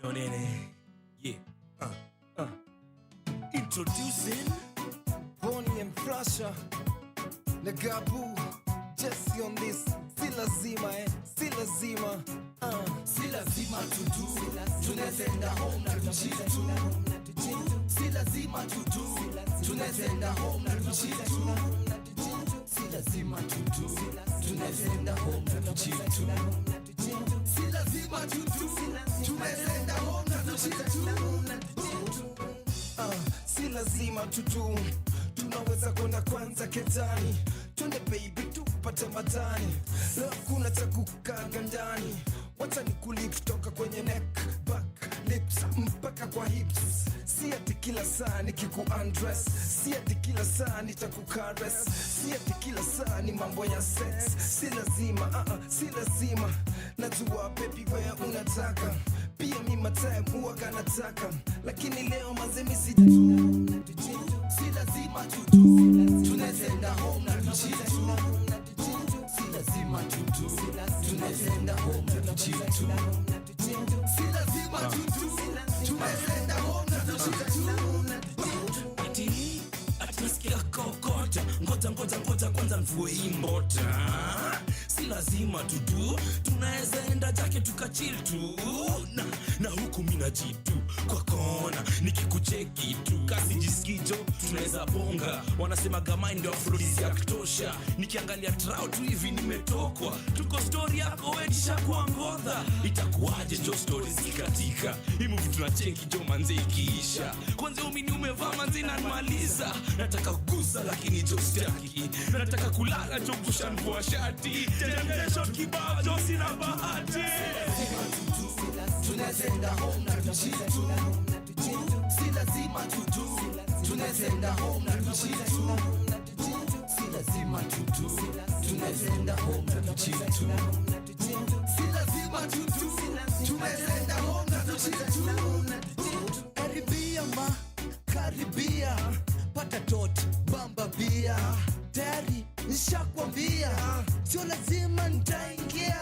No nene. Yeah. Introducing Bonnie and Flasher Nagabu Jesse on this Si lazima Si lazima Si lazima tudu Tunazenda home na tujitu Si lazima tudu Tunazenda home na tujitu Si lazima tudu Tunazenda home na tujitu Si lazima tudu Tunazenda home na tujitu Si lazima tudu Tunaweza kwenda kwanza ketani Twende baby tupate matani Leo kuna cha kukaga ndani Wacha nikuli kutoka kwenye neck, back, lips mpaka kwa hips. Si ati kila saa nikiku undress, si ati kila saa nitakukares, si ati kila saa ni mambo ya sex. Si lazima, si lazima. Najua baby wewe unataka, pia mimi time huwaga nataka, lakini leo mazemi si lazima tudu tunazenda home na tujitu. Si lazima tudu tunazenda home na tujitu. Si lazima tudu tunazenda home na tujitu. Ati nasikia kokota, ngoja kwanza mvue hii mbota. Si lazima tudu tunaweza enda jake tukachill tu. Na huku mina jitu kwa kona nikikucheki tu kasi jisikijo tunaweza bonga. Wanasema gama ndio afrodisi ya kutosha. Nikiangalia trao tu hivi nimetokwa. Tuko story yako wetisha kwa ngodha. Itakuwaje jo story zikatika. Hii movie tunacheki jo manze ikiisha. Kwanza umini umevaa manze inanimaliza. Nataka kugusa lakini jo staki. Nataka kulala jo kusha mvua shati. Generation kibao jo sina bahati. Tunazenda home na tujitu. Si lazima tudu tunazenda home na tujitu. Si lazima tudu tunazenda home na tujitu. Si lazima tudu tunazenda home na tujitu. Karibia ma karibia pata tot bamba bia tayari nishakwambia sio lazima nitaingia.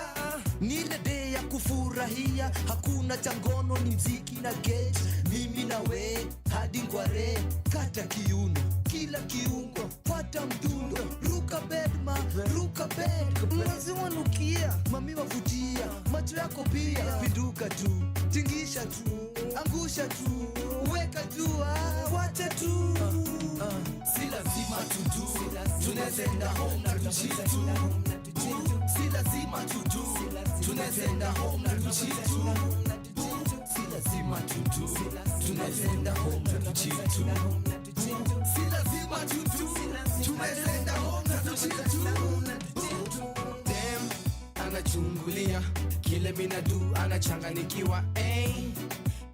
Ni ile day ya kufurahia, hakuna changono ni mziki na gate. Mimi na we hadi ngware, kata kiuno kila kiungo, pata mdundo, ruka bedma, ruka bed. Lazima nukia, mami wavutia, macho yako pia, pinduka tu, tingisha tu, angusha tu, weka jua, wacha tu. Si lazima tudu, tunazenda home na tujitu. Si lazima tudu tunazenda home na tujitu. Si lazima tudu tunazenda home na tujitu. Si lazima tudu tunazenda home na tujitu. Damn, anachungulia kile mina do, anachanganikiwa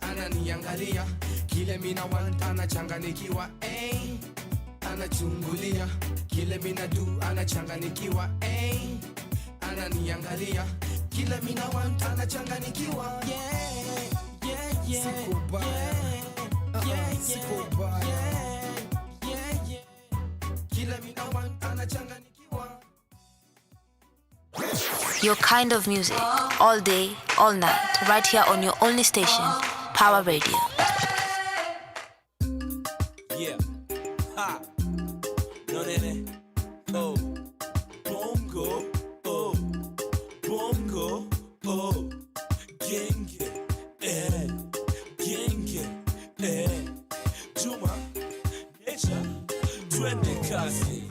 ananiangalia kile mina want, anachanganikiwa anachungulia kile mina do, anachanganikiwa ananiangalia kila mina want, anachanganikiwa. Kila mina want, anachanganikiwa. Your kind of music, all day, all night, right here on your only station, Power Radio. Yeah. Ha. No nene. Oh. Bongo. Oh. Bongo. Oh. Genge. Genge. Juma. Nature. Twende kasi.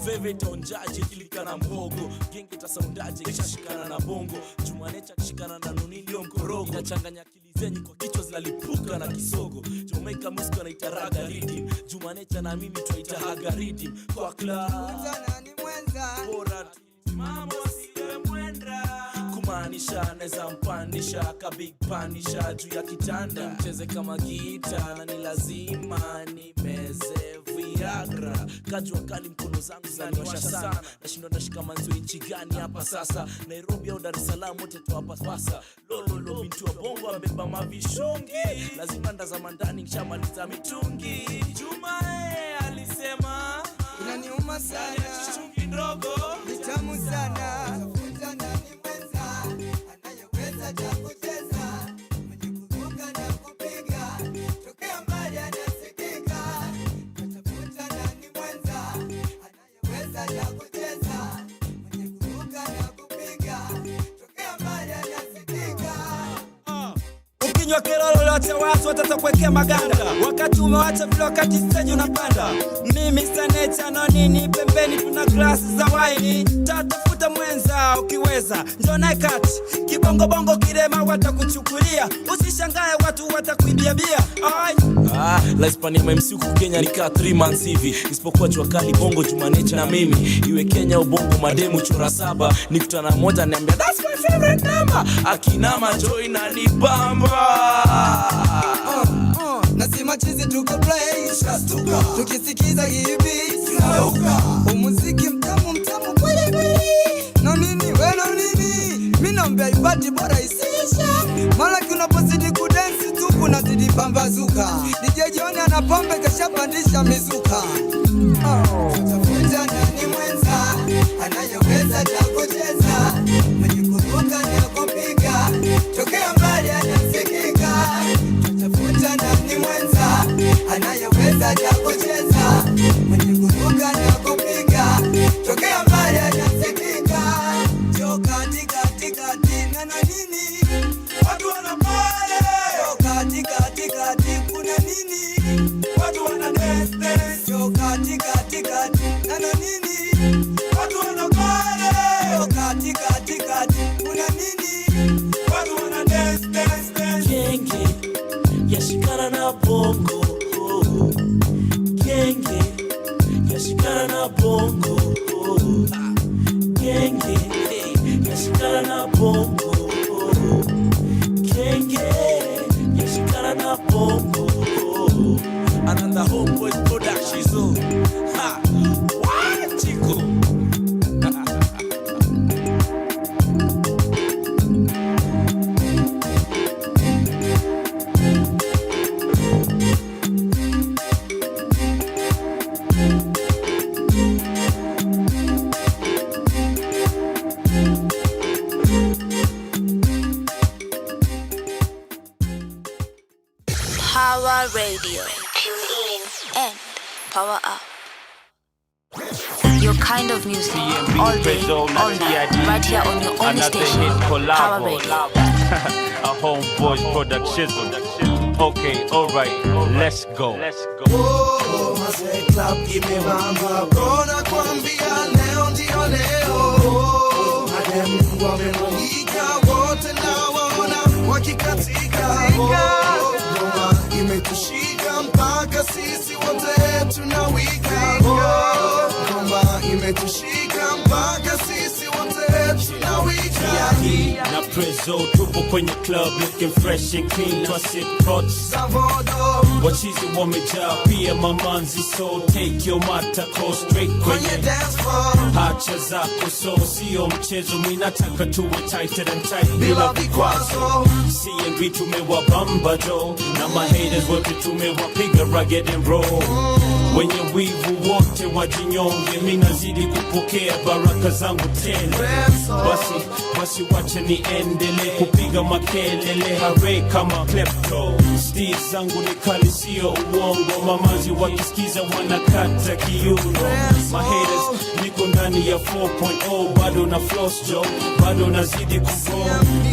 Favorite onjaji kilikana mhogo. Genge tasaundaje kishashikana na bongo. Jumanecha kishikana na nunilio mkorogo. Inachanganya akili zenyu kwa kichwa zinalipuka na kisogo. Jamaica music wanaitaraga rhythm. Jumanecha na mimi tunaitahaga rhythm. Kwa club Mwanza ni mwenza bora mama wasiwe mwenda. Kumaanisha neza mpandisha ka big panisha juu ya kitanda. Mcheze kama gita na ni lazima nimeze Viagra kaju wakali mkono zangu zinaniwasha sana. Nashindwa nashika manzo inchi gani hapa sasa. Nairobi au Dar es Salaam wote tu hapa pasa. Lolo bintu wa bongo ambeba mavishungi. Lazima ndazama ndani nishamaliza mitungi. Juma alisema inaniuma sana, chungi ndogo ni tamu sana. Ukinywa kelele lote watu watatakuwekea maganda. Wakati umewacha vile wakati stage unapanda. Mimi Sanecha no nini pembeni tuna glasi za wine. Tatafuta mwenza ukiweza. Njoo nae kati. Kibongo bongo kirema watakuchukulia. Usishangae watu watakuibia bia. La Hispania MC huku Kenya nikaa 3 months hivi. Isipokuwa jua kali bongo Jumanecha na mimi. Iwe Kenya au bongo mademu chora 7. Nikutana mmoja niambia that's my favorite number. Akinama joy na nibamba. Nasima chizi tuko play shastuka. Tukisikiza hivi sinauka. Umuziki mtamu mtamu kweli kweli. No nini we no nini. Mimi naomba ibati bora isisha. Mara kunapozidi kudensi tu kunazidi pambazuka. DJ John anapombe kashapandisha mizuka. Tutafunza nani mwenza anayeweza kucheza. Mwenye kuruka na kupiga tokea mbali anasikika. Tutafunza nani mwenza anayeweza kucheza. Mwenye kuruka na kupiga tokea mbali anasikika. Joka tika tika tika na nini watu wanapale. Joka tika tika tika kuna nini watu wana dance. Joka tika tika tika na nini watu wanapale. Joka tika tika tika kuna nini watu wana dance. Genge yashikana na bongo. Genge yashikana na bongo. Genge yashikana na bongo. Genge yashikana na bongo. Another homeboy production so. Ha. What chico? Power Radio. Tune in and power up. Your kind of music, all day, all night, right here on your only station, Power Radio. A homeboys production. Okay, alright, let's go. Oh, Mase Club imebamba. Brona kuambia leo ndio leo. Mademu wamemwagika wote na waona wakikatika. Ngoma imetushika mpaka sisi wote tunawika. Ngoma imetushika mpaka sisi wote tunawika. Na prezo tupo kwenye club looking fresh and clean. Twasip prods Savodo wachizi wamejaa pia mamanzi. So take your matako straight kwenye dance floor. hacha zako so sio mchezo. Minataka tuwe tighter than tight bila vikwazo. C&B tumewabamba jo na mahaters wote tumewapiga rugged and roll. Wenye wivu wote wajinyonge. Minazidi kupokea baraka zangu tena. Basi wacha niendele kupiga makelele. Hare kama klepto. Steve zangu ni kali sio uongo. Mamazi wakisikiza wanakata kiuno. Mahaters niko ndani ya 4.0. Bado na floss jo, bado nazidi kugo.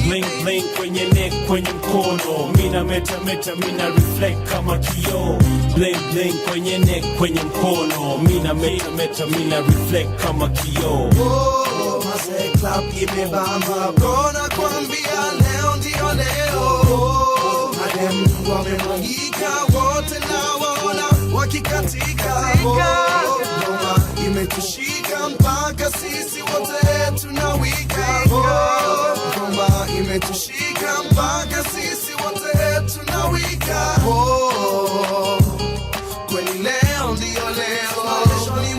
Bling bling kwenye neck kwenye mkono. Mina meta mina reflect kama kio. Bling bling kwenye neck kwenye mkono. Mina meta mina reflect kama kio. Oh, Mase Club imebamba. Brona kuambia leo ndio leo. Mademu wamemwagika wote na waona wakikatika. Ngoma imetushika mpaka sisi wote tunawika. Ngoma imetushika mpaka sisi wote tunawika. Kweli leo ndio leo.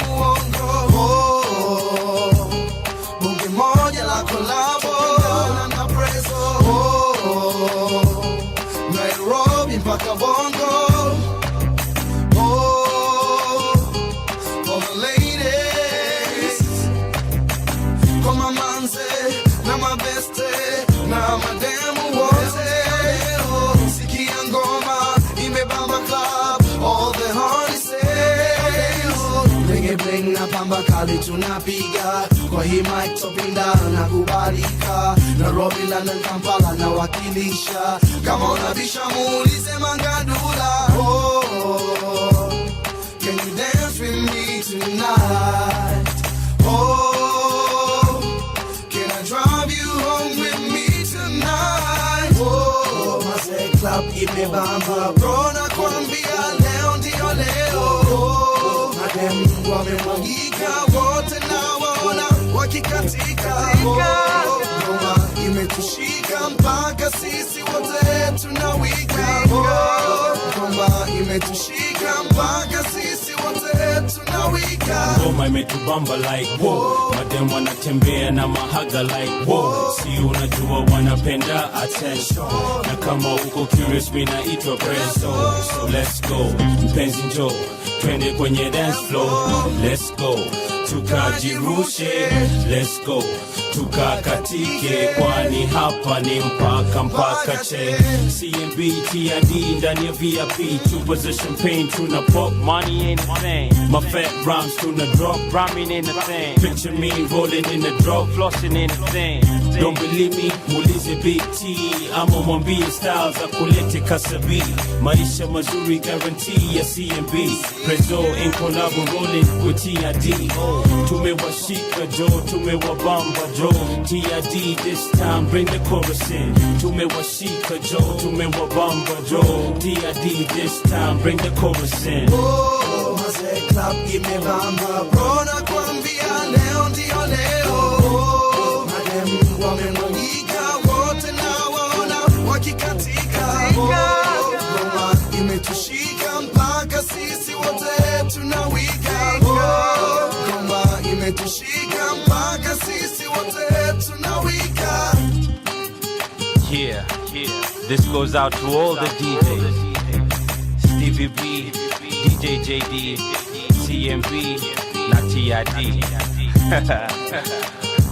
na pamba kali tunapiga kwa hii mic topinda na kubalika Nairobi, London, Kampala na wakilisha kama unabisha muulize Mangadula. Oh, can you dance with me tonight? Oh, can I drive you home with me tonight? Oh, Mase Club imebamba bro, na kuambia leo ndio leo. Oh, madem wamemwagika wote na waona wakikatika. Oh, ngoma imetushika mpaka sisi wote tunawika. Oh, ngoma imetushika mpaka sisi wote tunawika. Ngoma imetubamba like wow, madem wanatembea na mahaga like wow, si unajua wanapenda attention, na kama uko curious mimi naitwa Presto. So let's go, mpenzi njoo twende kwenye dance floor. Let's go tukajirushe, let's go tukakatike, kwani hapa ni mpaka che. CMB TID ndani ya VIP, chupa za champagne tuna pop, money ain't a thing. My fat rhymes tuna drop, rhyming ain't a thing. Picture me rolling in the drop, flossing ain't a thing. Don't believe me, muulize Big T, ama mwambie Styles akulete Kasabi. Maisha mazuri guarantee ya CMB, Prezo in collab rolling with TID. Tumewashika jo, tumewabamba jo, TID this time bring the chorus in. Tumewashika jo, tumewabamba jo, TID this time bring the chorus in. Oh, Mase Club imebamba bro, na kuambia leo ndio leo. Oh, madem wamemwagika wote na waona wakikatika. Oh, ngoma imetushika mpaka sisi wote tunawika. Oh, ngoma imetushika mpaka sisi wote tunawika. Yeah, this goes out to all the DJs, Stevie B, DJ JD, CMB, na TID,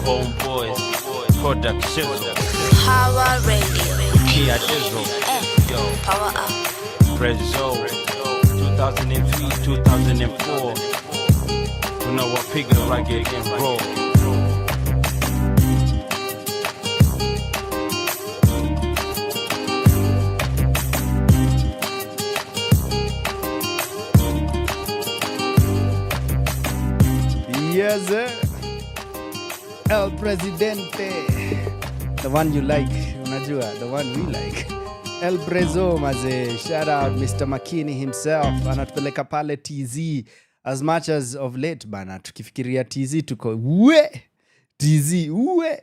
Homeboys, Production, Power Radio. Kia Dizzle, yo, Power up. Prezo, 2003, 2004, tunawapiga rugged and roll. Yes, sir. El Presidente. The one you like, unajua, the one we like. El Prezo, maze. Shout out Mr. Makini himself. Anatupeleka pale TZ. As much as of late, bana, tukifikiria TZ, tuko, TZ,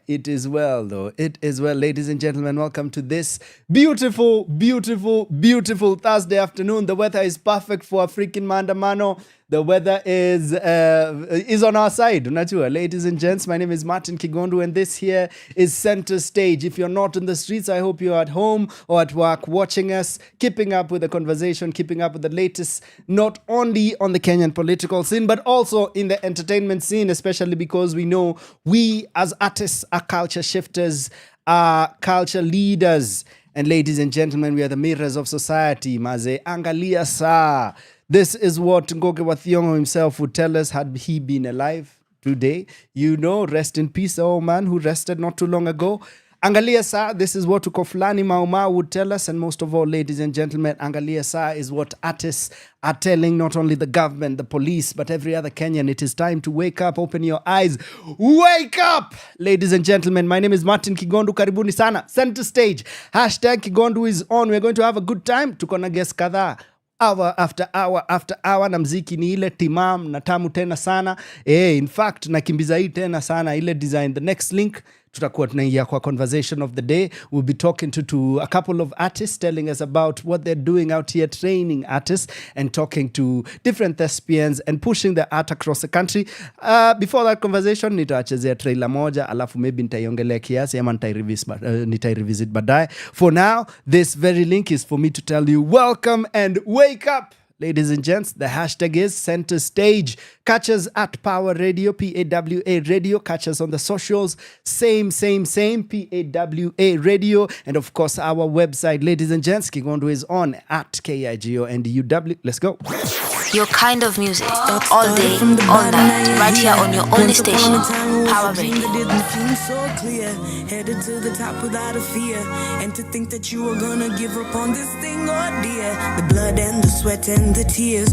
it is well though. It is well, ladies and gentlemen. Welcome to this beautiful, beautiful, beautiful Thursday afternoon. The weather is perfect for a freaking maandamano. The weather is on our side. Unajua, ladies and gents, my name is Martin Kigondu, and this here is Center Stage. If you're not in the streets, I hope you're at home or at work watching us, keeping up with the conversation, keeping up with the latest, not only on the Kenyan political scene, but also in the entertainment scene, especially because we know we as artists are culture shifters, are culture leaders. And ladies and gentlemen, we are the mirrors of society. Maze, angalia saa. This is what Ngoge Wathiongo himself would tell us had he been alive today. You know, rest in peace, the old man who rested not too long ago. Angalia Saa, this is what Ukoflani Mauma would tell us. And most of all, ladies and gentlemen, Angalia Saa is what artists are telling not only the government, the police, but every other Kenyan. It is time to wake up, open your eyes. Wake up! Ladies and gentlemen, my name is Martin Kigondu. Karibuni sana. Center Stage. Hashtag Kigondu is on. We're going to have a good time. Tuko na guest kadhaa. Hour after hour after hour, na mziki ni ile timam na tamu tena sana. In fact, nakimbiza hii tena sana ile design. The next link, tutakuwa tunaingia kwa conversation of the day. We'll be talking to a couple of artists, telling us about what they're doing out here, training artists and talking to different thespians and pushing the art across the country. Before that conversation, nitawachezea trailer moja, alafu maybe nitaiongelea kiasi ama nitairevisit baadaye. For now, this very link is for me to tell you welcome and wake up. Ladies and gents, the hashtag is Center Stage. Catch us at Power Radio, PAWA Radio. Catch us on the socials. Same, PAWA Radio. And of course, our website, ladies and gents, Kigondu is on at KIGONDUW. Let's go. Your kind of music, all day, all night, right here on your only station, Power Radio. Didn't seem so clear, headed to the top without a fear, and to think that you were gonna give up on this thing, oh dear, the blood and the sweat and the tears.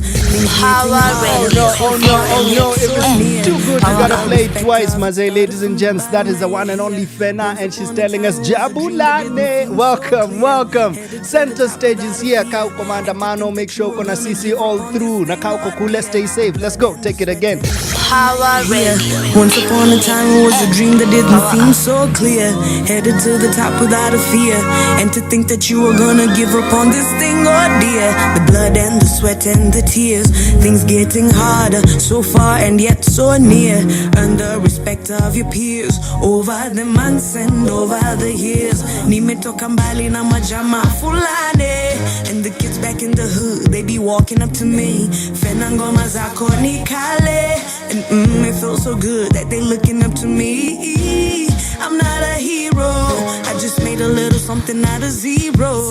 Power Radio. Oh no, if it's too good, you gotta play it twice, Maze. Ladies and gents, that is the one and only Fena, and she's telling us Jabulane. Welcome. Center stage is here. Kauko Mandamano, make sure uko na sisi all through. Na kauko kule, stay safe. Let's go, take it again. Power Radio. Once upon a time it was a dream that didn't seem so clear, headed to the top without a fear, and to think that you were gonna give up on this thing, oh dear, the blood and the sweat and the tears, things getting harder, so far and yet so near, earn the respect of your peers, over the months and over the years, nimetoka mbali na majama fulani, and the kids back in the hood, they be walking up to me, fena ngoma zako ni kale, and it feels so good that they looking up to me. I'm not a hero, I just made a little something out of zero.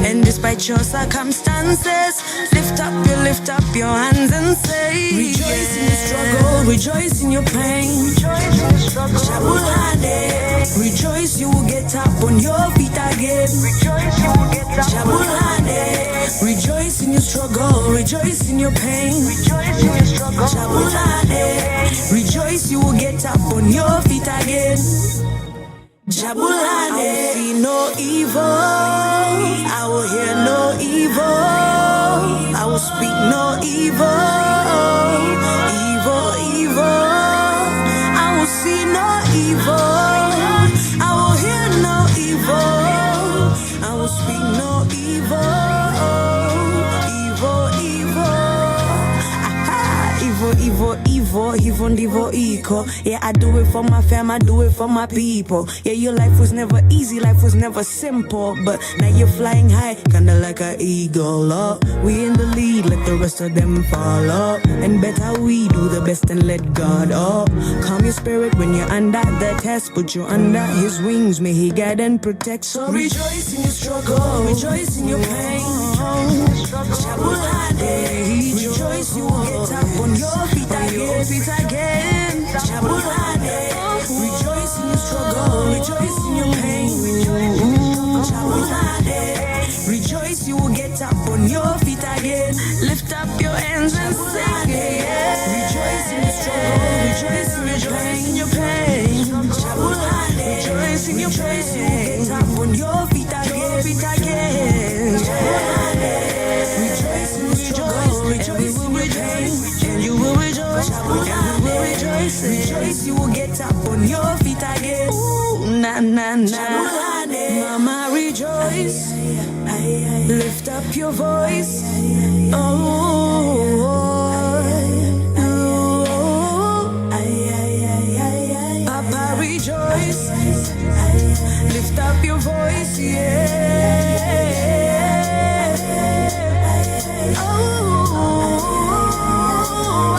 And despite your circumstances, lift up your hands and say, rejoice in your struggle, rejoice in your pain. Shabulane, rejoice you will get up on your feet again. Shabulane, rejoice in your struggle, rejoice in your pain. Shabulane, rejoice you will get up on your feet again. Jabulane, I will see no evil, I will hear no evil, I will speak no evil, evil, I will see no evil, I will hear no evil, I will speak no evil, evil, ndivo iko. Yeah, I do it for my fam, I do it for my people. Yeah, your life was never easy, life was never simple, but now you're flying high, kinda like an eagle. Oh, we in the lead, let the rest of them follow, and better we do the best and let God. Oh, calm your spirit when you're under the test, put you under his wings, may he guide and protect. So rejoice in your struggle, rejoice in your pain. Shabulane, rejoice you will get up on your feet again. Shabulane, rejoice in your struggle, rejoice in your pain. Shabulane, rejoice you will get up on your feet again. Lift up your hands and sing, yeah. Rejoice in your struggle, rejoice in your pain. Shabulane, rejoice in your pain, you will get up on your feet again. Shabulane, rejoice in your struggle, rejoice in your pain, and you will rejoice. Rejoice, you will get up on your feet again. Ooh, na. Mama, rejoice. Lift up your voice. Papa, rejoice. Lift up your voice, yeah.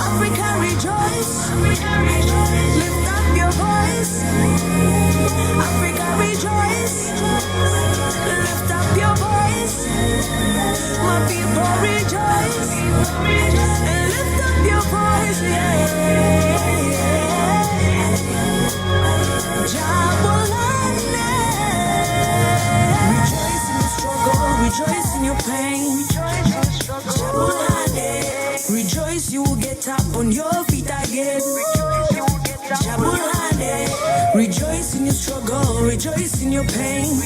Africa, rejoice. Lift up your voice. Africa, rejoice. Lift up your voice. My people, rejoice. And lift up your voice, yeah. Jabulane. Rejoice in your struggle, rejoice in your pain. Jabulane, rejoice you will get up on your feet again. Jabulane, rejoice in your struggle, rejoice in your pain.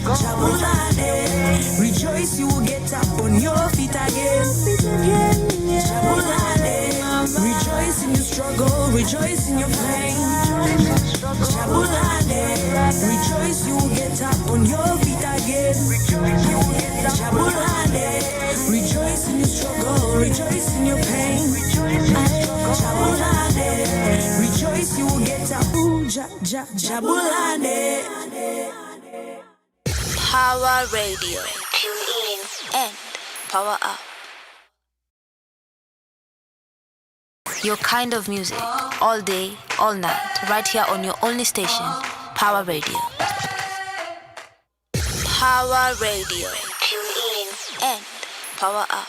Jabulane, rejoice you will get up on your feet again. Jabulane, rejoice in your struggle, rejoice in your pain. Jabulane, rejoice you will get up on your feet again. Jabulane, rejoice in your struggle, rejoice in your pain. Jabulane, rejoice you will get up. Jabulane. Power Radio. Tune in and power up. Your kind of music, all day, all night, right here on your only station, Power Radio. Power Radio. Tune in and power up.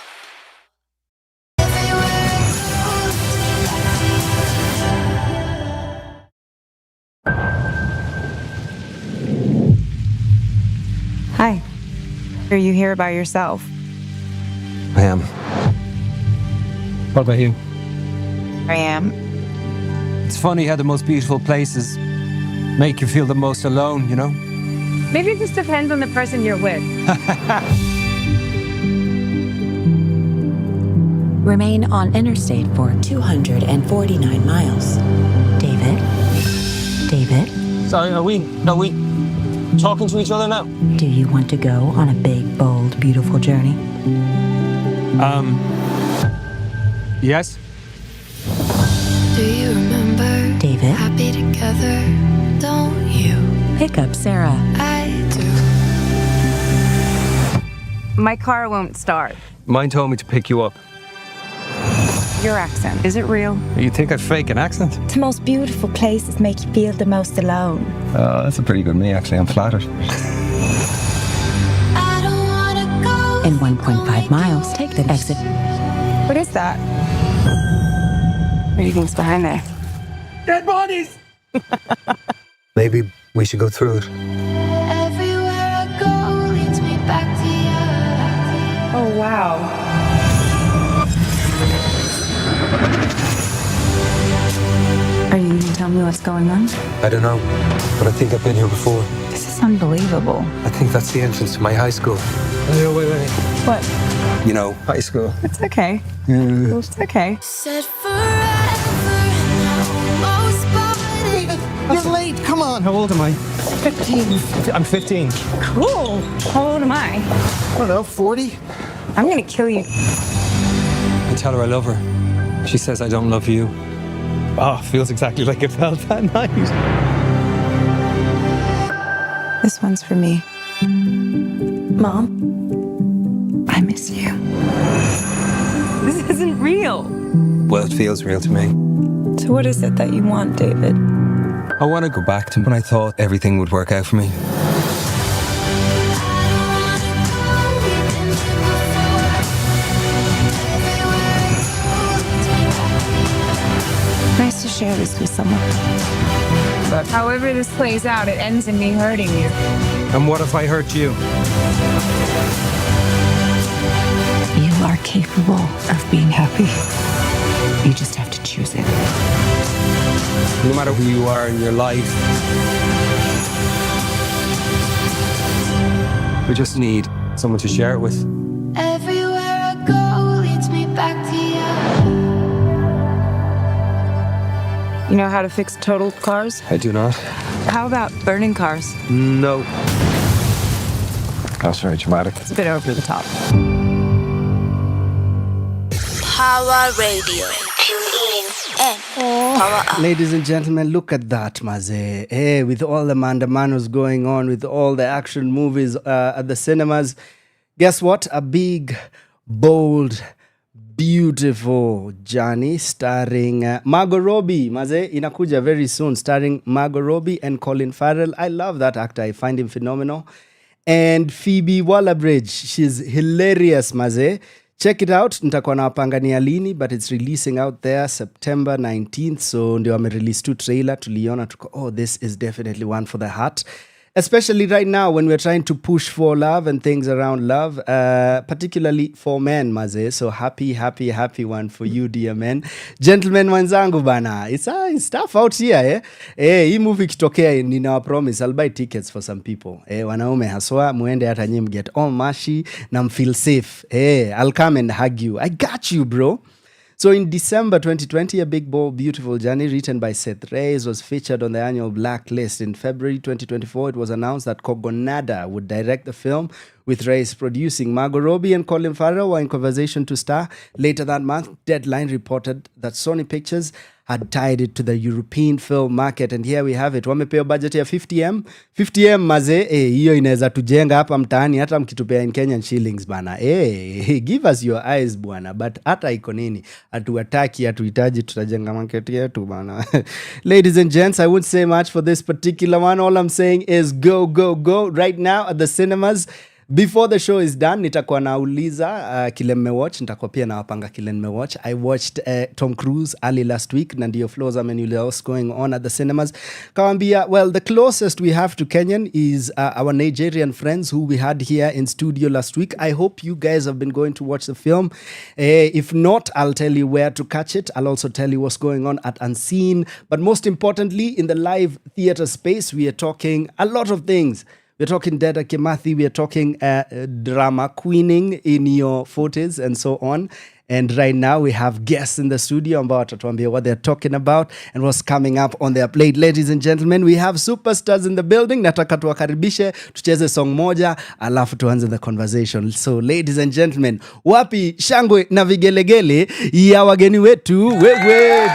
Hi. Are you here by yourself? I am. What about you? I am. It's funny how the most beautiful places make you feel the most alone, you know? Maybe it just depends on the person you're with. Remain on interstate for 249 miles. David? Sorry, are we talking to each other now? Do you want to go on a big, bold, beautiful journey? Yes? Do you remember? David? Happy together, don't you? Pick up Sarah. I do. My car won't start. Mine told me to pick you up. Your accent, is it real? You think I fake an accent? The most beautiful places make you feel the most alone. That's a pretty good me, actually. I'm flattered. I don't wanna go. In 1.5 miles, take the exit. What is that? What do you think's behind there? Dead bodies! Maybe we should go through it. Everywhere I go leads me back to you. Oh, wow. Are you going to tell me what's going on? I don't know, but I think I've been here before. This is unbelievable. I think that's the entrance to my high school. No, wait. What? You know, high school. It's okay. It's okay. Said forever and I almost bought it. You're late. Come on. How old am I? 15. I'm 15. Cool. How old am I? I don't know, 40? I'm going to kill you. I tell her I love her. She says I don't love you. Oh, feels exactly like it felt that night. This one's for me. Mom, I miss you. This isn't real. Well, it feels real to me. So what is it that you want, David? I want to go back to when I thought everything would work out for me. Nice to share this with someone. But however this plays out, it ends in me hurting you. And what if I hurt you? You are capable of being happy. You just have to choose it. No matter who you are in your life, we just need someone to share it with. Everywhere I go leads me back to you. You know how to fix totaled cars? I do not. How about burning cars? No. That's very dramatic. It's a bit over the top. Power Radio. Tune in and power up. Ladies and gentlemen, look at that, maze. Hey, with all the mandamanos going on, with all the action movies at the cinemas, guess what? A big, bold, beautiful journey starring Margot Robbie. Maze, inakuja very soon, starring Margot Robbie and Colin Farrell. I love that actor. I find him phenomenal. And Phoebe Waller-Bridge. She's hilarious, maze. Check it out. Nitakuwa nawapangania lini, but it's releasing out there September 19th. So ndio wame-release 2 trailer. Tuliona tuko, oh, this is definitely one for the heart. Especially right now when we're trying to push for love and things around love, particularly for men, maze. So happy one for you, dear men. Gentlemen wanzangu bana, it's tough out here, hii movie kitokea, ninawa promise, I'll buy tickets for some people. Wanaume haswa, muende hata nyinyi get all mushy, na feel safe. I'll come and hug you. I got you, bro. So in December 2020, A Big, Bold, Beautiful Journey, written by Seth Reyes, was featured on the annual Blacklist. In February 2024, it was announced that Kogonada would direct the film, with Reyes producing. Margot Robbie and Colin Farrell were in conversation to star. Later that month, Deadline reported that Sony Pictures had tied it to the European film market. And here we have it. Wamepea budget ya 50M. 50M maze, hiyo inaweza tujenga hapa mtaani hata mkitupea in Kenyan shillings bana. Give us your eyes bwana. But hata iko nini? Hatuwataki, hatuhitaji, tutajenga market yetu bana. Ladies and gents, I won't say much for this particular one. All I'm saying is go right now at the cinemas. Before the show is done, nitakuwa nauliza kile mmewatch, nitakuwa pia nawapanga kile mmewatch. I watched Tom Cruise early last week, na ndio Flozz ameniuliza what's going on at the cinemas. Kawambia, well, the closest we have to Kenyan is our Nigerian friends who we had here in studio last week. I hope you guys have been going to watch the film. If not, I'll tell you where to catch it. I'll also tell you what's going on at Unseen. But most importantly, in the live theater space, we are talking a lot of things. We're talking Deda Kimathi, we're talking drama queening in your 40s and so on. And right now we have guests in the studio ambao watatuambia what they're talking about and what's coming up on their plate. Ladies and gentlemen, we have superstars in the building. Nataka tuwakaribishe, tucheze song moja, alafu tuanze the conversation. So ladies and gentlemen, wapi shangwe na vigelegele ya wageni wetu wewe.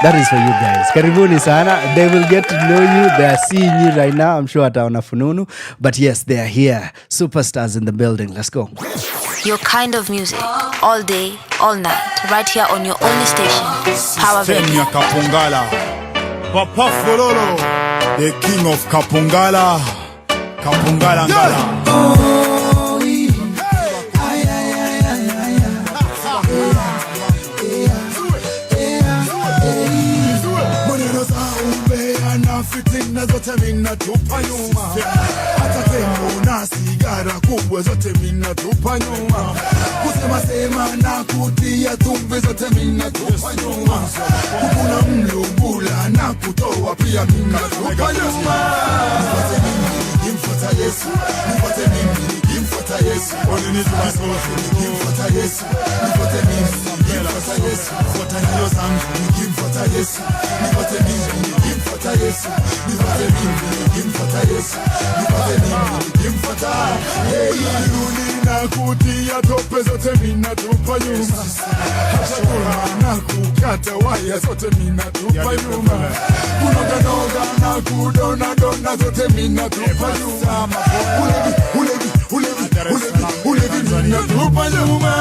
That is for you guys. Karibuni sana. They will get to know you. They are seeing you right now. I'm sure ataona fununu. But yes, they are here. Superstars in the building. Let's go. Your kind of music, all day, all night, right here on your only station, Power Radio. Kapungala. Papa Fololo, the king of Kapungala. Kapungala Ngala. Fitina zote mina tupa nyuma. Hata tembo na sigara kubwa zote mina tupa nyuma. Kusema sema na kutia tumbe zote mina tupa nyuma. Kukuna mlubula na kutoa pia mina tupa nyuma. Nipate mimi nikimfuata Yesu. Nipate mimi nikimfuata Yesu. Onini tumasofi nikimfuata Yesu. Nipate mimi nikimfuata Yesu. Fuata nyo zangu nikimfuata Yesu. Nipate mimi nikimfuata Yesu. Nipate mimi nikimfuata Yesu. Nipate mimi nikimfuata. Yuni na kutia tope zote mina tupa nyuma. Hata kuna na kukata waya zote mina tupa nyuma. Kunoga noga na kudona dona zote mina tupa nyuma. Ulevi mina tupa nyuma.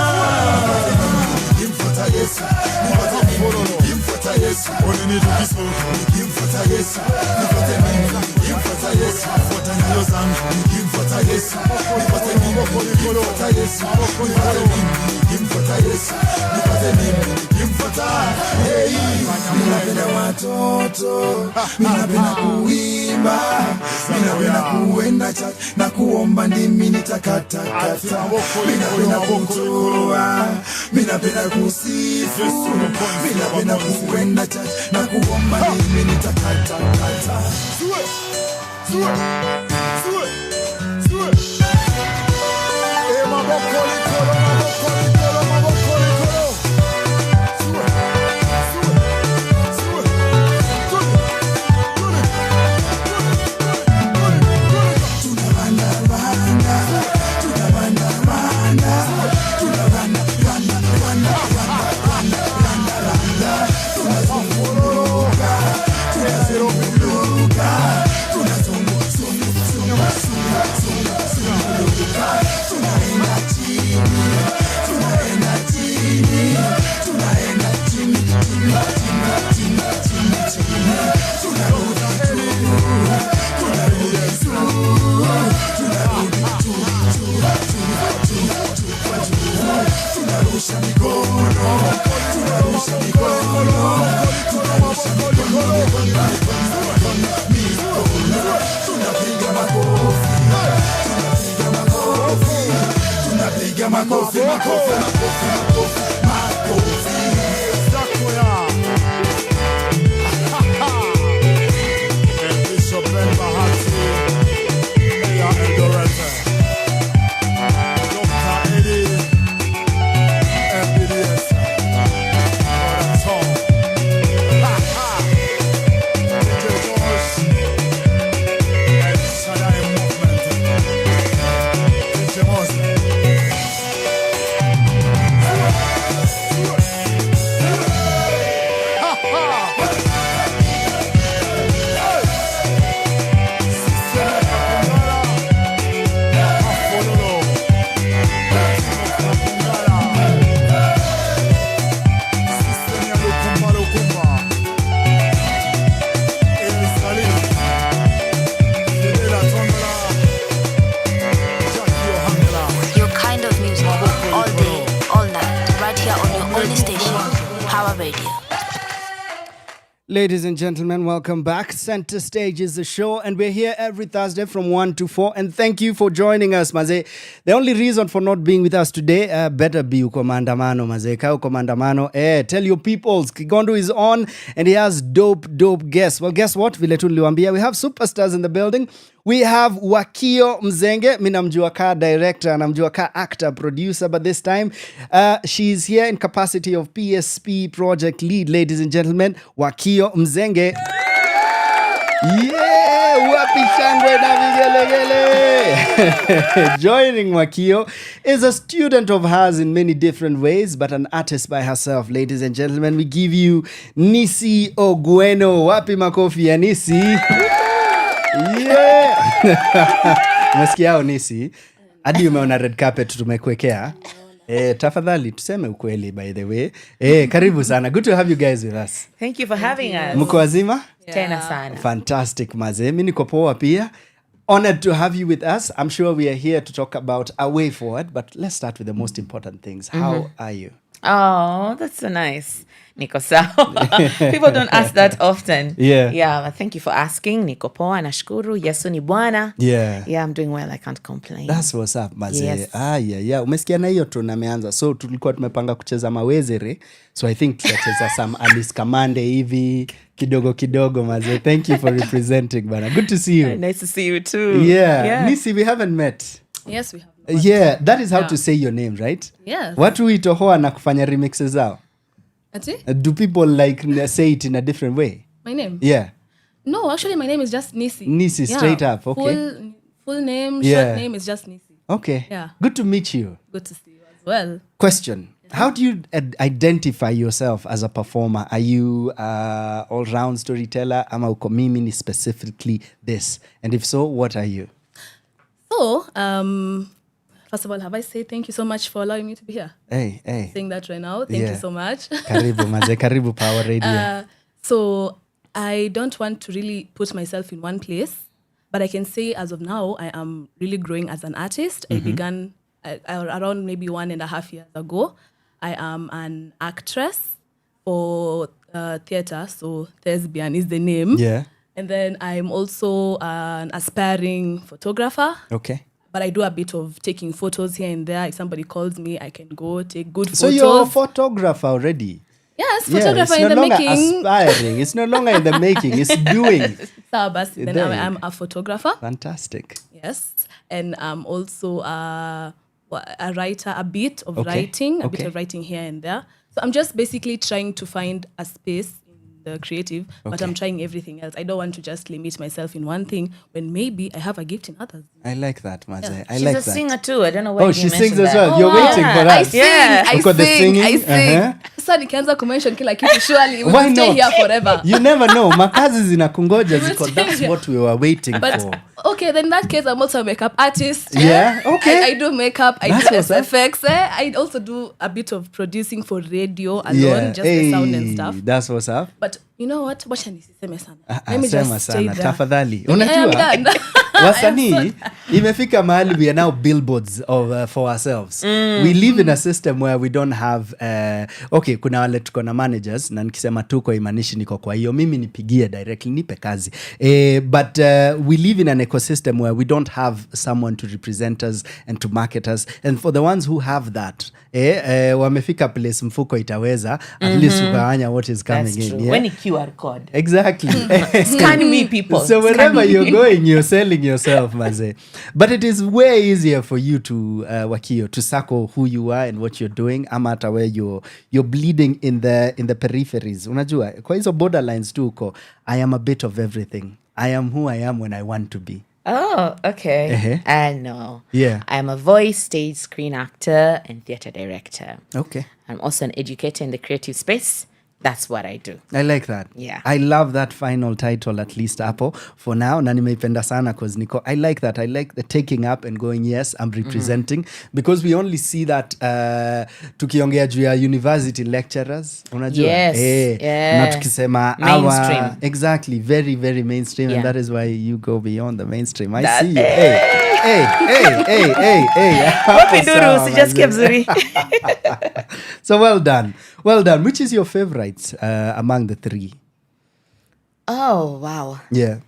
Nikimfuata Yesu. Nipate mimi nikimfuata Yesu. Onini tukisoka nikimfuata Yesu. Nipate mimi nikimfuata Yesu. Fuata nyo zangu nikimfuata Yesu. Nipate mimi nikimfuata Yesu. Nipate mimi nikimfuata Yesu. Nipate mimi nikimfuata. Ninapenda watoto, ninapenda kuimba, ninapenda kuenda church na kuomba ndimi nitakata kata. Ninapenda kutoa, ninapenda kusifu, ninapenda kuenda church na kuomba ndimi nitakata kata. only station, Power Radio. Ladies and gentlemen, welcome back. Center Stage is the show, and we're here every Thursday from 1 to 4. And thank you for joining us, Maze. The only reason for not being with us today, better be uko maandamano, Maze. Ka uko maandamano, tell your peoples, Kigondu is on, and he has dope guests. Well, guess what? Vile tu niliwaambia, we have superstars in the building. We have Wakio Mzenge. Mi namjua ka director, namjua ka actor, producer, but this time she's here in capacity of PSP project lead. Ladies and gentlemen, Wakio Mzenge. Yeah, wapi shangwe na vigelegele. Joining Wakio is a student of hers in many different ways, but an artist by herself. Ladies and gentlemen, we give you Nissy Ogweno. Wapi makofi ya Nissy. Yeah. Umesikia Nissy? Hadi umeona red carpet tumekuwekea. Tafadhali tuseme ukweli by the way. Karibu sana. Good to have you guys with us. Thank you for having us. Mko wazima? Tena sana. Fantastic maze. Mimi niko poa pia. Honored to have you with us. I'm sure we are here to talk about a way forward, but let's start with the most important things. How are you? Oh, that's so nice. Niko sawa. People don't ask that often. Yeah, thank you for asking. Niko poa, nashukuru. Yesu ni Bwana. Yeah, I'm doing well. I can't complain. That's what's up, maze. Yes. Yeah. Umesikia na hiyo tu nameanza. So tulikuwa tumepanga kucheza mawezere. So I think tutacheza some Alice Kamande hivi kidogo maze. Thank you for representing, bana. Good to see you. Nice to see you too. Yeah. Nissy, we haven't met. Yes, we have. Yeah, that is how to say your name, right? Yes. Watu itohoa na kufanya remixes zao. Ati? Do people like say it in a different way? My name? Yeah. No, actually my name is just Nissy. Nissy, straight up. Okay. Full name, short name is just Nissy. Okay. Yeah. Good to meet you. Good to see you as well. Question. How do you identify yourself as a performer? Are you all-round storyteller? Ama uko mimi ni specifically this? And if so, what are you? So, first of all, have I said thank you so much for allowing me to be here? Hey. Saying that right now. Thank you so much. Karibu, maze. Karibu Power Radio. So, I don't want to really put myself in one place, but I can say as of now, I am really growing as an artist. I began around maybe 1.5 years ago. I am an actress for theater, so Thespian is the name. Yeah. And then I'm also an aspiring photographer. Okay. But I do a bit of taking photos here and there. If somebody calls me, I can go take good photos. So you're a photographer already? Yes, photographer in the making. It's no longer aspiring. It's no longer in the making. It's doing. Then I'm a photographer. Fantastic. Yes. And I'm also a writer, a bit of writing, a bit of writing here and there. So I'm just basically trying to find a space the creative, but I'm trying everything else. I don't want to just limit myself in one thing when maybe I have a gift in others. I like that, Maze. Yeah. I like that. She's a singer too. I don't know why you she mentioned sings as that. well. You're waiting for us. I sing. Sasa nikianza kumention kila kitu surely we will stay here forever. You never know. Makazi zinakungoja ziko. That's what we were waiting for. Okay, then in that case, I'm also a makeup artist. Yeah, okay. I do makeup, I do SFX. I also do a bit of producing for radio alone, just the sound and stuff. That's what's up. But you know what? Wacha nisiseme sana. Let me just stay there. Tafadhali. Unajua? Wasanii, imefika mahali we are now billboards for ourselves. We live in a system where we don't have kuna wale tuko na managers na nikisema tuko imanishi niko kwa hiyo mimi nipigie directly nipe kazi. But we live in an ecosystem where we don't have someone to represent us and to market us. And for the ones who have that, wamefika place mfuko itaweza at least ukawanya what is coming That's in. True. Yeah? When QR code. Exactly. Scan me, people. So wherever you're going, you're selling yourself, Maze. But it is way easier for you to Wakio to circle who you are and what you're doing. Amata where you're bleeding in the peripheries. Unajua, kwa hizo borderlines tu uko. I am a bit of everything. I am who I am when I want to be. Oh, okay. No. Yeah. I'm a voice, stage, screen actor, and theater director. Okay. I'm also an educator in the creative space. That's what I do. I like that. Yeah. I love that final title, at least Apple, for now. Na nimeipenda sana cause Nico, I like that. I like the taking up and going, yes, I'm representing. Because we only see that tukiongea juu ya university lecturers. Unajua? Yes. Na tukisema mainstream. Exactly. Very, very mainstream. Yeah. And that is why you go beyond the mainstream. I see you. Hey. So well done. Which is your favorite among the three? Oh, wow. Yeah.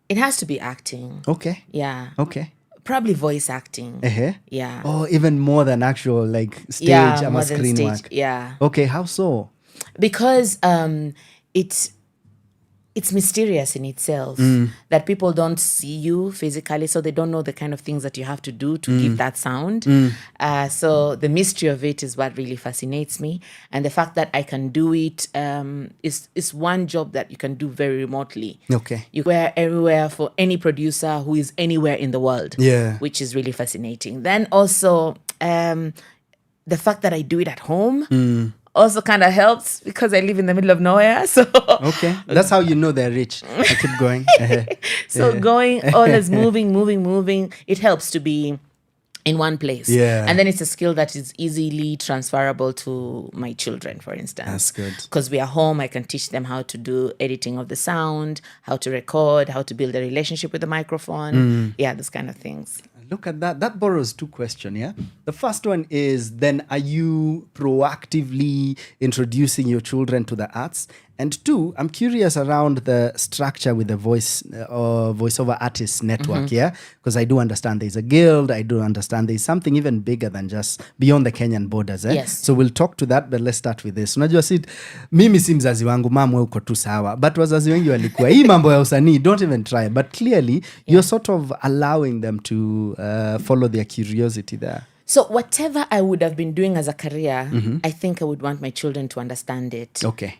It has to be acting. Okay. Yeah. Okay. Probably voice acting. Uh-huh. Yeah. Oh, even more than actual like stage more than screen stage. work. Yeah. Okay, how so? Because it's mysterious in itself that people don't see you physically, so they don't know the kind of things that you have to do to give that sound. So the mystery of it is what really fascinates me, and the fact that I can do it is one job that you can do very remotely. Okay. You wear everywhere for any producer who is anywhere in the world. Yeah. Which is really fascinating. Then also the fact that I do it at home also kind of helps because I live in the middle of nowhere. So okay, that's how you know they're rich. I keep going. So going, always moving, it helps to be in one place. Yeah. And then it's a skill that is easily transferable to my children, for instance. That's good. Because we are home, I can teach them how to do editing of the sound, how to record, how to build a relationship with the microphone. Yeah, those kind of things. Look at that. That borrows two questions, yeah? The first one is, then are you proactively introducing your children to the arts? And two, I'm curious around the structure with the voiceover artists network, yeah? Because I do understand there's a guild. I do understand there's something even bigger than just beyond the Kenyan borders, eh? Yes. So we'll talk to that, but let's start with this. Unajua mimi si mzazi wangu, mamwe uko tu sawa. But wazazi wengi walikuwa, hii mambo ya usanii, don't even try. But clearly, you're sort of allowing them to follow their curiosity there. So whatever I would have been doing as a career, I think I would want my children to understand it. Okay.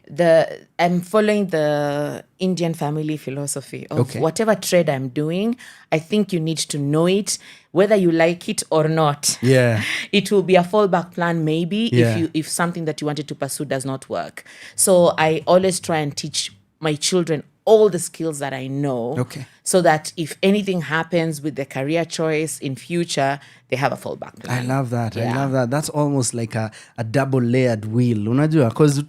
I'm following the Indian family philosophy of whatever trade I'm doing, I think you need to know it, whether you like it or not. Yeah. It will be a fallback plan maybe Yeah. if something that you wanted to pursue does not work. So I always try and teach my children all the skills that I know, so that if anything happens with their career choice in future, they have a fallback plan. I love that. Yeah. I love that. That's almost like a double-layered wheel. Unajua, because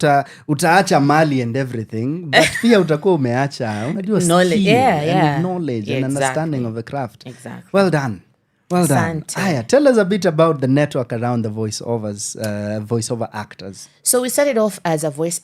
utaacha mali and everything, but pia utakuwa umeacha, unajua, knowledge, skill yeah. and knowledge and understanding of the craft. Exactly. Well done. Well done. Aya, tell us a bit about the network around the voiceover actors. So we started off as a voice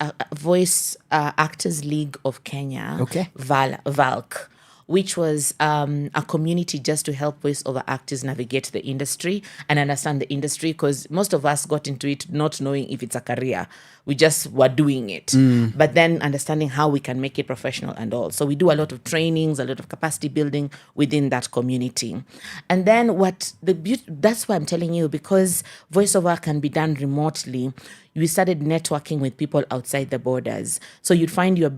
actors league of Kenya, VALC, which was a community just to help voiceover actors navigate the industry and understand the industry, because most of us got into it not knowing if it's a career. We just were doing it, but then understanding how we can make it professional and all. So we do a lot of trainings, a lot of capacity building within that community. And then that's why I'm telling you, because voiceover can be done remotely, we started networking with people outside the borders. So you'd find you're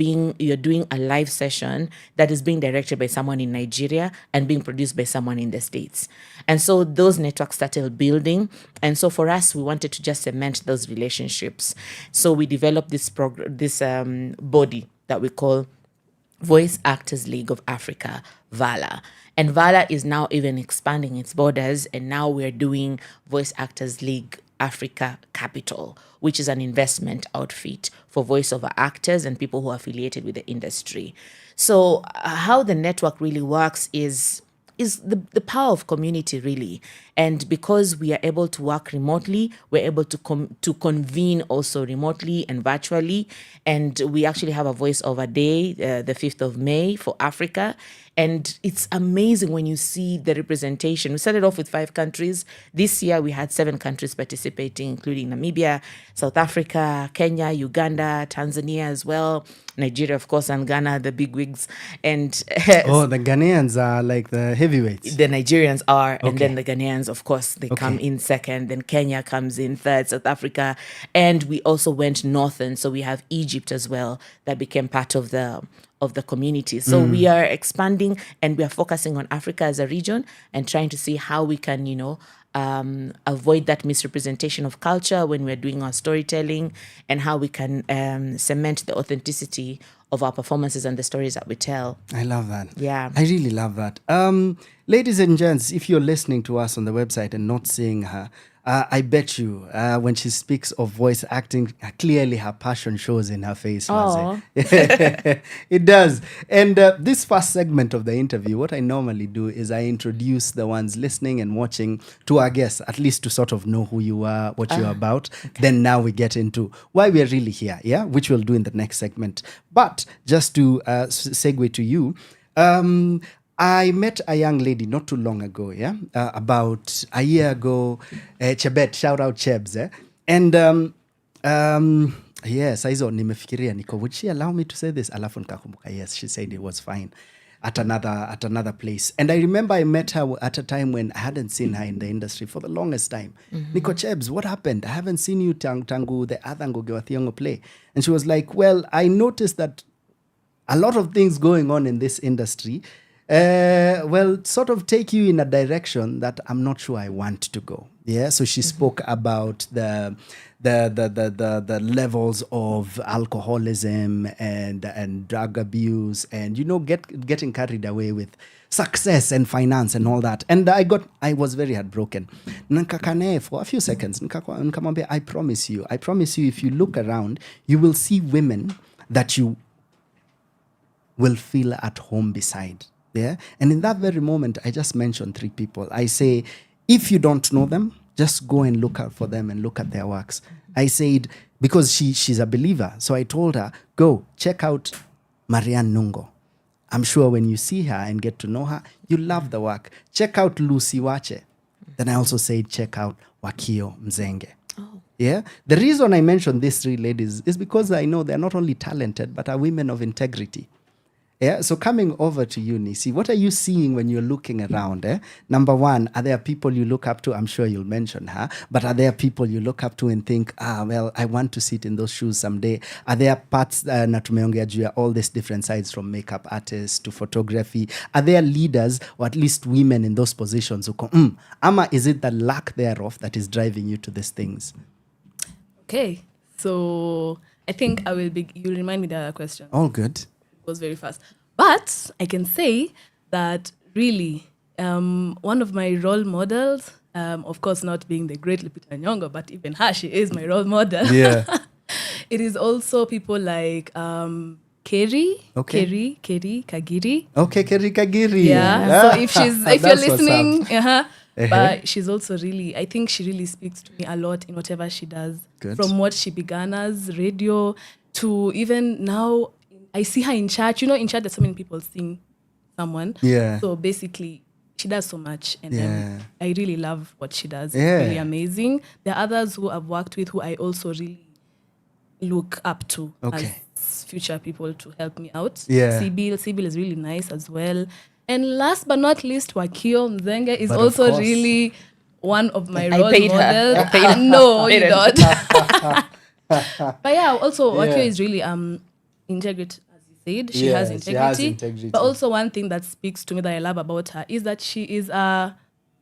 doing a live session that is being directed by someone in Nigeria and being produced by someone in the States. And so those networks started building. And so for us, we wanted to just cement those relationships. So we developed this body that we call Voice Actors League of Africa, VALA. And VALA is now even expanding its borders. And now we're doing Voice Actors League Africa Capital, which is an investment outfit for voiceover actors and people who are affiliated with the industry. So how the network really works is the power of community, really. And because we are able to work remotely, we're able to convene also remotely and virtually. And we actually have a voiceover day, the 5th of May for Africa. And it's amazing when you see the representation. We started off with 5 countries. This year we had 7 countries participating, including Namibia, South Africa, Kenya, Uganda, Tanzania as well, Nigeria, of course, and Ghana, the big wigs. And the Ghanaians are like the heavyweights. The Nigerians are, and then the Ghanaians, of course, they come in second. Then Kenya comes in third, South Africa. And we also went northern, so we have Egypt as well that became part of the community. So we are expanding and we are focusing on Africa as a region and trying to see how we can, avoid that misrepresentation of culture when we're doing our storytelling, and how we can cement the authenticity of our performances and the stories that we tell. I love that. Yeah. I really love that. Ladies and gents, if you're listening to us on the website and not seeing her, I bet you when she speaks of voice acting, clearly her passion shows in her face. Aw. It does. And this first segment of the interview, what I normally do is I introduce the ones listening and watching to our guests, at least to sort of know who you are, what you're about. Okay. Then now we get into why we're really here, which we'll do in the next segment. But just to segue to you, I met a young lady not too long ago, about a year ago. Chebet, shout out Chebs, and yes, saizo nimefikiria niko, would she allow me to say this? Alafu nikakumbuka, yes, she said it was fine at another place. And I remember I met her at a time when I hadn't seen her in the industry for the longest time. Niko, Chebs, what happened? I haven't seen you tangu the other Wakio Odhiambo play. And she was like, well, I noticed that a lot of things going on in this industry sort of take you in a direction that I'm not sure I want to go. Yeah, so she spoke about the levels of alcoholism and drug abuse, and getting carried away with success and finance and all that. And I was very heartbroken. Nkakane for a few seconds. Nikamwambia, I promise you, if you look around, you will see women that you will feel at home beside. Yeah. And in that very moment, I just mentioned 3 people. I say, if you don't know them, just go and look out for them and look at their works. I said, because she's a believer. So I told her, go check out Marianne Nungo. I'm sure when you see her and get to know her, you love the work. Check out Lucy Wache. Then I also said, check out Wakio Mzenge. Oh. Yeah. The reason I mentioned these 3 ladies is because I know they're not only talented, but are women of integrity. Yeah, so coming over to you, Nissy, what are you seeing when you're looking around? Number one, are there people you look up to? I'm sure you'll mention her, but are there people you look up to and think, well, I want to sit in those shoes someday? Are there parts, na tumeongea juu ya all these different sides, from makeup artists to photography? Are there leaders, or at least women in those positions who go, ama is it the lack thereof that is driving you to these things? Okay, so I think you remind me the other question. All good. Was very fast. But I can say that really one of my role models, of course not being the great Lupita Nyong'o, but even her, she is my role model. Yeah. It is also people like Keri Kagiri. Okay, Keri Kagiri. Yeah. So if you're listening, but she's also really, I think she really speaks to me a lot in whatever she does. Good. From what she began as radio to even now, I see her in church. In church there's so many people seeing someone. Yeah. So basically, she does so much, and I really love what she does. Yeah. It's really amazing. There are others who I've worked with who I also really look up to as future people to help me out. Yeah. Sibyl is really nice as well. And last but not least, Wakio Mzenge is also really one of my role models. No, you don't. But yeah, also Wakio is really integrity. She has integrity. But also one thing that speaks to me that I love about her is that she is a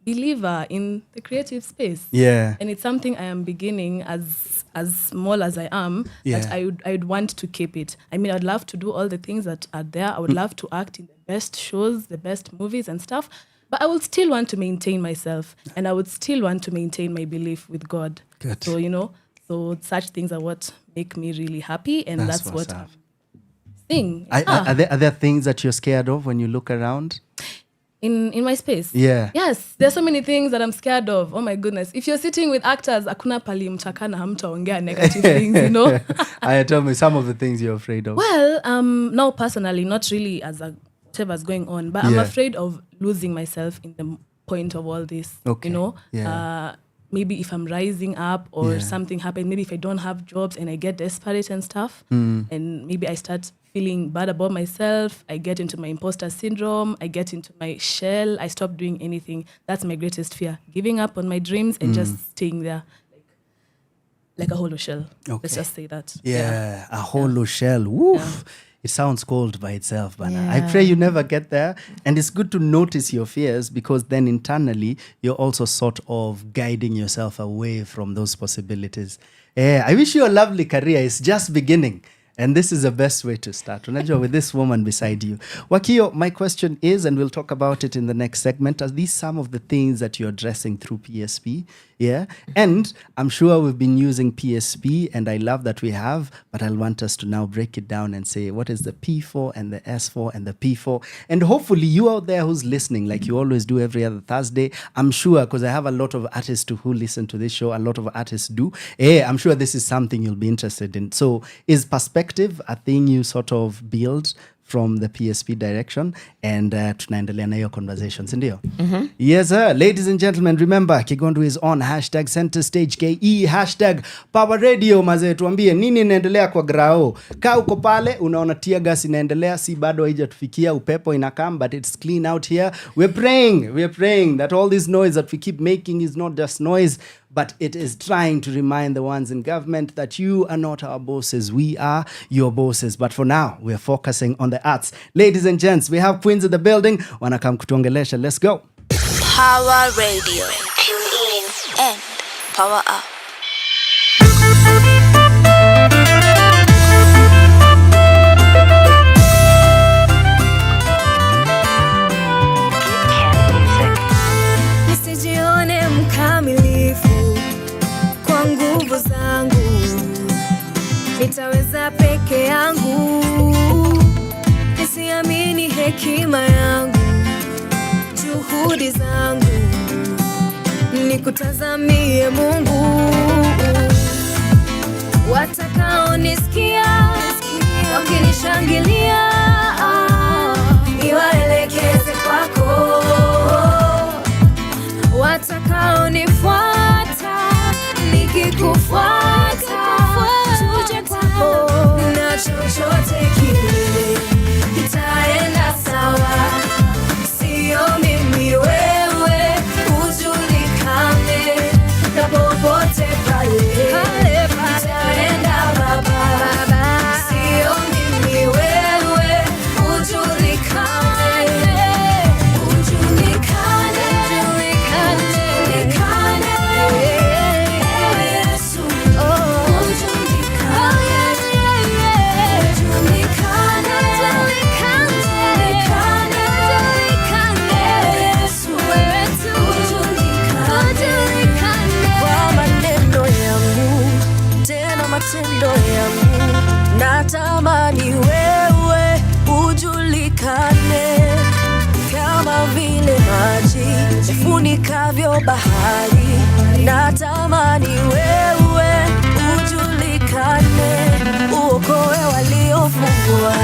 believer in the creative space. Yeah. And it's something I am beginning as small as I am, that I'd want to keep it. I mean, I'd love to do all the things that are there. I would love to act in the best shows, the best movies and stuff. But I would still want to maintain myself, and I would still want to maintain my belief with God. Good. So, so such things are what make me really happy, and that's what I'm thing. Are there things that you're scared of when you look around? In my space? Yeah. Yes, there's so many things that I'm scared of. Oh my goodness. If you're sitting with actors, akuna pali mtakana hamtaongea negative things, Tell me some of the things you're afraid of. Well, now personally, not really as whatever's going on, but I'm afraid of losing myself in the point of all this. Okay. Maybe if I'm rising up or something happens, maybe if I don't have jobs and I get desperate and stuff, and maybe I start feeling bad about myself, I get into my imposter syndrome, I get into my shell, I stop doing anything. That's my greatest fear. Giving up on my dreams and just staying there like a hollow shell. Okay. Let's just say that. Yeah. A hollow shell. Woof. Yeah. It sounds cold by itself, but I pray you never get there. And it's good to notice your fears, because then internally you're also sort of guiding yourself away from those possibilities. I wish you a lovely career. It's just beginning. And this is the best way to start. Unajua, with this woman beside you. Wakio, my question is, and we'll talk about it in the next segment, are these some of the things that you're addressing through PSP? Yeah. And I'm sure we've been using PSP, and I love that we have, but I'll want us to now break it down and say, what is the P for and the S for and the P for? And hopefully you out there who's listening, like you always do every other Thursday, I'm sure, because I have a lot of artists who listen to this show, a lot of artists do. I'm sure this is something you'll be interested in. So is perspective a thing you sort of build from the PSP direction? And tunaendelea na hiyo conversations, ndio? Yes, sir. Ladies and gentlemen, remember, Kigondu is on #CenterStageKE, #Power Radio. Mazee, tuambie nini inaendelea kwa grao. Kaa uko pale, unaona tear gas inaendelea, si bado haijatufikia, upepo inakam, but it's clean out here. We're praying that all this noise that we keep making is not just noise, but it is trying to remind the ones in government that you are not our bosses. We are your bosses. But for now, we're focusing on the arts. Ladies and gents, we have Queens in the building. Wanakam kutuongelesha. Let's go. Power Radio. Tune in and power up. Nisijione mkamilifu kwa nguvu zangu, nitaweza peke yangu. Nisiamini hekima yangu, juhudi zangu, nikutazamie Mungu. Watakaonisikia wakinishangilia, niwaelekeze kwako. Watakaonifuata nikikufuata, tuje kwako. Na chochote kile kitaenda sawa, sio mimi wewe, ujulikane. Na popote pale kitaenda baba, sio mimi wewe, ujulikane. Matendo yangu natamani wewe ujulikane, kama vile maji ifunikavyo bahari. Natamani wewe ujulikane, uokoe waliofungwa,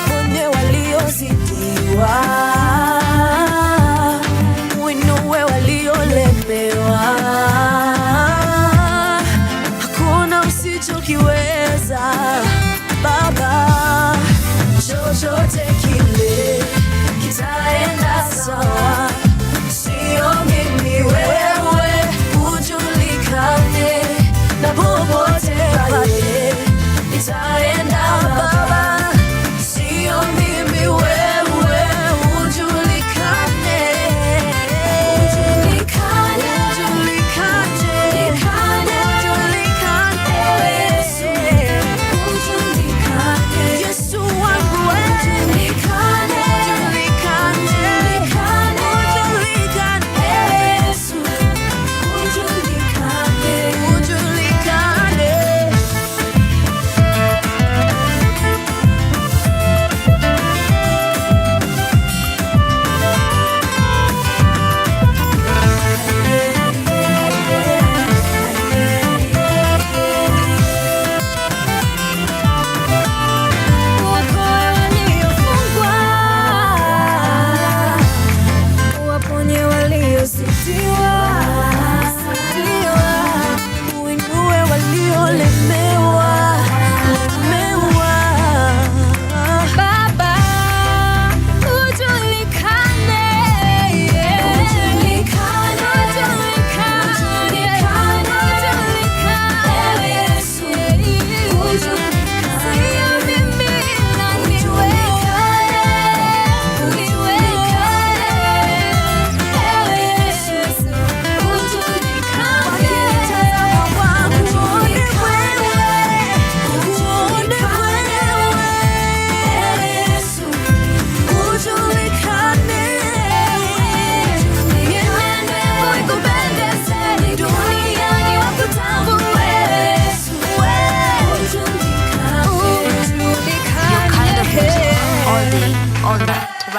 ponye waliozidiwa, uinue waliolemewa. Usichokiweza Baba, chochote kile kitaenda sawa, sio mimi wewe,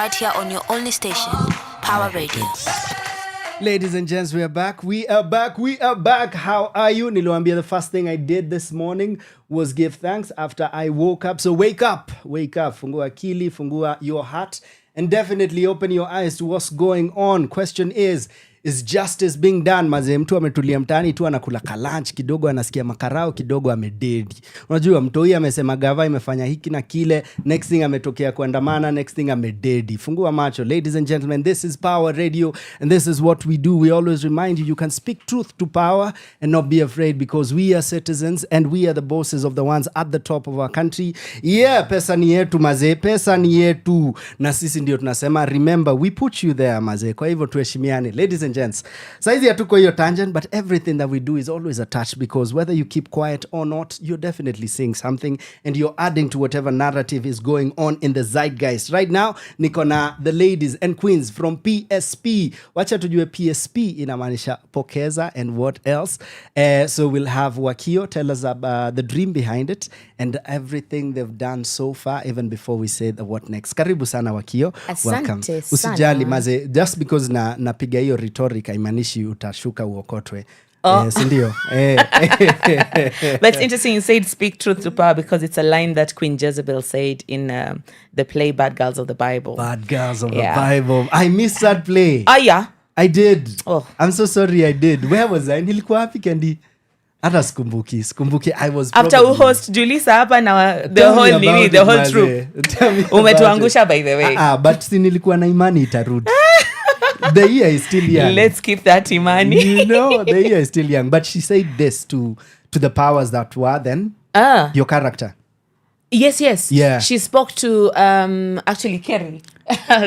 right here on your only station, Power Radio. Ladies and gents, we are back. We are back. How are you? Niluambia, the first thing I did this morning was give thanks after I woke up. So wake up. Fungua akili, fungua your heart, and definitely open your eyes to what's going on. Question is justice being done? Mazee, mtu ametulia mtaani tu anakula lunch kidogo, anasikia makarao kidogo, amededi. Unajua mtoi amesema gava imefanya hiki na kile, next thing ametokea kuandamana, next thing amededi. Fungua macho. Ladies and gentlemen, this is Power Radio, and this is what we do. We always remind you can speak truth to power and not be afraid, because we are citizens and we are the bosses of the ones at the top of our country. Yeah, pesa ni yetu mazee, pesa ni yetu. Na sisi ndio tunasema, remember, we put you there mazee. Kwa hivyo tuheshimiane. Ladies and gents, saizi hatuko hiyo tangent, but everything that we do is always attached, because whether you keep quiet or not, you're definitely saying something and you're adding to whatever narrative is going on in the zeitgeist. Right now, niko na the ladies and queens from PSP. Wacha tujue PSP inamaanisha pokeza and what else. So we'll have Wakio tell us about the dream behind it and everything they've done so far, even before we say the what next. Karibu sana Wakio. Welcome. Usijali maze, just because napiga hiyo rhetoric haimanishi utashuka uokotwe. Sindio. But it's interesting you said speak truth to power, because it's a line that Queen Jezebel said in the play Bad Girls of the Bible. Bad Girls of the Bible. I missed that play. Oh yeah, I did. Oh, I'm so sorry I did. Where was I? Nilikuwa wapi Candy? Hata skumbuki. I was after we host Julissa hapa na the whole troop. Umetuangusha by the way. But si nilikuwa na imani itarudi. The year is still young. Let's keep that imani. You know, the year is still young. But she said this to the powers that were then. Your character. Yes. Yeah. She spoke to actually Kerry.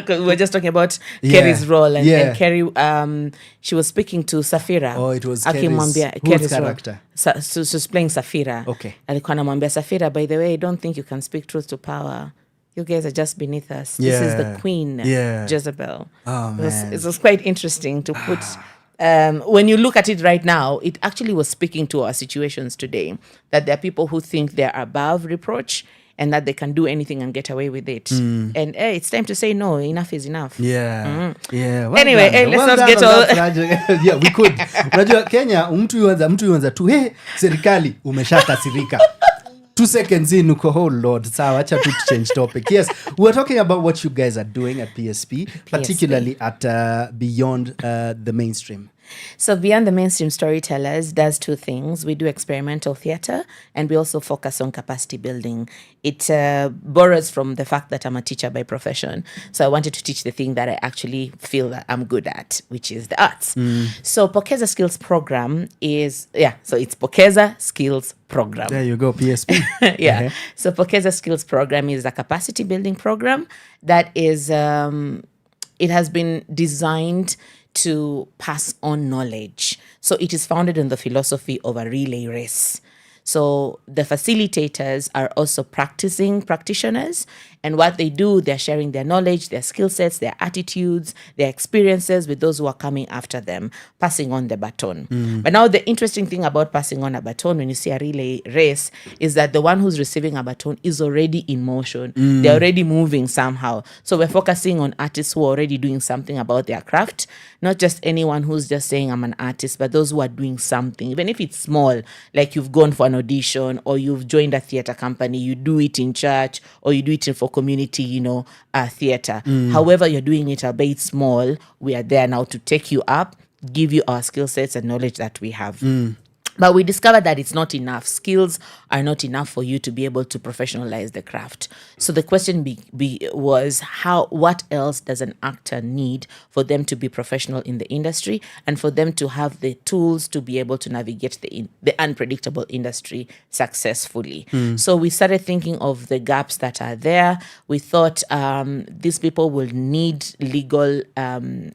We were just talking about Kerry's role and Kerry. She was speaking to Safira. Oh, it was Kerry's character. So she's playing Safira. Okay. Alikuwa anamwambia Safira, by the way, I don't think you can speak truth to power. You guys are just beneath us. This is the Queen Jezebel. Oh, man. It was quite interesting to put. When you look at it right now, it actually was speaking to our situations today. That there are people who think they're above reproach and that they can do anything and get away with it. And it's time to say no. Enough is enough. Yeah. Yeah. Well anyway, done. let's Well not get all. Yeah, we could. Unajua Kenya, mtu yuanza tu, serikali umeshakasirika. 2 seconds in, oh Lord, sawa, acha tu change topic. Yes, we're talking about what you guys are doing at PSP, particularly at Beyond the Mainstream. So Beyond the Mainstream Storytellers does 2 things. We do experimental theater and we also focus on capacity building. It borrows from the fact that I'm a teacher by profession. So I wanted to teach the thing that I actually feel that I'm good at, which is the arts. So Pokeza Skills Program is, so it's Pokeza Skills Program. There you go, PSP. So Pokeza Skills Program is a capacity building program that is, it has been designed to pass on knowledge. So it is founded on the philosophy of a relay race. So the facilitators are also practicing practitioners, and what they do, they're sharing their knowledge, their skill sets, their attitudes, their experiences with those who are coming after them, passing on the baton. But now the interesting thing about passing on a baton, when you see a relay race, is that the one who's receiving a baton is already in motion. They're already moving somehow. So we're focusing on artists who are already doing something about their craft, not just anyone who's just saying I'm an artist, but those who are doing something, even if it's small, like you've gone for an audition or you've joined a theater company, you do it in church or you do it for community, theater. However you're doing it, albeit small, we are there now to take you up, give you our skill sets and knowledge that we have. But we discovered that it's not enough. Skills are not enough for you to be able to professionalize the craft. So the question was what else does an actor need for them to be professional in the industry and for them to have the tools to be able to navigate the unpredictable industry successfully. So we started thinking of the gaps that are there. We thought these people will need legal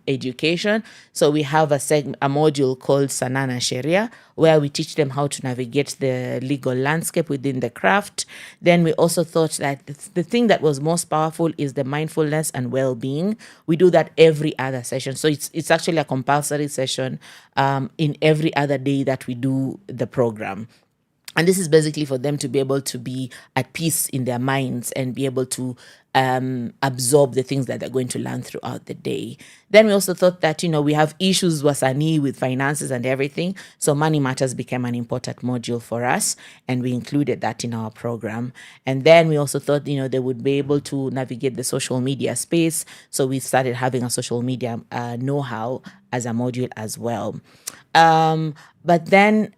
education. So we have a module called Sanana Sharia, where we teach them how to navigate the legal landscape within the craft. Then we also thought that the thing that was most powerful is the mindfulness and well-being. We do that every other session. So it's actually a compulsory session in every other day that we do the program. And this is basically for them to be able to be at peace in their minds and be able to absorb the things that they're going to learn throughout the day. Then we also thought that, we have issues wasanii with finances and everything. So money matters became an important module for us, and we included that in our program. And then we also thought, they would be able to navigate the social media space. So we started having a social media know-how as a module as well. But then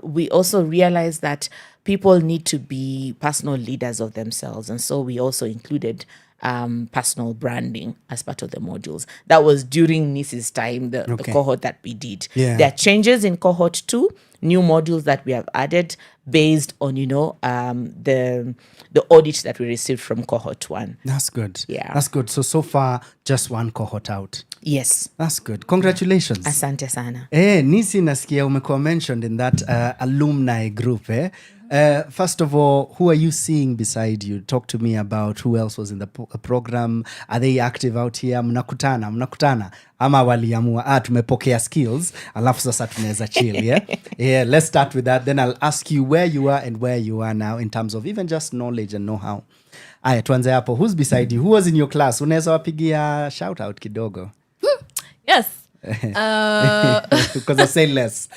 we also realized that people need to be personal leaders of themselves. And so we also included personal branding as part of the modules. That was during Nissy's time, the cohort that we did. Yeah. There are changes in cohort 2, new modules that we have added based on, the audit that we received from cohort 1. That's good. Yeah. That's good. So far, just one cohort out. Yes. That's good. Congratulations. Asante sana. Nissy nasikia umekuwa mentioned in that alumni group. First of all, who are you seeing beside you? Talk to me about who else was in the program. Are they active out here? Mnakutana. Ama waliamua, tumepokea skills, alafu sasa tunaweza chill, yeah? Yeah, let's start with that. Then I'll ask you where you are and where you are now in terms of even just knowledge and know-how. Aya, tuanze hapo. Who's beside you? Who was in your class? Unaweza wapigia shout out kidogo? Yes. Because I say less.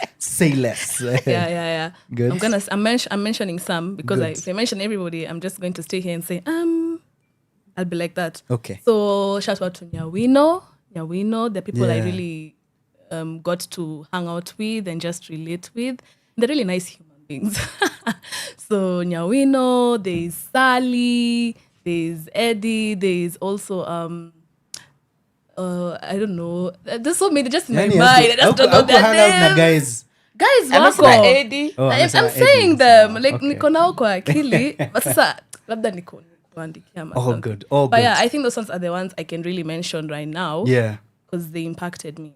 Yeah. Good. I'm mentioning some because if I mention everybody, I'm just going to stay here and say I'll be like that. Okay. So shout out to Nyawino, the people I really got to hang out with and just relate with. They're really nice human beings. So Nyawino, there's Sally, there's Eddie, there's also I don't know. There's so many just in my mind. I just don't know their names. Guys wako. I'm saying them. Like niko nao kwa akili. But sasa labda niko kuandikia myself. All good. But yeah, I think those ones are the ones I can really mention right now. Yeah. Because they impacted me.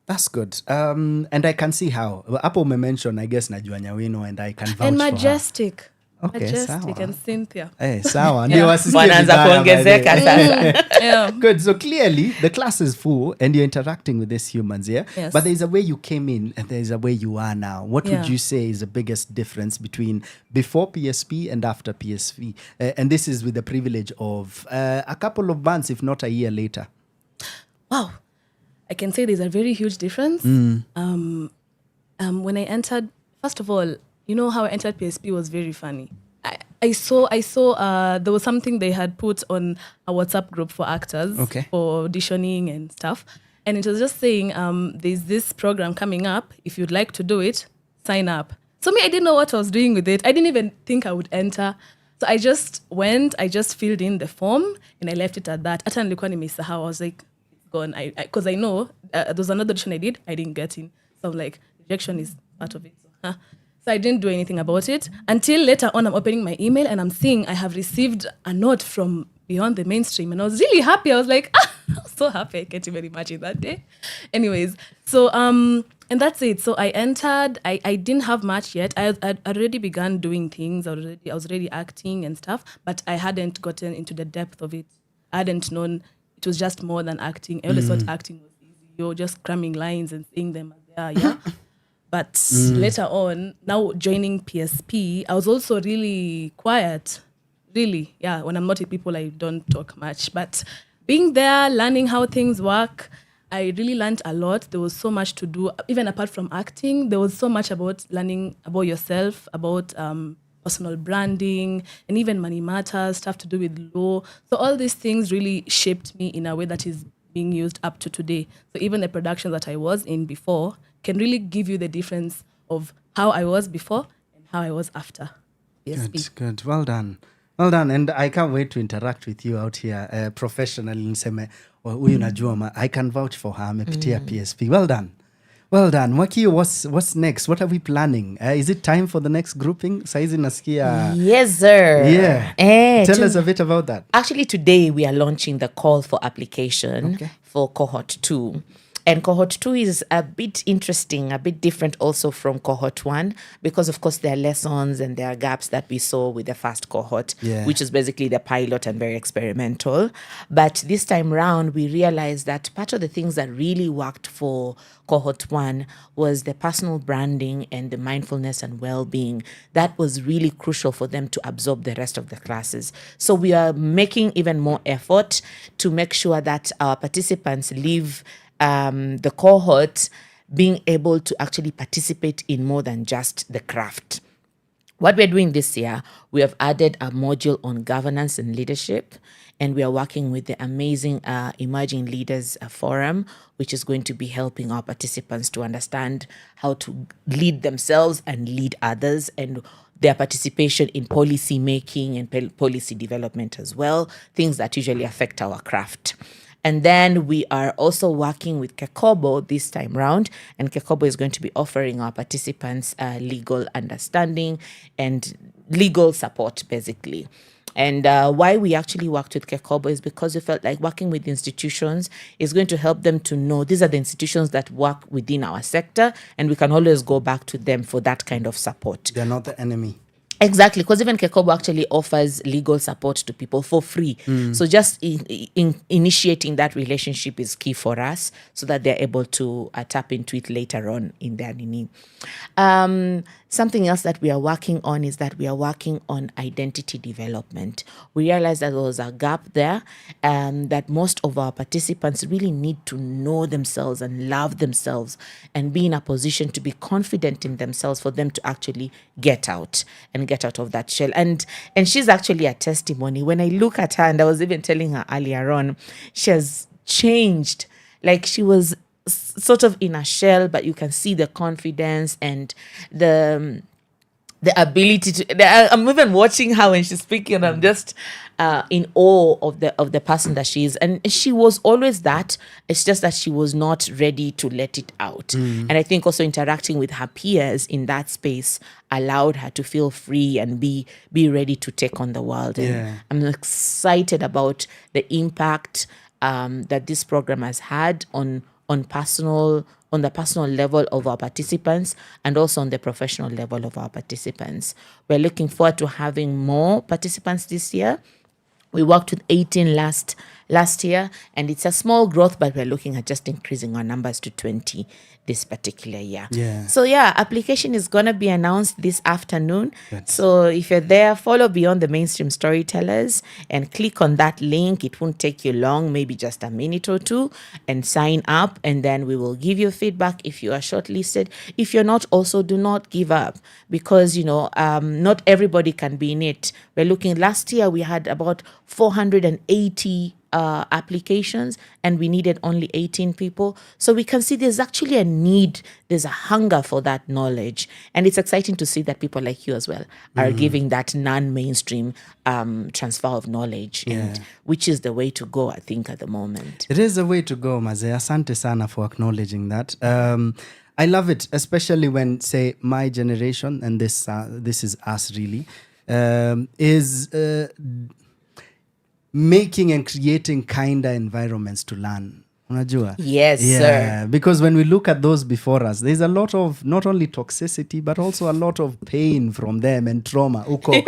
That's good. And I can see how. Hapo umemention, I guess, najua Nyawino, and I can vouch and for her. Majestic. Okay, Majestic and Cynthia. Sawa. Ndio wasisikie Wanaanza kuongezeka sasa. Yeah. Good. So clearly, the class is full and you're interacting with these humans, yeah? Yes. But there's a way you came in and there's a way you are now. What would you say is the biggest difference between before PSP and after PSP? And this is with the privilege of a couple of months, if not a year later. Wow. I can say there's a very huge difference. When I entered, first of all, you know how I entered PSP was very funny. I saw there was something they had put on a WhatsApp group for actors for auditioning and stuff. And it was just saying, there's this program coming up. If you'd like to do it, sign up. So I didn't know what I was doing with it. I didn't even think I would enter. So I just went, I just filled in the form and I left it at that. Hata nilikuwa nimesahau. I was like, gone. Because I know there was another audition I did. I didn't get in. So I'm like, rejection is part of it. So I didn't do anything about it until later on I'm opening my email and I'm seeing I have received a note from Beyond the Mainstream. And I was really happy. I was like, I was so happy. I can't even imagine that day. Anyways, so, and that's it. So I entered. I didn't have much yet. I already began doing things. I was already acting and stuff, but I hadn't gotten into the depth of it. I hadn't known it was just more than acting. I always thought acting was easy. You're just cramming lines and saying them as they are, yeah? But later on, now joining PSP, I was also really quiet. Really, yeah. When I'm not with people, I don't talk much. But being there, learning how things work, I really learned a lot. There was so much to do. Even apart from acting, there was so much about learning about yourself, about personal branding, and even money matters, stuff to do with law. So all these things really shaped me in a way that is being used up to today. So even the productions that I was in before can really give you the difference of how I was before and how I was after. Good. Well done. And I can't wait to interact with you out here professionally. Niseme, huyu najua, I can vouch for her. Amepitia PSP. Well done. Wakio, what's next? What are we planning? Is it time for the next grouping? Saizi nasikia. Yes, sir. Yeah. Tell us a bit about that. Actually, today we are launching the call for application for cohort 2. And cohort 2 is a bit interesting, a bit different also from cohort 1, because of course there are lessons and there are gaps that we saw with the first cohort, which is basically the pilot and very experimental. But this time round, we realized that part of the things that really worked for cohort 1 was the personal branding and the mindfulness and well-being. That was really crucial for them to absorb the rest of the classes. So we are making even more effort to make sure that our participants leave the cohort being able to actually participate in more than just the craft. What we're doing this year, we have added a module on governance and leadership, and we are working with the amazing Emerging Leaders Forum, which is going to be helping our participants to understand how to lead themselves and lead others, and their participation in policy making and policy development as well, things that usually affect our craft. And then we are also working with Kekobo this time round, and Kekobo is going to be offering our participants legal understanding and legal support, basically. And why we actually worked with Kekobo is because we felt like working with institutions is going to help them to know these are the institutions that work within our sector, and we can always go back to them for that kind of support. They're not the enemy. Exactly, because even Kekobo actually offers legal support to people for free. So just initiating that relationship is key for us so that they're able to tap into it later on in their nini. Something else that we are working on is that we are working on identity development. We realized that there was a gap there, that most of our participants really need to know themselves and love themselves and be in a position to be confident in themselves for them to actually get out of that shell. And she's actually a testimony. When I look at her, and I was even telling her earlier on, she has changed. Like, she was sort of in a shell, but you can see the confidence and the ability to. I'm even watching her when she's speaking, and I'm just in awe of the person that she is. And she was always that. It's just that she was not ready to let it out. And I think also interacting with her peers in that space allowed her to feel free and be ready to take on the world. And I'm excited about the impact that this program has had on the personal level of our participants and also on the professional level of our participants. We're looking forward to having more participants this year. We worked with 18 last year, and it's a small growth, but we're looking at just increasing our numbers to 20 this particular year. So application is going to be announced this afternoon. So if you're there, follow Beyond the Mainstream Storytellers and click on that link. It won't take you long, maybe just a minute or two, and sign up, and then we will give you feedback if you are shortlisted. If you're not, also do not give up, because not everybody can be in it. We're looking, last year we had about 480 applications, and we needed only 18 people. So we can see there's actually a need, there's a hunger for that knowledge. And it's exciting to see that people like you as well are giving that non-mainstream transfer of knowledge, and which is the way to go, I think, at the moment. It is the way to go, Maze. Asante sana for acknowledging that. I love it, especially when, say, my generation, and this is us really, is making and creating kinder environments to learn. Unajua? Yes, sir. Because when we look at those before us, there's a lot of not only toxicity, but also a lot of pain from them and trauma. Uko,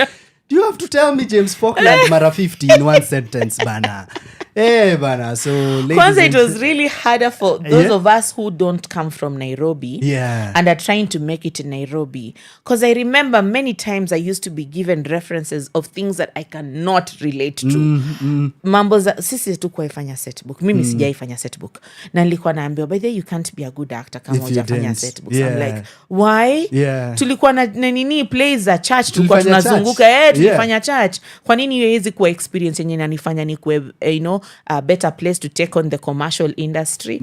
do you have to tell me James Falkland Mara 50 in one sentence, bana? Bana. So, Kwanza, it was really harder for those of us who don't come from Nairobi and are trying to make it in Nairobi. Because I remember many times I used to be given references of things that I cannot relate to. Mambo za, sisi hatukuwahi fanya setbook. Mimi sijai fanya setbook. Na nilikuwa naambiwa, by the way, you can't be a good actor kama hujafanya setbook. So I'm like, why? Tulikuwa na nini plays za church, tulikuwa tunazunguka, tulifanya church. Kwa nini haiwezi kuwa experience yenye inanifanya nikuwe, a better place to take on the commercial industry.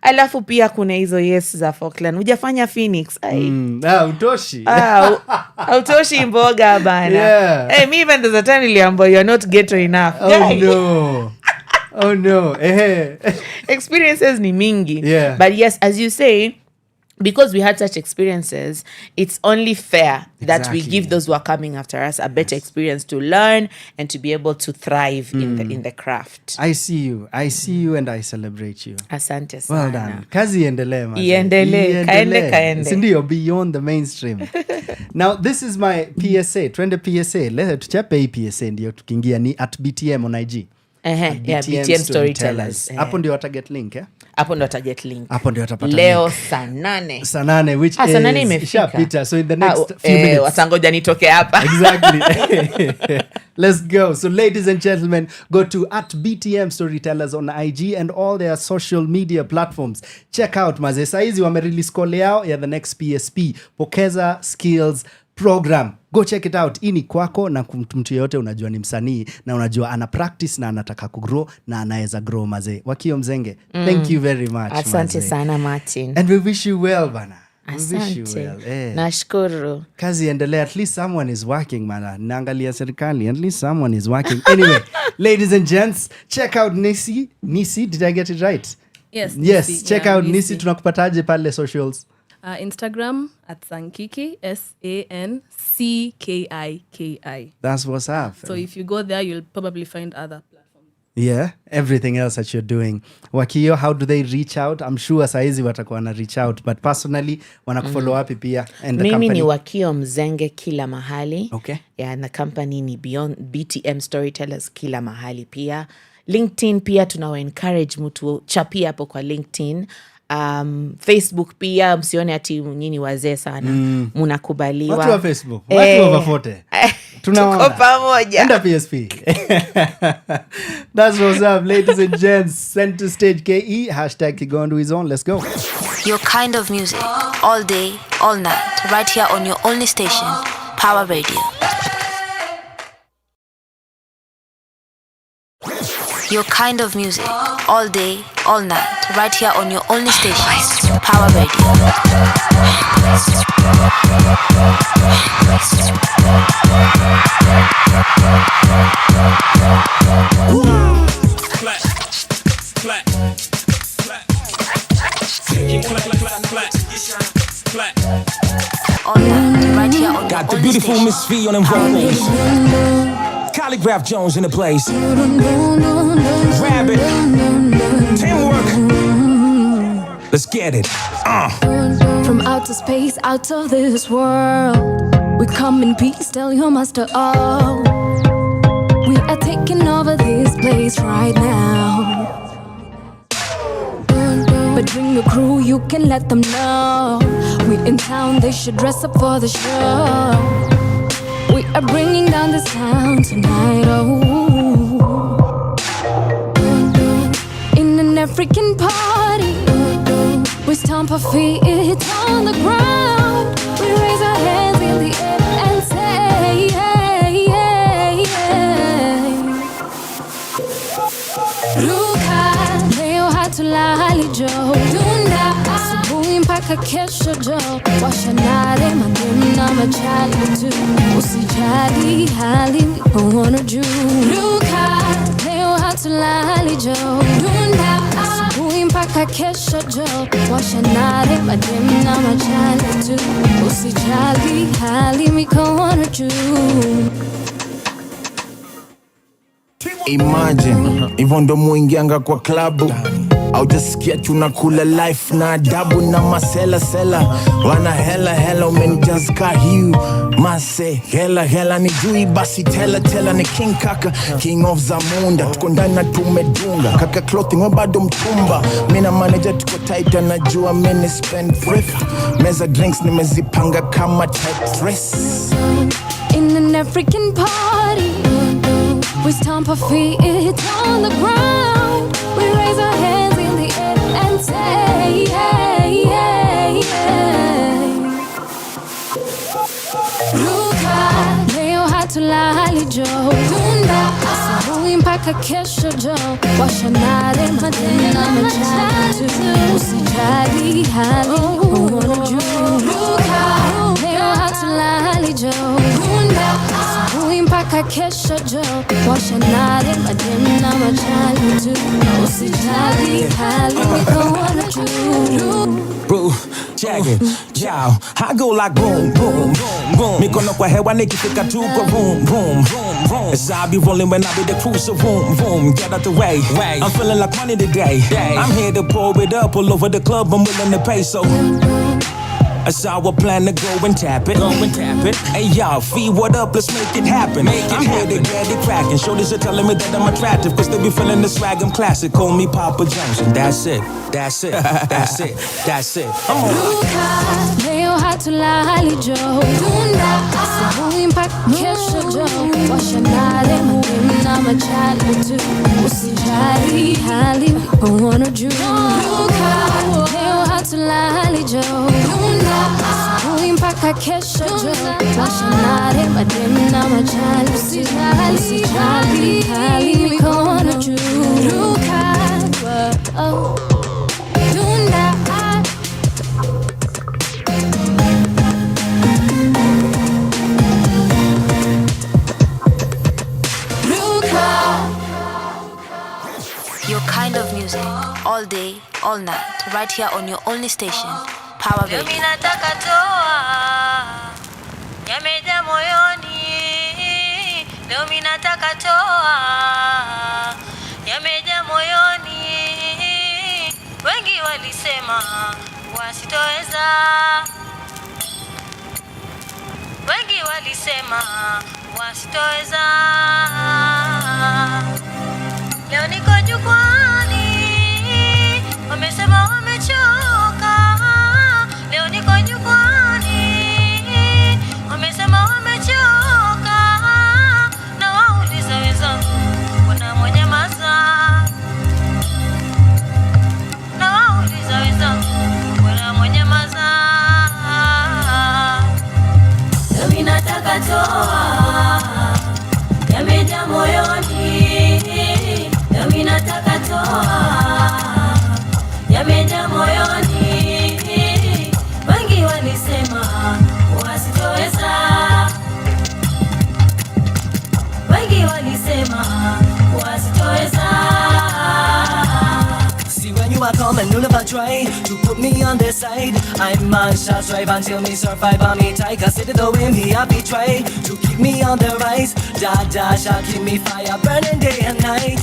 Alafu pia kuna hizo za Falkland. Hujafanya Phoenix. Utoshi. Utoshi mboga bana. Me even there's a time niliambiwa you're not ghetto enough. Oh no. Experiences ni mingi. But yes, as you say, because we had such experiences, it's only fair that we give those who are coming after us a better experience to learn and to be able to thrive in the craft. I see you and I celebrate you. Asante sana. Well done. Kazi iendelee. Kaende. Sindio, beyond the mainstream. Now this is my PSA. Twende PSA. Let's tuchape hii PSA ndio tukiingia ni at BTM on IG. BTM Storytellers. Hapo ndio wataget link, Hapo ndio wataget link. Hapo ndio watapata leo link. saa 8 which is saa 8 imefika. Peter, so in the next few minutes watangoja nitoke hapa. Exactly. Let's go. So ladies and gentlemen, go to at BTM Storytellers on IG and all their social media platforms. Check out maze saizi wamerelease call yao ya the next PSP Pokeza Skills Program. Go check it out. Ini kwako na mtu yote unajua ni msanii na unajua ana practice na anataka kugrow na anaweza grow maze. Wakio Mzenge, thank you very much. Asante sana Martin. And we wish you well bana. Asante. Nashukuru. Kazi endelea. At least someone is working, man. Naangalia serikali. At least someone is working. Anyway, ladies and gents, check out Nissy. Nissy, did I get it right? Yes. Yes, check out Nissy. Tunakupataje pale socials? Instagram at Sankiki, SANCKIKI. That's what's up. So if you go there, you'll probably find other platforms. Yeah, everything else that you're doing. Wakio, how do they reach out? I'm sure saizi watakuwa na reach out, but personally wanakufollow wapi pia? And the Mimi company? ni Wakio Mzenge kila mahali. Okay. Yeah, na company ni Beyond BTM Storytellers kila mahali pia. LinkedIn pia tunawa encourage mtu chapia hapo kwa LinkedIn. Facebook pia msione ati nyinyi wazee sana. Mnakubaliwa. Watu wa Facebook, watu wa Vafote. Tuko pamoja. Enda PSP. That's what's up, ladies and gents. Center Stage KE, #Kigondu is on. Let's go. Your kind of music, all day, all night, right here on your only station, Power Radio. Your kind of music, all day, all night, right here on your only station, Power Radio. All night, right here on Got your the only beautiful station. Miss V on them vocals. Calligraph Jones in the place. Rabbit. Teamwork. Let's get it. From outer space, out of this world, we come in peace, tell your master all. We are taking over this place right now. But bring your crew, you can let them know. We in town, they should dress up for the show. We are bringing down this town tonight, oh. In an African party, we stomp our feet on the ground. We raise our hands in the air and say, hey, hey, hey. Ruka, leo hatulali jo. Dunda, asubuhi mpaka kesho jo. Washanare mandimu na machali tu. Usijali hali mikono juu. Ruka, leo hatulali jo. Dunda, asubuhi mpaka kesho jo. Washanare mandimu na machali tu. Usijali hali mikono juu. Imagine, hivyo ndo muingianga kwa klabu au jasikia tunakula life na adabu na masela sela wana hela umenijazka hiu mase hela ni jui basi tela ni king kaka king of Zamunda tuko ndani na tumedunga kaka clothing wa bado mtumba mina manager tuko tight anajua mini spend thrift meza drinks nimezipanga kama Tetris. In an African party, we stomp our feet on the ground. We raise our hands in the air and say, hey, hey, hey. Ruka, leo hatulali jo. Dunda, asubuhi mpaka kesho jo. Washanare madeni na machali tu. Usijali hali mikono juu. Ruka, leo hatulali jo. Dunda, asubuhi mpaka mpaka kesho jo. Washa nare madem na majali tu. Usijali hali niko wana juu. Bro, check it, ciao. I go like boom, boom, boom, boom. Mikono kwa hewa nikifika tu kwa boom, boom, boom, boom. As I be rolling when I be the cruiser, boom, boom. Get out the way. I'm feeling like money today. I'm here to pour it up all over the club. I'm willing to pay, so that's how I plan to go and tap it. Hey y'all, feed what up, let's make it happen. I'm here to get it crackin'. Shoulders are telling me that I'm attractive, cause they be feeling the swag, I'm classic. Call me Papa Jones, and that's it. That's it. That's it. That's it. I'm on. Leo hatulali jo. Dunda asubuhi mpaka kesho jo. Washa nare madem na majali tu. Usijali hali wana juu. Leo hatulali jo. Dunda asubuhi mpaka kesho jo. Washa nare madem na majali tu. Usijali hali wana juu. Oh. Your kind of music, all day, all night, right here on your only station, Power Radio. Mimi nataka toa yameja moyoni. Leo mimi nataka toa yameja moyoni. Wengi walisema wasitoweza. Wengi walisema wasitoweza. Leo niko jukwani, wamesema wamechoka. Leo niko jukwani, wamesema wamechoka. Na wauliza wenzangu, kuna mwenye maza? Na wauliza wenzangu, kuna mwenye maza? Leo mimi nataka toa yameja moyoni. Mimi nataka toa yameja moyoni. Wengi walisema wasitoweza. Wengi walisema wasitoweza. See when you are coming, you never try to put me on their side. I'm on shall strive until me survive on me tight. Consider the way me happy try to keep me on the rise. Dada shall keep me fire burning day and night.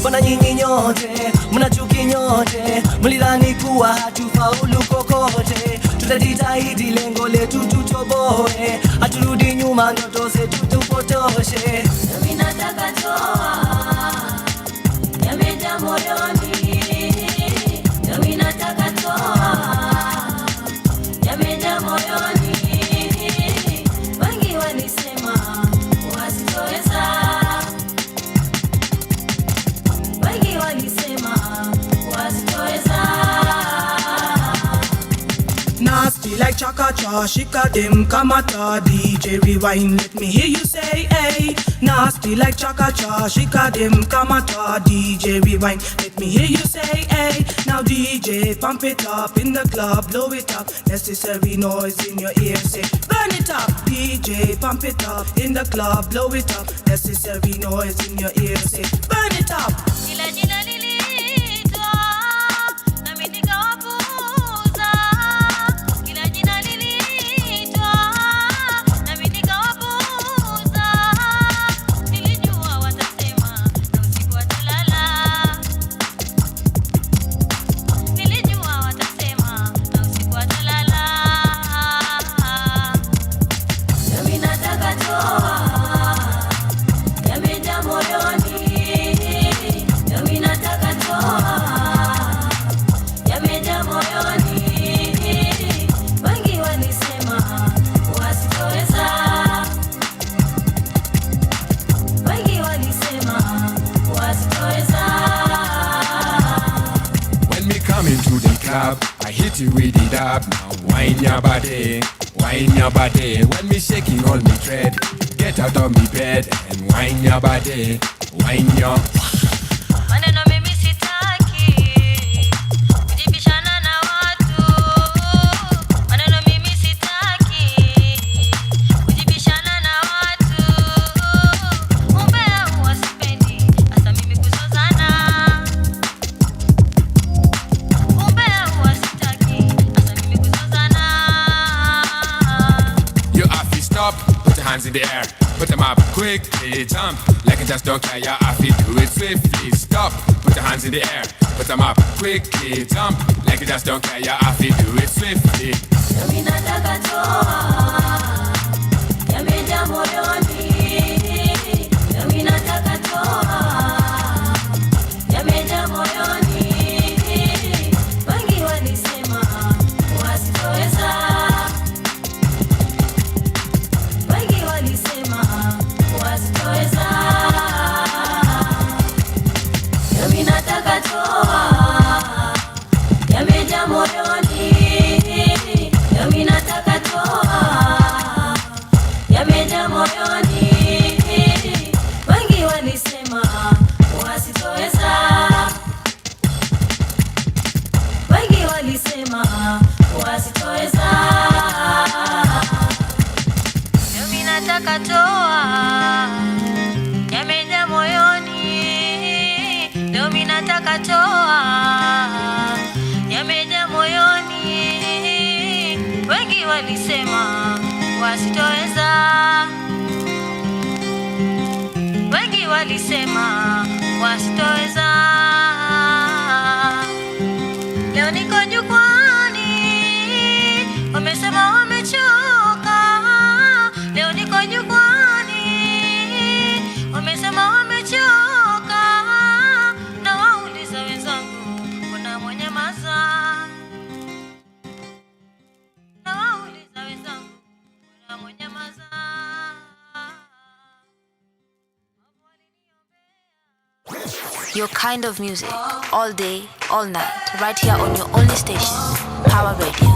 Mbona nyinyi nyote, mnachuki nyote, mlidhani kuwa hatufaulu kokote. Tutajitahidi lengo letu tutoboe, haturudi nyuma ndoto zetu tupotoshe. Mimi nataka toa yameja moyoni. Mimi nataka toa yameja moyoni. Wengi walisema wasitoweza. Wengi walisema wasitoweza. Nasty like chaka-cha, shika dem kamata. DJ rewind, let me hear you say hey. Nasty like chaka-cha, shika dem kamata. DJ rewind, let me hear you say hey. Now DJ pump it up in the club, blow it up. Necessary noise in your ear, say burn it up. DJ pump it up in the club, blow it up. Necessary noise in your ear, say burn it up. Kila jina liliitwa na mimi nikawapuuza. Kila jina liliitwa na mimi nikawapuuza. Nilijua watasema na usiku watalala. Nilijua watasema na usiku watalala. Mimi nataka toa yameja moyoni. Mimi nataka toa yameja moyoni. Wengi walisema wasitoweza. Wengi walisema wasitoweza. When me come into the club, I hit you with it up. Now wine your body, wine your body. When me shaking all me tread, get out of me bed and wine your body, wine your. Maneno mimi sitaki kujibishana na watu. Maneno mimi sitaki kujibishana na watu. stop, put your hands in the air. Put them up quickly, jump like you just don't care. Your feet do it swiftly. Stop, put your hands in the air. Put them up quickly, jump like you just don't care. Your feet do it swiftly. Nataka toa yameja moyoni, nami nataka toa yameja moyoni. Wengi walisema wasitoweza, wengi walisema wasitoweza. Nami nataka toa yameja moyoni, nami nataka toa yameja moyoni. Wengi walisema wasitoweza, wengi walisema wasitoweza. Nami nataka toa yameja moyoni, nami nataka toa yameja moyoni. Wengi walisema wasitoweza, wengi walisema wasitoweza. Leo niko jukwani, wamesema wamechoka. Leo niko jukwani, wamesema wamechoka. Na wauliza wenzangu, kuna mwenye maza? Na wauliza wenzangu, kuna mwenye maza? Your kind of music, all day, all night, right here on your only station, Power Radio.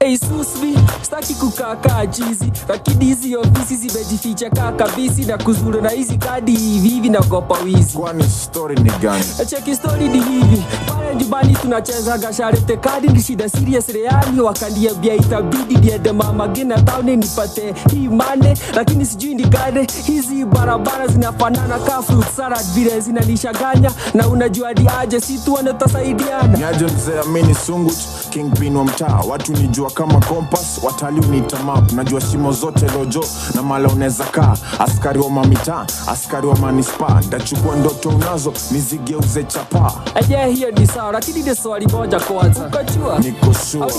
Hey Susbi, staki kukaa jizi, lakini hizi ofisi zimejificha kabisi na kuzuru na hizi kadi hivi nagopa wizi. Kwani story ni gani? Cheki story ni hivi, pale nyumbani tunacheza gasharete kadi ni shida serious reali, wakaniambia itabidi niende mama gena town nipate hii mane, lakini sijui ni gani hizi barabara zinafanana ka fruit salad vile zinanishaganya, na unajua ni aje si tu wanatasaidiana. Niaje mzee Amini Sunguch, kingpin wa mtaa, watu nijua kama compass, watali unita map, najua shimo zote lojo na mala unaweza kaa. Askari wa mamita, askari wa manispa, ndachukua ndoto unazo nizigeuze chapa. Aje hiyo ni sawa, lakini ni swali moja kwanza. Ukajua niko sure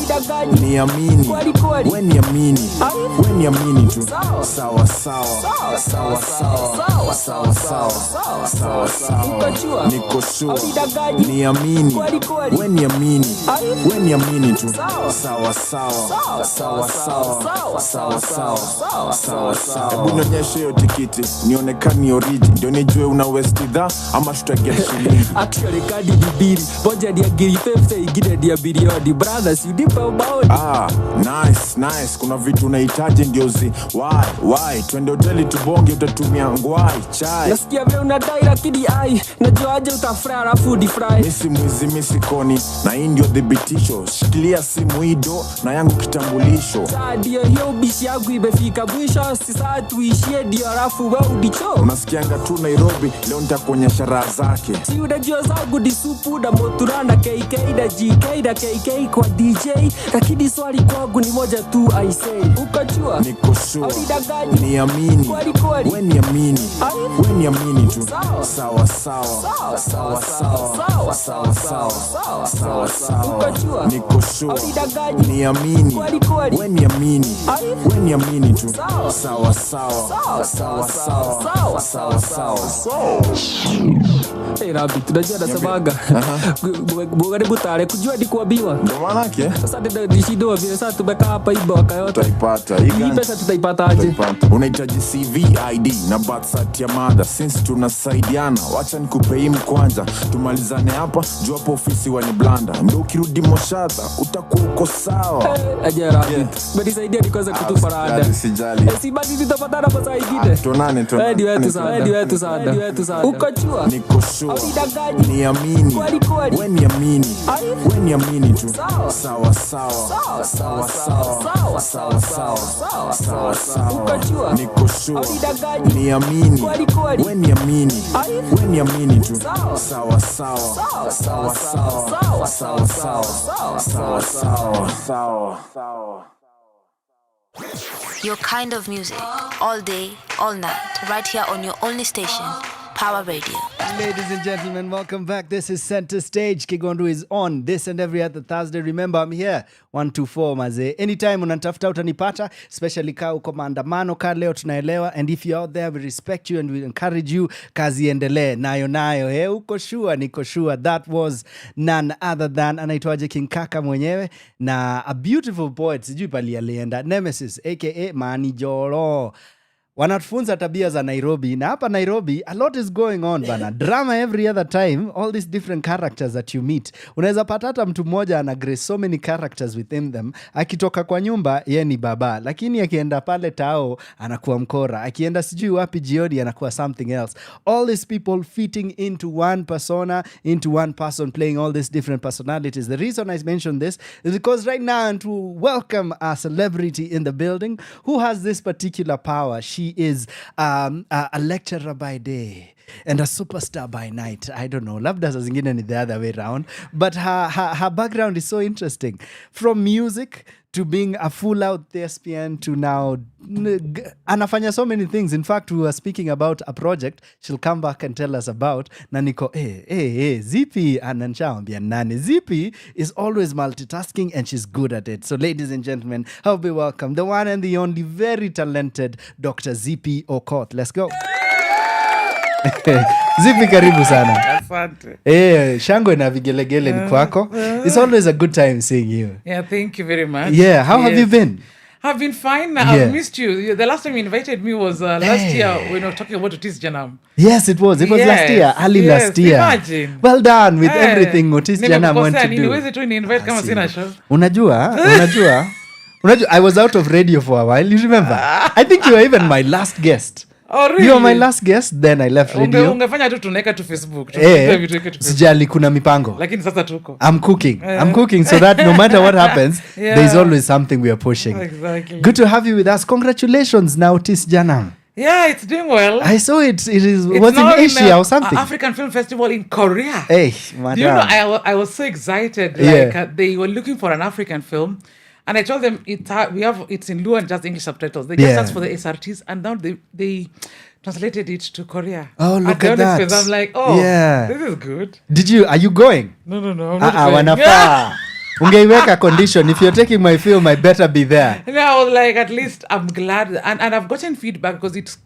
niamini, wewe niamini, wewe niamini tu. Sawa sawa sawa sawa sawa sawa sawa. Ukajua niko sure niamini, wewe niamini, wewe niamini tu. Sawa sawa sawa sawa sawa sawa. Hebu nionyeshe hiyo tikiti nionekane origin, ndio nijue una West dha ama tutagia shilingi. Actually kadi bibiri moja dia giri 50 ingine dia bilioni. Brothers you dip about. Nice kuna vitu unahitaji ndio zi why twende hoteli tubonge, utatumia ngwai chai. Nasikia vile unadai lakini ai najua aje utafry alafu di fry. Misi mwizi misi koni na hii ndio thibitisho, shikilia simu hido na yangu kitambulisho. Ndio hiyo bishi yangu imefika mwisho, sasa tuishie ndio alafu wewe udicho. Unasikianga tu Nairobi, leo nitakuonyesha raha zake. Si unajua zangu di supu na motura na KK na GK na KK kwa DJ, lakini swali kwangu ni moja tu I say. Ukajua niko sure niamini, wewe niamini, wewe niamini tu. Sawa sawa. Ukajua niko sure niamini, wewe niamini, wewe niamini tu. Sawa sawa. Hey Rabi, tunajua nasabaga bugari butare kujua di kuambiwa. Ndio maana yake sasa ndio dishido vile sasa tumeka hapa hivi wakayota tutaipata. Hii pesa tutaipata aje? Unahitaji CV, ID na birth cert ya mother. Since tunasaidiana, wacha nikupe hii kwanza, tumalizane hapa juu hapo ofisi wani blanda, ndio ukirudi Moshadha utakuwa uko sawa. Aje Rabi, mnisaidia nikoza kutupa rada. Sijali. Si basi tutapatana kwa saa nyingine. Tuonane. Hadi wetu sana. Ukajua niko sure. Niamini, we niamini, we niamini tu. Sawa sawa, sawa sawa, sawa sawa. Niko sure. Niamini, we niamini, we niamini tu. Sawa sawa, sawa. Your kind of music, all day, all night, right here on your only station, Power Radio. Ladies and gentlemen, welcome back. This is Center Stage. Kigondu is on this and every other Thursday. Remember, I'm here 124 maze. Anytime unanitafuta utanipata, especially ka uko maandamano ka leo tunaelewa. And if you're out there, we respect you and we encourage you. Kazi endelee. Nayo. Hey, uko sure, niko sure. That was none other than anaitwaje King Kaka mwenyewe na a beautiful poet. Sijui pali alienda. Nemesis, aka Mani Joro. Wanatufunza tabia za Nairobi na hapa Nairobi a lot is going on bana. Drama every other time, all these different characters that you meet. Unaweza pata hata mtu mmoja ana grace so many characters within them. Akitoka kwa nyumba yeye ni baba, lakini akienda pale tao anakuwa mkora. Akienda sijui wapi jioni anakuwa something else. All these people fitting into one persona, into one person playing all these different personalities. The reason I mention this is because right now and to welcome a celebrity in the building who has this particular power. She is a lecturer by day and a superstar by night. I don't know. Labda saa zingine ni the other way around. But her background is so interesting. From music to being a full-out thespian to now anafanya so many things. In fact, we were speaking about a project she'll come back and tell us about. Na niko, Zippy ananchaambia nani. Zippy is always multitasking and she's good at it. So ladies and gentlemen, help me welcome the one and the only very talented Dr. Zippy Okoth. Let's go. Zippy, karibu sana. Asante. Shangwe na vigelegele ni kwako. It's always a good time seeing you. Yeah, thank you very much. Yeah, how have you been? I've been fine. I've missed you. The last time you invited me was last year when we were talking about Otis Janam. Yes, it was. It was last year. Early last year. Imagine. Well done with everything Otis Janam went to do. Niweze tu ni invite kama sina show. Unajua, I was out of radio for a while. You remember? I think you were even my last guest. Oh, really? You were my last guest, then I left radio. Ungefanya tu tunaweka tu Facebook. Sijali kuna mipango. Lakini sasa tuko. I'm cooking so that no matter what happens, there's always something we are pushing. Exactly. Good to have you with us. Congratulations now, Otis Janam. Yeah, it's doing well. I saw it. Was in Asia or something? African Film Festival in Korea. Hey, madam. You know, I was so excited. Like they were looking for an African film. And I told them it's in Luo and just English subtitles. They just asked for the SRTs and now they translated it to Korea. Oh, look at that. I'm like, this is good. Are you going? No, I'm not going. Wanafaa. Ungeiweka condition. If you're taking my film, I better be there. And I was like, at least I'm glad. And I've gotten feedback because it's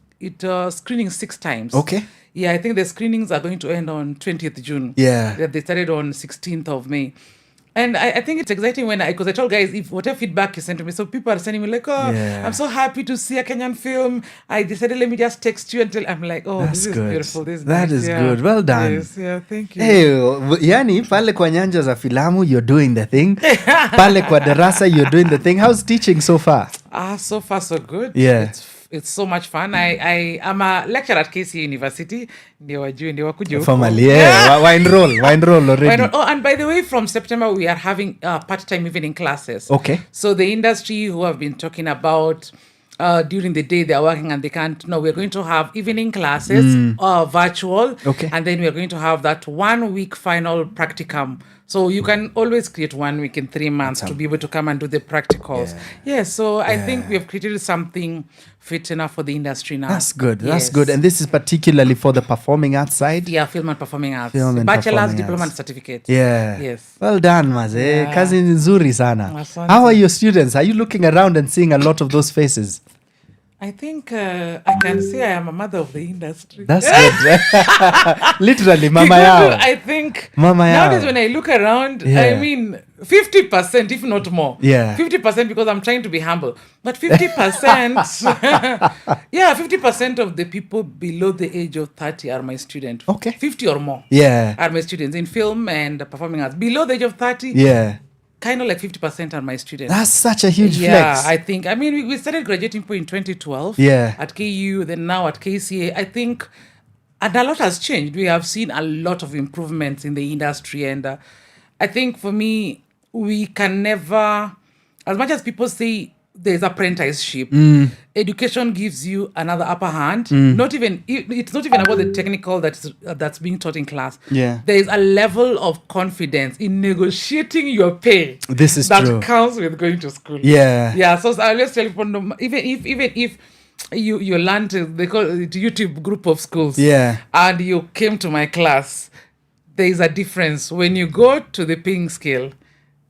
screening 6 times. Okay. Yeah, I think the screenings are going to end on 20th June. Yeah. They started on 16th of May. And I think it's exciting because I told guys, if whatever feedback you send to me, so people are sending me like, I'm so happy to see a Kenyan film. I decided, let me just text you until I'm like, that's this is good. Beautiful. This is that nice. is good. Well done. Yes, yeah, thank you. Hey, yani pale kwa nyanja za filamu, you're doing the thing. Pale kwa darasa, you're doing the thing. How's teaching so far? So far so good. Yeah. It's so much fun. I'm a lecturer at KC University. Ndio wakuje huko. Formally, yeah. Wine roll already. Oh, and by the way, from September, we are having part-time evening classes. Okay. So the industry who have been talking about during the day they're working and they can't. No, we're going to have evening classes, virtual. Okay. And then we're going to have that 1 week final practicum. So you can always create 1 week in 3 months to be able to come and do the practicals. Yeah, so I think we have created something fit enough for the industry now. That's good. That's good. And this is particularly for the performing arts side? Yeah, film and performing arts. Bachelor's, diploma and certificate. Yeah. Yes. Well done, maze. Yeah. Kazi nzuri sana. Asante. How are your students? Are you looking around and seeing a lot of those faces? I think I can say I am a mother of the industry. That's good. Literally, mama yao. I think mama yao. Nowadays when I look around, I mean 50%, if not more. Yeah. 50% because I'm trying to be humble. But 50%, 50% of the people below the age of 30 are my students. Okay. 50 or more. Yeah. Are my students in film and performing arts. Below the age of 30. Yeah. Kind of like 50% are my students. That's such a huge flex. Yeah, I think. I mean, we started graduating in 2012 at KU, then now at KCA. I think And a lot has changed. We have seen a lot of improvements in the industry. And I think for me, we can never, as much as people say there's apprenticeship, education gives you another upper hand. It's not even about the technical that's being taught in class. Yeah. There is a level of confidence in negotiating your pay. This is that true. comes with going to school. Yeah. Yeah. So I always tell people, even if you learned, they call it YouTube group of schools. Yeah. And you came to my class, there is a difference. When you go to the paying scale,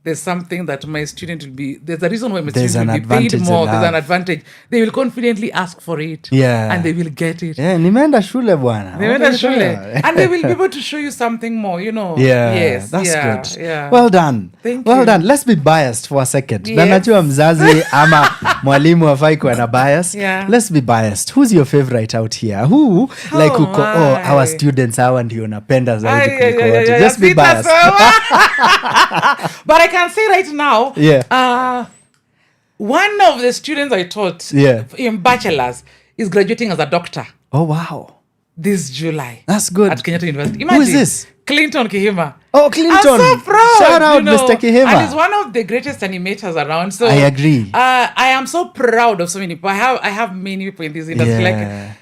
there's something that my student will be, there's a reason why my student will be paid more. There's an advantage. They will confidently ask for it. Yeah. And they will get it. Yeah, nimeenda shule bwana. Nimeenda shule. And they will be able to show you something more, you know. Yeah, yes, that's yeah, good. Yeah. Well done. Thank well you. done. Let's be biased for a second. Yes. Na najua mzazi ama mwalimu hafai kuwa na bias. Yeah. Let's be biased. Who's your favorite out here? Who like uko our students hawa ndio napenda zaidi kuliko wote. Just be biased. But I can say right now, one of the students I taught in bachelor's is graduating as a doctor. Oh, wow. This July. That's good. At Kenyatta University. Imagine, who is this? Clinton Kihima. Oh, Clinton. I'm so proud. Shout out, Mr. Kihima. And he's one of the greatest animators around. So I agree. I am so proud of so many people. I have many people in this industry. Like,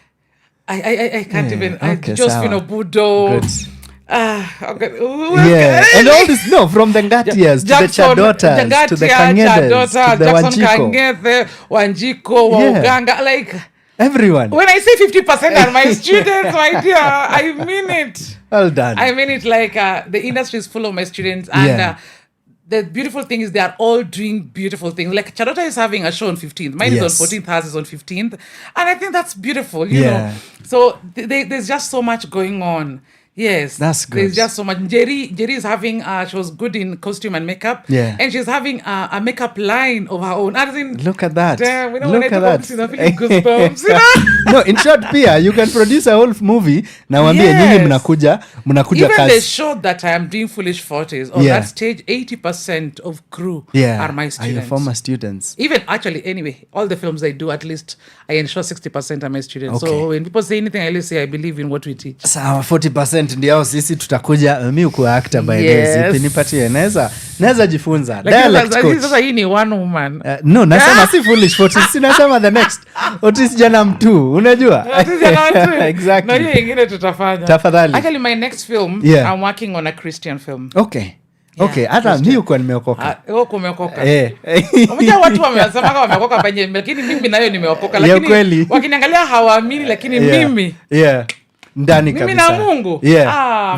I can't even. Okay, just Budo. Good. Okay. And all this, from the Ngatias to the Chadotas to the Kangedes to the Wanjiko, Wauganga, like everyone. When I say 50% are my students, my dear, I mean it. Well done. I mean it like the industry is full of my students and the beautiful thing is they are all doing beautiful things. Like Chadota is having a show on 15th. Mine is on 14th, hers is on 15th. And I think that's beautiful, you know. So there's just so much going on. Yes. That's good. There's just so much. Jerry is having, she was good in costume and makeup. Yeah. And she's having a makeup line of her own. Look at that. Damn, we don't Look at that. I'm feeling goosebumps, you know? No, in short, Pia, you can produce a whole movie. Na wambie nyinyi mnakuja Even kazi. the show that I am doing Foolish 40s, on that stage, 80% of crew are my students. Are your former students? Even actually, anyway, all the films I do, at least I ensure 60% are my students. Okay. So when people say anything, I always say I believe in what we teach. Sawa, 40% ndio sisi tutakuja mi ukuwa actor by Zippy nipatie naweza jifunza dialect coach. Sasa hii ni one woman. No, nasema si Foolish 40, si nasema the next. Otis jana mtu, unajua? Otis jana mtu. Exactly. Na hiyo ingine tutafanya. Tafadhali. Actually my next film, I'm working on a Christian film. Okay. Okay, hata mimi uko nimeokoka. Uko umeokoka. Unajua watu wamesema kama wameokoka penye, lakini mimi nayo nimeokoka, lakini wakiniangalia hawaamini, lakini mimi ndani kabisa. Mimi na Mungu.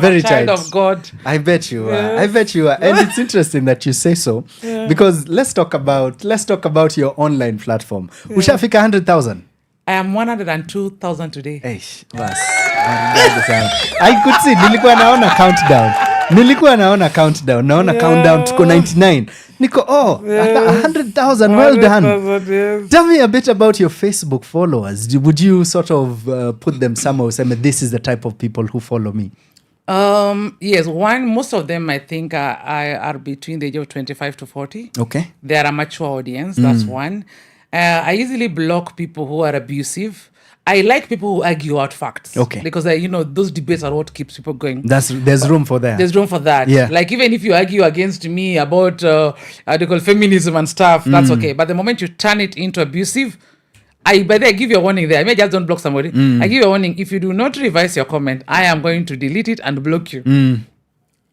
Very child of God. I bet you are. I bet you are. And it's interesting that you say so because let's talk about your online platform. Ushafika 100,000? I am 102,000 today. Bas. I could see nilikuwa naona countdown. Naona countdown tuko 99. Niko 100,000. Well done. Tell me a bit about your Facebook followers. Would you sort of put them somewhere? Say, this is the type of people who follow me. Yes, most of them I think are between the age of 25 to 40. Okay. They are a mature audience. That's one. I easily block people who are abusive. I like people who argue out facts. Okay. Because those debates are what keeps people going. There's room for that. There's room for that. Yeah. Like even if you argue against me about feminism and stuff, that's okay. But the moment you turn it into abusive, I give you a warning there. I may just don't block somebody. I give you a warning. If you do not revise your comment, I am going to delete it and block you. And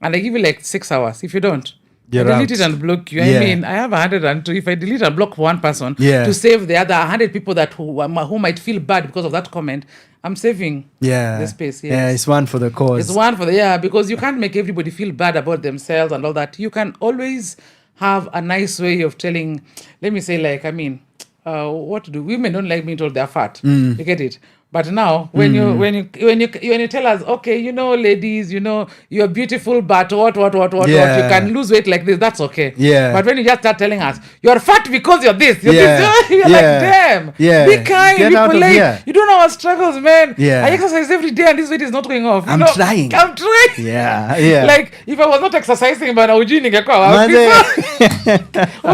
I give you like 6 hours. If you don't, I delete it and block you. I mean, I have 102. If I delete and block one person to save the other 100 people who might feel bad because of that comment, I'm saving the space. Yes. Yeah, it's one for the cause. It's one for because you can't make everybody feel bad about themselves and all that. You can always have a nice way of telling, let me say, like, what to do. Women don't like being told they're fat. You get it? But now, when you tell us, okay, ladies, you're beautiful, but what, you can lose weight like this, that's okay. Yeah. But when you just start telling us, you're fat because you're this, you're like, damn. Yeah. Be kind, Get be out of polite. here. You don't know our struggles, man. Yeah. I exercise every day and this weight is not going off. I'm trying. Yeah. Like, if I was not exercising, but I would was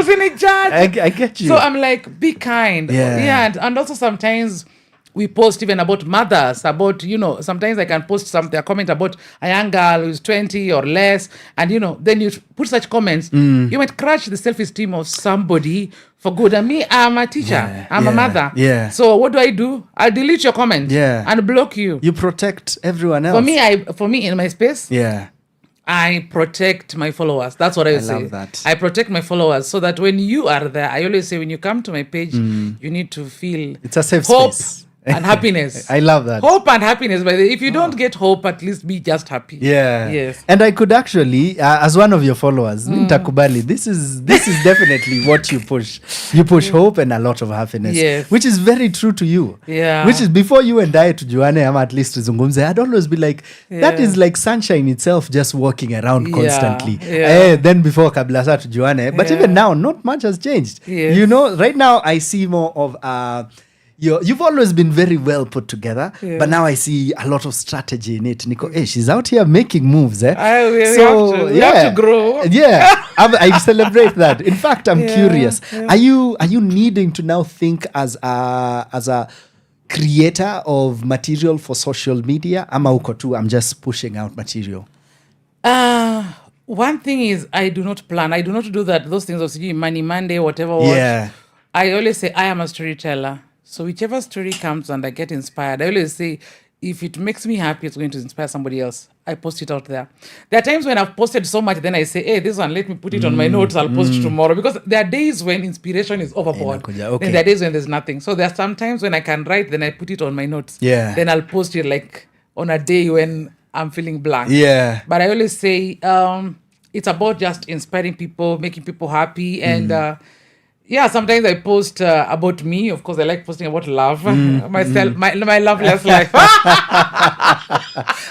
in a judge. I get you. So I'm like, be kind. Yeah. And also sometimes we post even about mothers, about, sometimes I can post something, a comment about a young girl who's 20 or less, and, then you put such comments, you might crush the self-esteem of somebody for good. And me, I'm a teacher, I'm a mother. Yeah. So what do? I'll delete your comment and block you. You protect everyone else. For me, in my space, I protect my followers. That's what I say. I love that. I protect my followers so that when you are there, I always say when you come to my page, you need to feel it's a safe hope space. And happiness. I love that. Hope and happiness. But if you don't get hope, at least be just happy. Yeah. Yes. And I could actually, as one of your followers, nitakubali, this is definitely what you push. You push hope and a lot of happiness. Yes. Which is very true to you. Yeah. Which is before you and I tujuane ama at least tuzungumze, I'd always be like, that is like sunshine itself just walking around constantly. Then before kabla sa tujuane. But even now, not much has changed. Yes. Right now I see more of you've always been very well put together, but now I see a lot of strategy in it. Nico, she's out here making moves. We have to grow. Yeah, I celebrate that. In fact, I'm curious. Are you needing to now think as a creator of material for social media? I'm just pushing out material. One thing is I do not plan. I do not do that. Those things of Money Monday, whatever. Yeah. I always say I am a storyteller. So whichever story comes and I get inspired, I always say, if it makes me happy, it's going to inspire somebody else. I post it out there. There are times when I've posted so much, then I say, hey, this one, let me put it on my notes. I'll post it tomorrow. Because there are days when inspiration is overboard. Okay. And there are days when there's nothing. So there are some times when I can write, then I put it on my notes. Yeah. Then I'll post it like on a day when I'm feeling blank. Yeah. But I always say, it's about just inspiring people, making people happy. And sometimes I post about me. Of course, I like posting about love. Myself, my loveless life.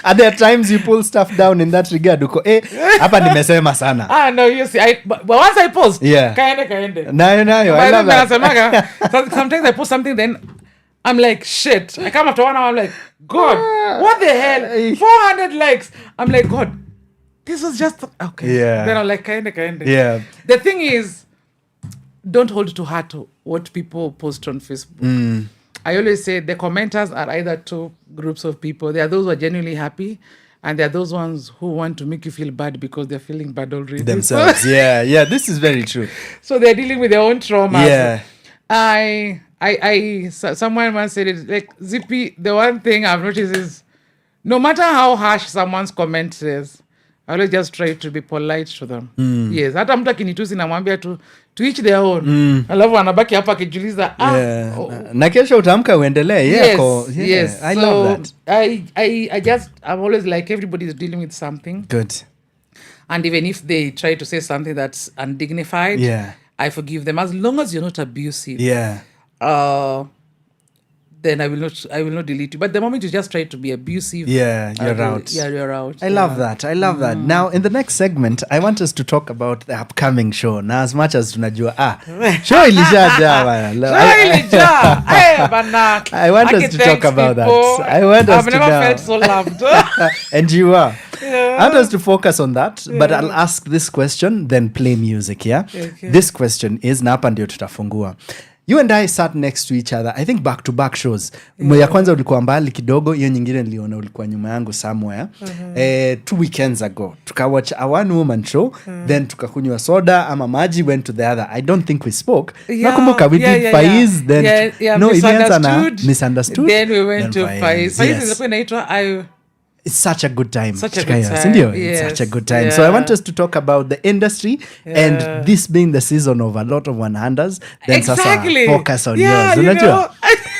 Are there times you pull stuff down in that regard? Hapa nimesema sana. No, you see, but once I post, kaende. Nayo, I love that. Sometimes I post something, then I'm like, shit. I come after 1 hour, I'm like, God, what the hell? 400 likes. I'm like, God, this was just, okay. Yeah. Then I'm like, kaende. Yeah. The thing is, don't hold to heart what people post on Facebook. I always say the commenters are either two groups of people. There are those who are genuinely happy, and there are those ones who want to make you feel bad because they're feeling bad already. Themselves. Yeah, this is very true. So they're dealing with their own trauma. Yeah. Someone once said it, like, Zippy, the one thing I've noticed is no matter how harsh someone's comment is, I always just try to be polite to them. Yes. Hata mtu akinitusi namwambia to each their own. Alafu anabaki hapa akijiuliza na kesho utamka uendelee. Yes. I love that. I'm always like, everybody is dealing with something. Good. And even if they try to say something that's undignified, I forgive them as long as you're not abusive. Yeah. Then I will not delete you. But the moment you just try to be abusive, you're out. You're out. I love that. Now, in the next segment, I want us to talk about the upcoming show. Now, as much as tunajua, show ilishaja bana. I want us to talk about that. I've never felt so loved. And you are. I want us to focus on that, but I'll ask this question, then play music, Okay. This question is, na hapa ndio tutafungua. You and I sat next to each other, I think back-to-back shows. Ya kwanza ulikuwa mbali kidogo, hiyo nyingine niliona ulikuwa nyuma yangu somewhere. 2 weekends ago. Tukawatch a one-woman show, then tukakunywa soda ama maji, went to the other. I don't think we spoke. Nakumbuka, we did Faiz, then... No, ilianza na Misunderstood. Then we went to Faiz. Faiz ilikuwa inaitwa It's such a good time. It's such a good time. So I want us to talk about the industry and this being the season of a lot of one-handers. Then sasa focus on yours.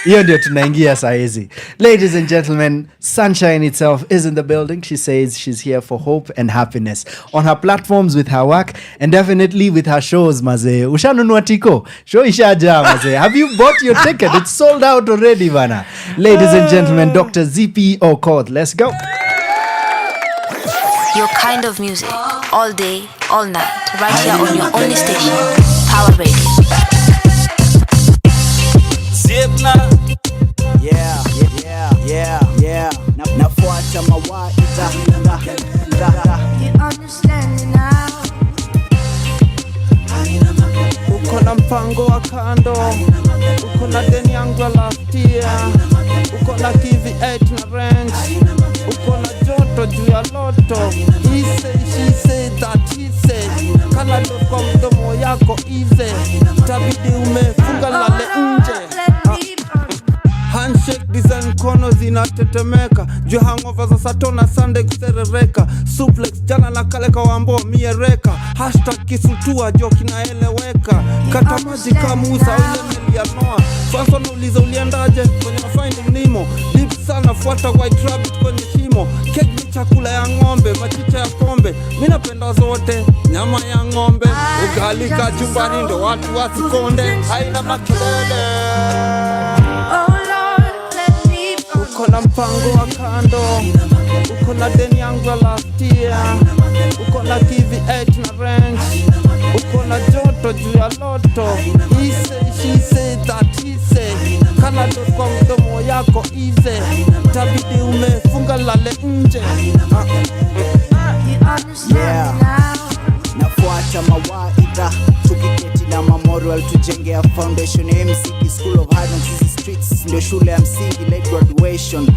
Hiyo ndio tunaingia saa hizi. Ladies and gentlemen, Sunshine itself is in the building. She says she's here for hope and happiness. On her platforms with her work and definitely with her shows, mazee. Ushanunua tiko? Show ishaja, mazee. Have you bought your ticket? It's sold out already, bana. Ladies and gentlemen, Dr. Zippy Okoth. Let's go. Your kind of music, all day, all night, right here on your only station, Power Radio. Zip na. Yeah. Nafuata mawaidha. You understand now. Uko na mpango wa kando, uko na deni yangu ya last year, uko na TV8 na range, uko na joto juu ya loto. He say, she say, that he say, kana ndo kwa mdomo yako ize, tabidi umefunga lale nje. Handshake design kono zinatetemeka, juu hangover za Saturn Sunday kuserereka. Suplex jana na kale kawambo miereka, hashtag kisutua jo kinaeleweka. Kata maji kamusa ile nilianoa, sasa nauliza uliendaje kwenye Finding Nemo. Deep sana fuata white rabbit kwenye shimo. Cake ni chakula ya ng'ombe, machicha ya pombe, mimi napenda zote. Nyama ya ng'ombe, ugali kachumbani ndo watu wasikonde, haina makelele. Uko na mpango wa kando, uko na deni yangu ya last year, uko na TV8 na range, uko na joto juu ya loto. He say, she say, that he say, kana ndo kwa mdomo yako ize, tabidi umefunga lale nje. Yeah, nafuata mawaidha, tukiketi na memorial tujengea foundation ya MCP School of Hard Knocks. Streets ndio shule ya msingi, late graduation.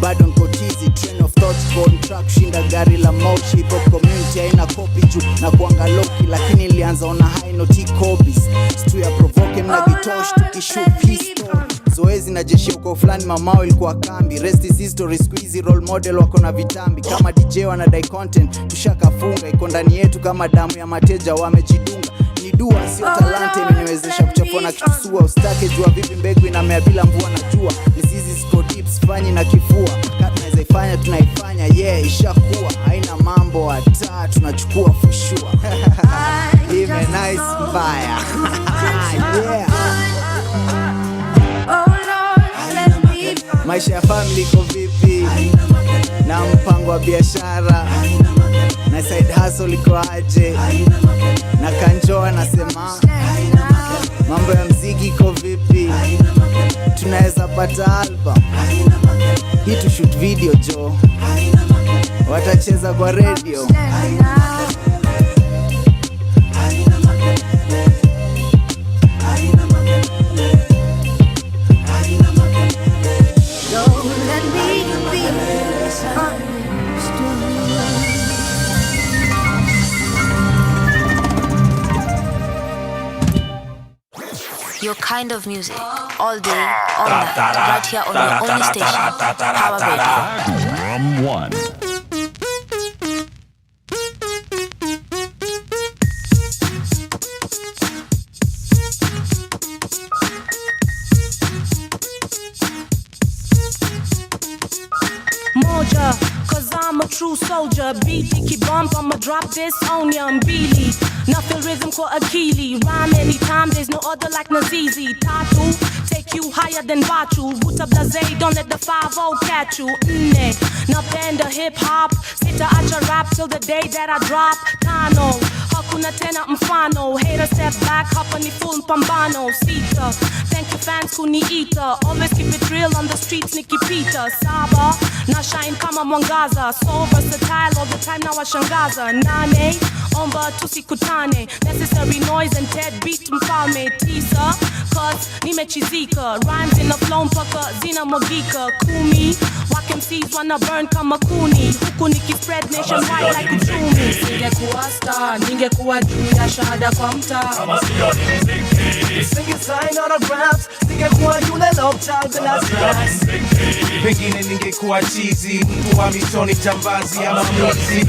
Bado niko tizi, train of thoughts on track, shinda gari la moshi. Hip hop community haina copy juu na kuanga loki, lakini ilianza on a high note copies. Stu ya provoke mna gitosh tukishoot history. Zoezi na jeshi uko fulani mamao ilikuwa kambi. Rest is history, squeezy role model wako na vitambi. Kama DJ wanadai content, tushakafunga. Iko ndani yetu kama damu ya mateja wamejidunga. Ni dua sio talanta imeniwezesha kuchapua na kitusua. Ustake jua vipi mbegu inamea bila mvua na jua. Mizizi ziko deep, sifanyi na kifua. Kama tunaweza ifanya tunaifanya, yeah ishakuwa. Haina mambo hata tunachukua fushua. Ime nice mbaya. Yeah. Maisha ya family iko vipi? Na mpango wa biashara na side hustle iko aje? Na kanjoa nasema mambo ya mziki iko vipi? Tunaweza pata album hii tu shoot video jo, watacheza kwa radio. Your kind of music, all day, all night, right here on your only station, Power Radio. From one. Moja, cause I'm a true soldier. Beat Dicky Bump, I'ma drop this on ya Mbili. Nothing rhythm kwa akili. Rhyme anytime, there's no other like Nazizi. Tatu, take you higher than Bachu. Vuta blaze, don't let the 5-0 catch you. Napenda hip hop, sita acha rap till the day that I drop. Tano, hakuna tena mfano. Hater step back, hapa ni full mpambano. Sita, thank you fans kuniita. Always keep it real on the streets, nikipita. Saba, na shine kama mwangaza. So versatile all the time na washangaza. Nane, omba tusikutane. Necessary noise and Ted beat mfalme. Tisa, cause nimechizika. Rhymes in a flow mpaka zina mogika. Kumi, wake MCs wanna burn kama kuni. Huku nikispread nationwide like uchumi. Singekuwa star, ningekuwa juu ya shahada kwa mtaa. Kama siyo ni mziki, singing sign autographs, ningekuwa yule love child the last class. Pengine ningekuwa cheesy, mtu wa mitoni jambazi ama mwizi.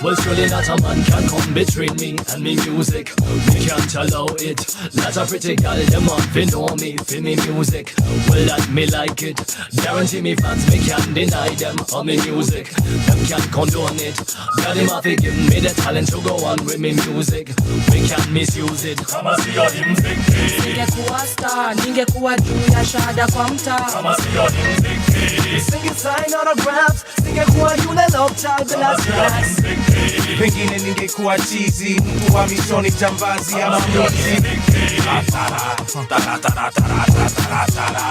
Well, surely not a man can come between me and me music. We can't allow it. Not a pretty girl, them want to know me for me music. Well, that me like it. Guarantee me fans, me can't deny them for me music. Them can't condone it. God, him have to give me the talent to go on with me music. We can't misuse talented kama sio ni Mzenge. Ningekuwa star, ningekuwa juu ya shada kwa mtaa kama sio ni Mzenge. Singing sign autographs, ningekuwa yule love child the last class. Pengine ningekuwa cheesy, mtu wa mishoni jambazi ama mlozi.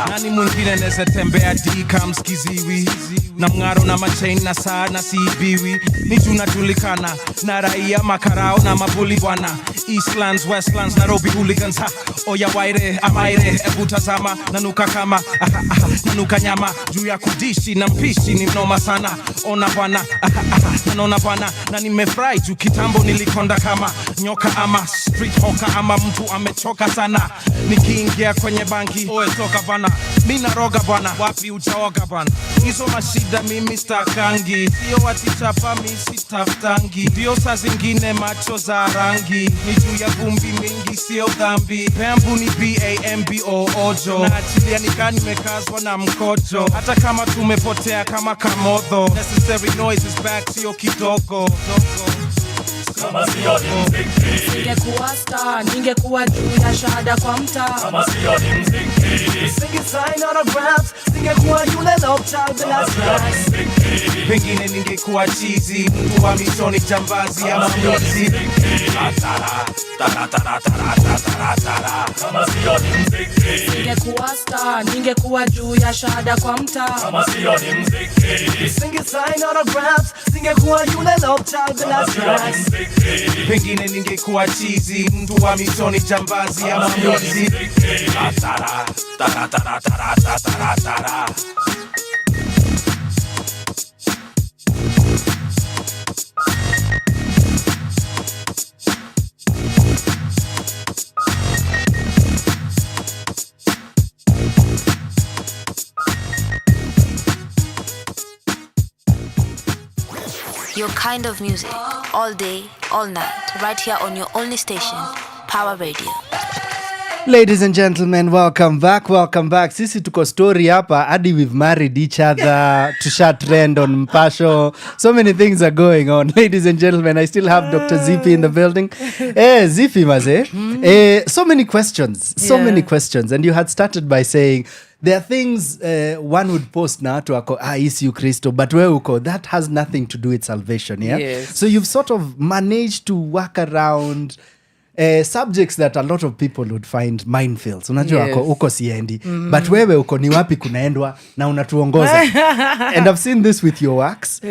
Nani mwingine neza tembea dika mskiziwi na mngaro na machain na saa na siibiwi. Ni tunajulikana na raia makarao na mabuli bwana. Eastlands, Westlands, Nairobi hooligans ha. Oya waire, amaire, ebu tazama. Nanuka kama, nanuka nyama. Juu ya kudishi na mpishi ni mnoma sana. Ona bwana, nanona bwana. Na nimefurahi juu kitambo nilikonda kama nyoka ama street hawker ama mtu amechoka sana. Nikiingia kwenye banki, oe toka bana. Mina roga bwana, wapi ujaoga bwana. Hizo mashida mimi stakangi. Sio watichapa mi sitaftangi. Dio saa zingine macho za rangi. Ni juu ya vumbi mingi sio dhambi. Pembu ni B-A-M-B-O ojo. Na achilia nika nimekazwa na mkojo. Hata kama tumepotea kama kamodho. Necessary noise is back sio kidogo. Kama sio ni Mzenge. Ningekuwa star, ningekuwa juu ya shada kwa mtaa kama sio ni Mzenge. Singing sign autographs, ningekuwa yule love child the last class. Pengine ningekuwa cheesy, mtu wa mishoni jambazi ama mlozi. Kama sio ni Mzenge. Ningekuwa star, ningekuwa juu ya shada kwa mtaa kama sio ni Mzenge. Singing sign autographs, ningekuwa yule love child the last class. Pengine ningekuwa cheesy, mtu wa mishoni jambazi ama mlozi. Your kind of music, all day, all night, right here on your only station, Power Radio. Ladies and gentlemen, welcome back. Sisi tuko story hapa hadi we've married each other. Tusha trend on Mpasho. So many things are going on. Ladies and gentlemen, I still have Dr. Zippy in the building. Zippy maze. So many questions. And you had started by saying there are things one would post na watu wako isi Kristo, but wewe uko that has nothing to do with salvation, yeah? Yes. So you've sort of managed to work around subjects that a lot of people would find minefields. Unajua uko siendi, but wewe uko ni wapi kunaendwa na unatuongoza. And I've seen this with your works.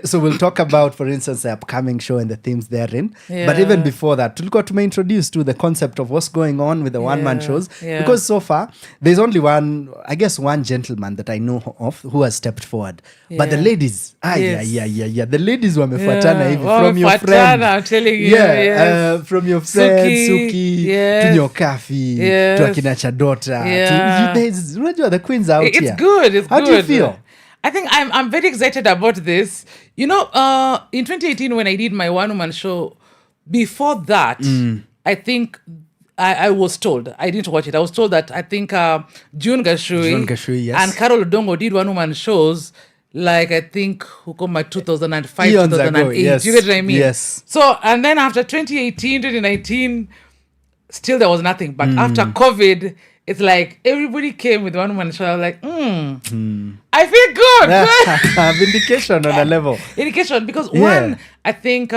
So we'll talk about, for instance, the upcoming show and the themes therein. But even before that, tulikuwa tumeintroduce to the concept of what's going on with the one-man shows. Because so far, there's only one gentleman that I know of who has stepped forward. But the ladies, the ladies wamefuatana hivi from your friend. I'm telling you. From your friend Suki, to Nyokafi, to Akina Chadota, to the queens out it's here. Good. How do you feel? I think I'm very excited about this. You know, in 2018 when I did my one-woman show, before that, I think I was told, I didn't watch it, I was told that I think June Gashui, yes, and Carol Odongo did one-woman shows like I think hukoma 2005, Eons 2008. Ago, yes. Do you get what I mean? Yes. So, and then after 2018, 2019, still there was nothing. But after COVID, it's like everybody came with one-woman show. I was like, I feel good. Vindication on a level. Indication, because one, I think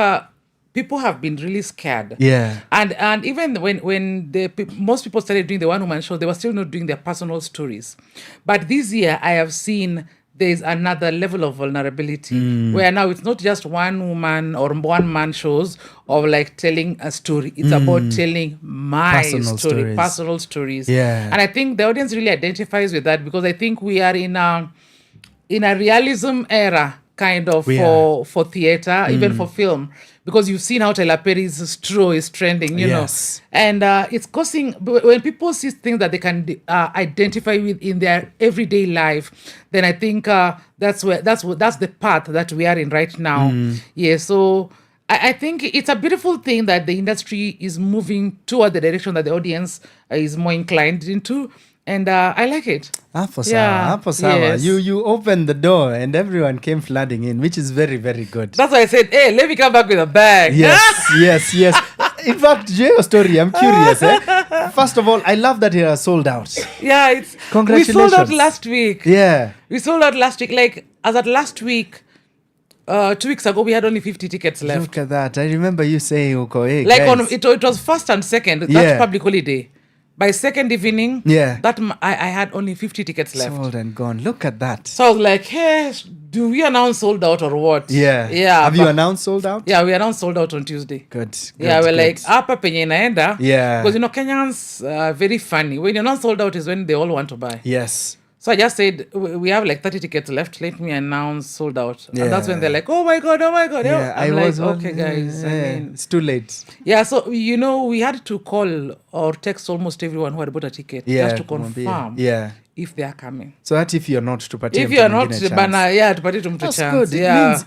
people have been really scared. Yeah. And even when most people started doing the one-woman show, they were still not doing their personal stories. But this year, I have seen there's another level of vulnerability where now it's not just one woman or one man shows or like telling a story. It's about telling my personal stories. Yeah. And I think the audience really identifies with that because I think we are in a realism era kind of for theater, even for film. Because you've seen how Tyler Perry's Straw is trending, you know. And it's causing, when people see things that they can identify with in their everyday life, then I think that's the path that we are in right now. Yeah, so I think it's a beautiful thing that the industry is moving toward the direction that the audience is more inclined into. And I like it. Yes. You opened the door and everyone came flooding in, which is very, very good. That's why I said, hey, let me come back with a bag. Yes. In fact, your story, I'm curious. First of all, I love that it has sold out. Yeah, it's Congratulations. We sold out last week. Yeah. We sold out last week. Like, as at last week, 2 weeks ago, we had only 50 tickets left. Look at that. I remember you saying, okay, like, guys. it was first and second. That's public holiday. By second evening, I had only 50 tickets left. Sold and gone. Look at that. So I was like, hey, do we announce sold out or what? Yeah. Have you announced sold out? Yeah, we announced sold out on Tuesday. Good. Yeah, we're like, hapa penye inaenda. Yeah. Because, Kenyans are very funny. When you're not sold out is when they all want to buy. Yes. So I just said, we have like 30 tickets left. Let me announce sold out. Yeah. And that's when they're like, oh my God. Yeah, I'm like, okay, guys. It's too late. Yeah, so, we had to call or text almost everyone who had bought a ticket just to confirm if they are coming. So that if you're not, if you're not, that's good.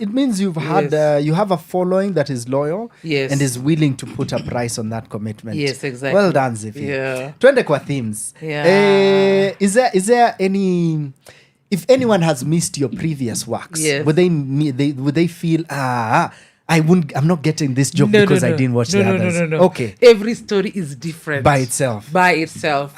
It means you've had, you have a following that is loyal and is willing to put a price on that commitment. Yes, exactly. Well done, Zippy. Yeah. Twende kwa themes. Yeah. Is there any... If anyone has missed your previous works, would they feel, I'm not getting this joke because I didn't watch the others? No. Okay. Every story is different. By itself. I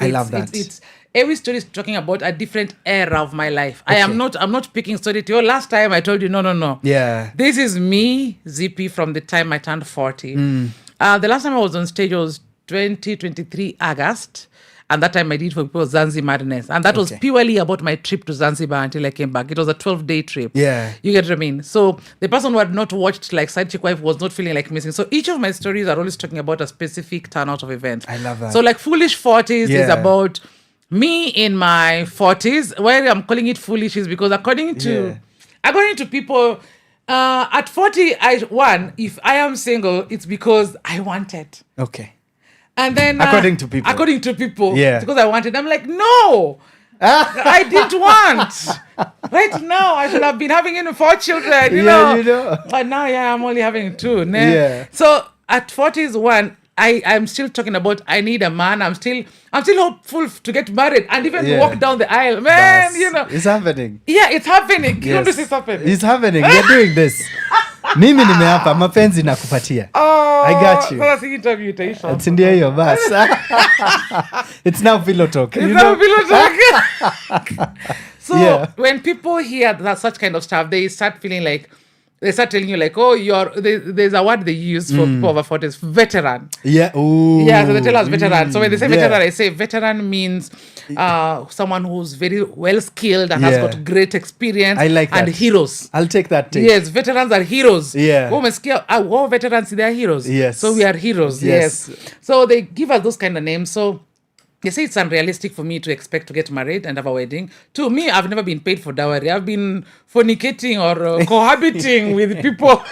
love that. It's every story is talking about a different era of my life. Okay. I'm not picking story to you. Last time I told you, no. Yeah. This is me, Zippy, from the time I turned 40. The last time I was on stage was 2023 August. And that time I did for people Zanzibar Madness. And that was purely about my trip to Zanzibar until I came back. It was a 12-day trip. Yeah. You get what I mean? So the person who had not watched like Side Chick Wife was not feeling like missing. So each of my stories are always talking about a specific turnout of events. I love that. So like Foolish 40s is about me in my 40s. Why I'm calling it foolish is because according to people, at 41, if I am single, it's because I wanted. Okay. And then according to people, it's because I wanted. I'm like, no, I didn't want. Right now, I should have been having 4 children, you know. But now, I'm only having 2. Yeah. So at 41, I'm still talking about I need a man. I'm still hopeful to get married and even walk down the aisle, man. It's happening. Yeah, it's happening. Yes. It's happening. It's happening. We're doing this. Mimi nimeapa mapenzi nakupatia. I got you. That's the interview itaisha. It's ndio hiyo bas. It's now pillow talk. It's now pillow talk. So when people hear that such kind of stuff, they start feeling like they start telling you like, oh, there's a word they use for people over 40s, veteran. Yeah. Ooh. Yeah, so they tell us veteran. So when they say veteran, I say veteran means someone who's very well skilled and has got great experience. I like that. And heroes. I'll take that take. Yes, veterans are heroes. Yeah. All veterans, they are heroes. Yes. So we are heroes. Yes. So they give us those kind of names. So they say it's unrealistic for me to expect to get married and have a wedding. To me, I've never been paid for dowry. I've been fornicating or cohabiting with people.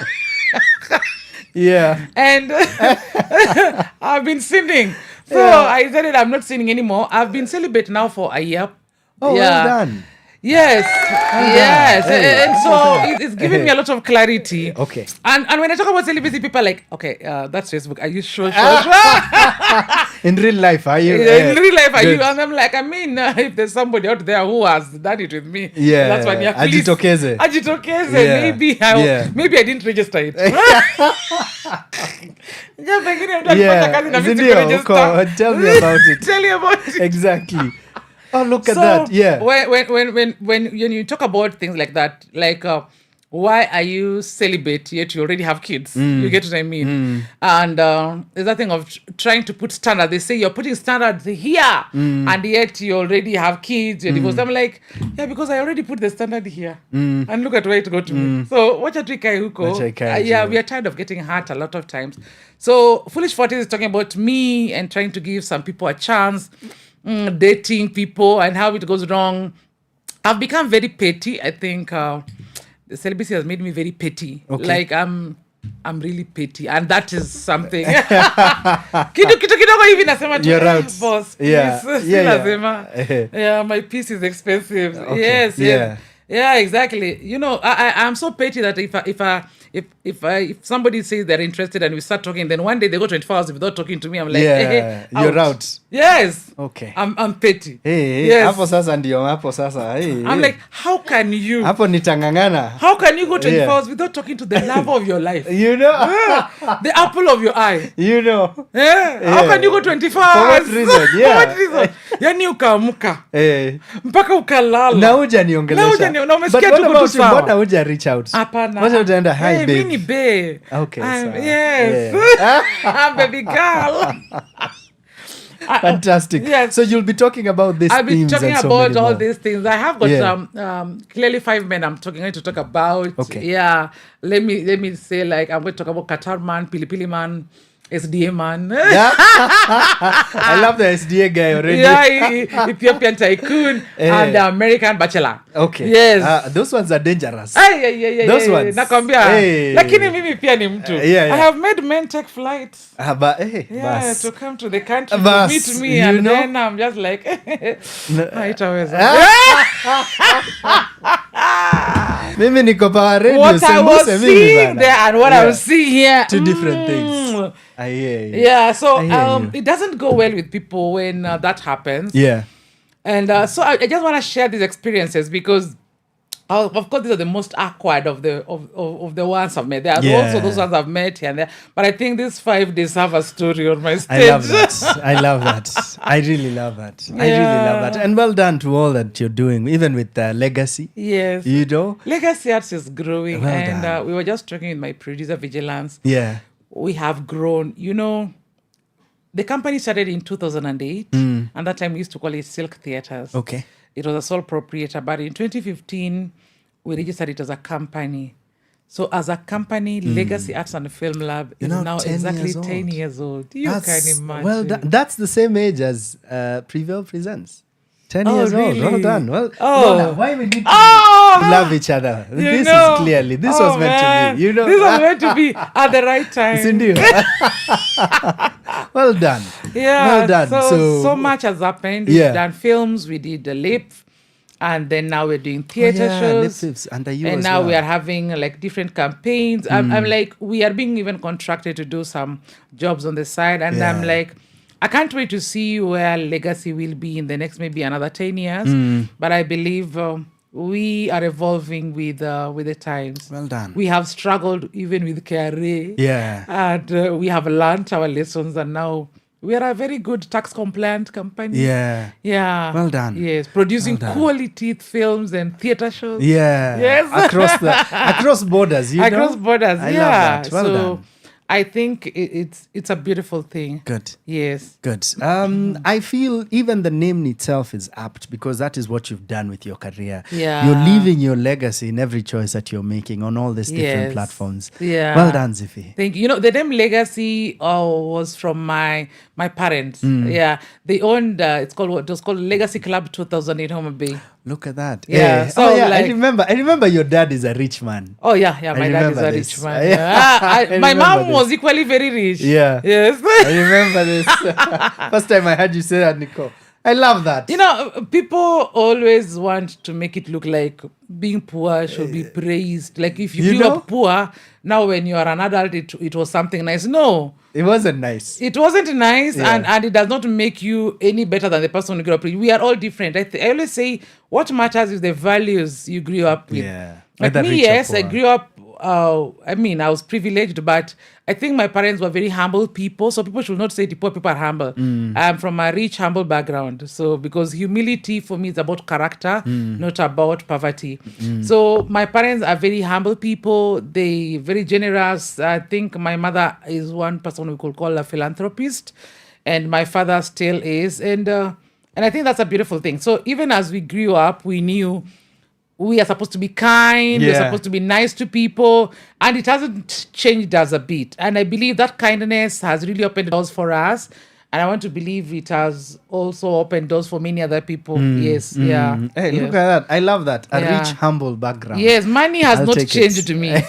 Yeah. And I've been sinning. So I said I'm not sinning anymore. I've been celibate now for a year. Oh, well done. Yes. And so it's giving me a lot of clarity. Okay. And when I talk about celibacy, people are like, okay, that's Facebook. Are you sure? In real life, are you? In real life, are you? And I'm like, if there's somebody out there who has done it with me, that's why Ajitokeze. Maybe I didn't register it. Tell me about it. Tell you about it. Exactly. Oh, look at that. Yeah. When you talk about things like that, like why are you celibate yet you already have kids? You get what I mean? And there's that thing of trying to put standards. They say you're putting standards here and yet you already have kids, you're divorced. I'm like, because I already put the standard here. And look at where it got to me. So watch a trick huko. We are tired of getting hurt a lot of times. So Foolish 40s is talking about me and trying to give some people a chance. Dating people and how it goes wrong. I've become very petty. I think the celibacy has made me very petty. Okay. Like I'm really petty, and that is something. Kidogo hivi nasema tu, you're out. Boss. Yeah. Yeah, my piece is expensive. Okay. Yes. Yeah, exactly. I'm so petty that if somebody says they're interested and we start talking, then one day they go 24 hours without talking to me, I'm like, hey, you're out. Yes. Okay. I'm petty. Hey, yes. hapo sasa ndio hapo sasa. Hey, I'm like, how can you? Hapo nitangangana. How can you go 24 hours without talking to the love of your life? You know? The apple of your eye. You know? How can you go 24 hours? For what reason? Yeah. For what reason? Yani ukaamka. Mpaka ukalala. Na huja niongelesha. Na umesikia tu kutu sawa. Mbona huja reach out? Hapana. Mbona utaenda hi babe? Mimi babe. Okay. Yes. I'm baby girl. Fantastic. Yes. So you'll be talking about these I'll be themes talking and so about many all more. these things. I have got clearly 5 men I'm going to talk about. Okay. Yeah. Let me say, like, I'm going to talk about Qatar man, Pilipili man, SDA man. Yeah. I love the SDA guy already. Yeah, Ethiopian tycoon and the American bachelor. Okay. Yes. Those ones are dangerous. Yeah. Those ones. Nakwambia. Lakini mimi pia ni mtu. Yeah. I have made men take flights. Bas. To come to the country to meet me, and know? then I'm just like, haitaweza. Mimi niko Power Radio. What I was seeing there and what I was seeing here. Two different things. Yeah, so it doesn't go well with people when that happens. Yeah. And so I just want to share these experiences because of course these are the most awkward of the ones I've met. There are also those ones I've met here and there. But I think these 5 days have a story on my stage. I love that. I really love that. I really love that. And well done to all that you're doing, even with Legacy. Yes. You know? Legacy Arts is growing. Well and done. We were just talking with my producer, Vigilance. Yeah. We have grown. You know, the company started in 2008. And that time we used to call it Silk Theatres. Okay. It was a sole proprietor. But in 2015, we registered it as a company. So as a company, Legacy Arts and Film Lab is now exactly 10 years old. You can imagine. Well, that's the same age as Prevail Presents. 10 years really? old. Well done. Well, Mona, why we need to love each other? This is clearly, this was meant to be. You know, this was meant to be at the right time. Well done. Yeah. Well done. So much has happened. We've done films. We did the lip. And then now we're doing theater shows. Under you and as now well. we are having like different campaigns. I'm like, we are being even contracted to do some jobs on the side. And I'm like, I can't wait to see where Legacy will be in the next maybe another 10 years. But I believe we are evolving with the times. Well done. We have struggled even with KRA. Yeah. And we have learned our lessons, and now we are a very good tax compliant company. Yeah. Yeah. Well done. Yes. Producing quality films and theater shows. Yeah. Yes. Across borders, across borders. I love that. Well done. I think it's a beautiful thing. Good. Yes. Good. I feel even the name itself is apt because that is what you've done with your career. Yeah. You're leaving your legacy in every choice that you're making on all these different platforms. Yeah. Well done, Zippy. Thank you. You know, the name Legacy was from my parents. Yeah. They owned, it was called Legacy Club 2000 in Homa Bay. Look at that. Yeah. So like, I remember your dad is a rich man. Oh yeah, my dad is a rich man. Yeah. My mom was equally very rich. Yeah. Yes. I remember this. First time I heard you say that, Nico. I love that. You know, people always want to make it look like being poor should be praised. Like if you grew up poor, now when you are an adult, it was something nice. No. It wasn't nice. It wasn't nice, and it does not make you any better than the person who grew up with. We are all different. I always say what matters is the values you grew up with. Yeah. Like me, yes, I grew up, I was privileged, but I think my parents were very humble people. So people should not say the poor people are humble. I'm from a rich, humble background. So because humility for me is about character, not about poverty. So my parents are very humble people. They very generous. I think my mother is one person we could call a philanthropist, and my father still is. And I think that's a beautiful thing. So even as we grew up, we knew we are supposed to be kind, we're supposed to be nice to people, and it hasn't changed us a bit. And I believe that kindness has really opened doors for us. And I want to believe it has also opened doors for many other people. Yes, yeah. Hey, yes. look at that. I love that. A Yeah. rich, humble background. Yes, money has not changed me.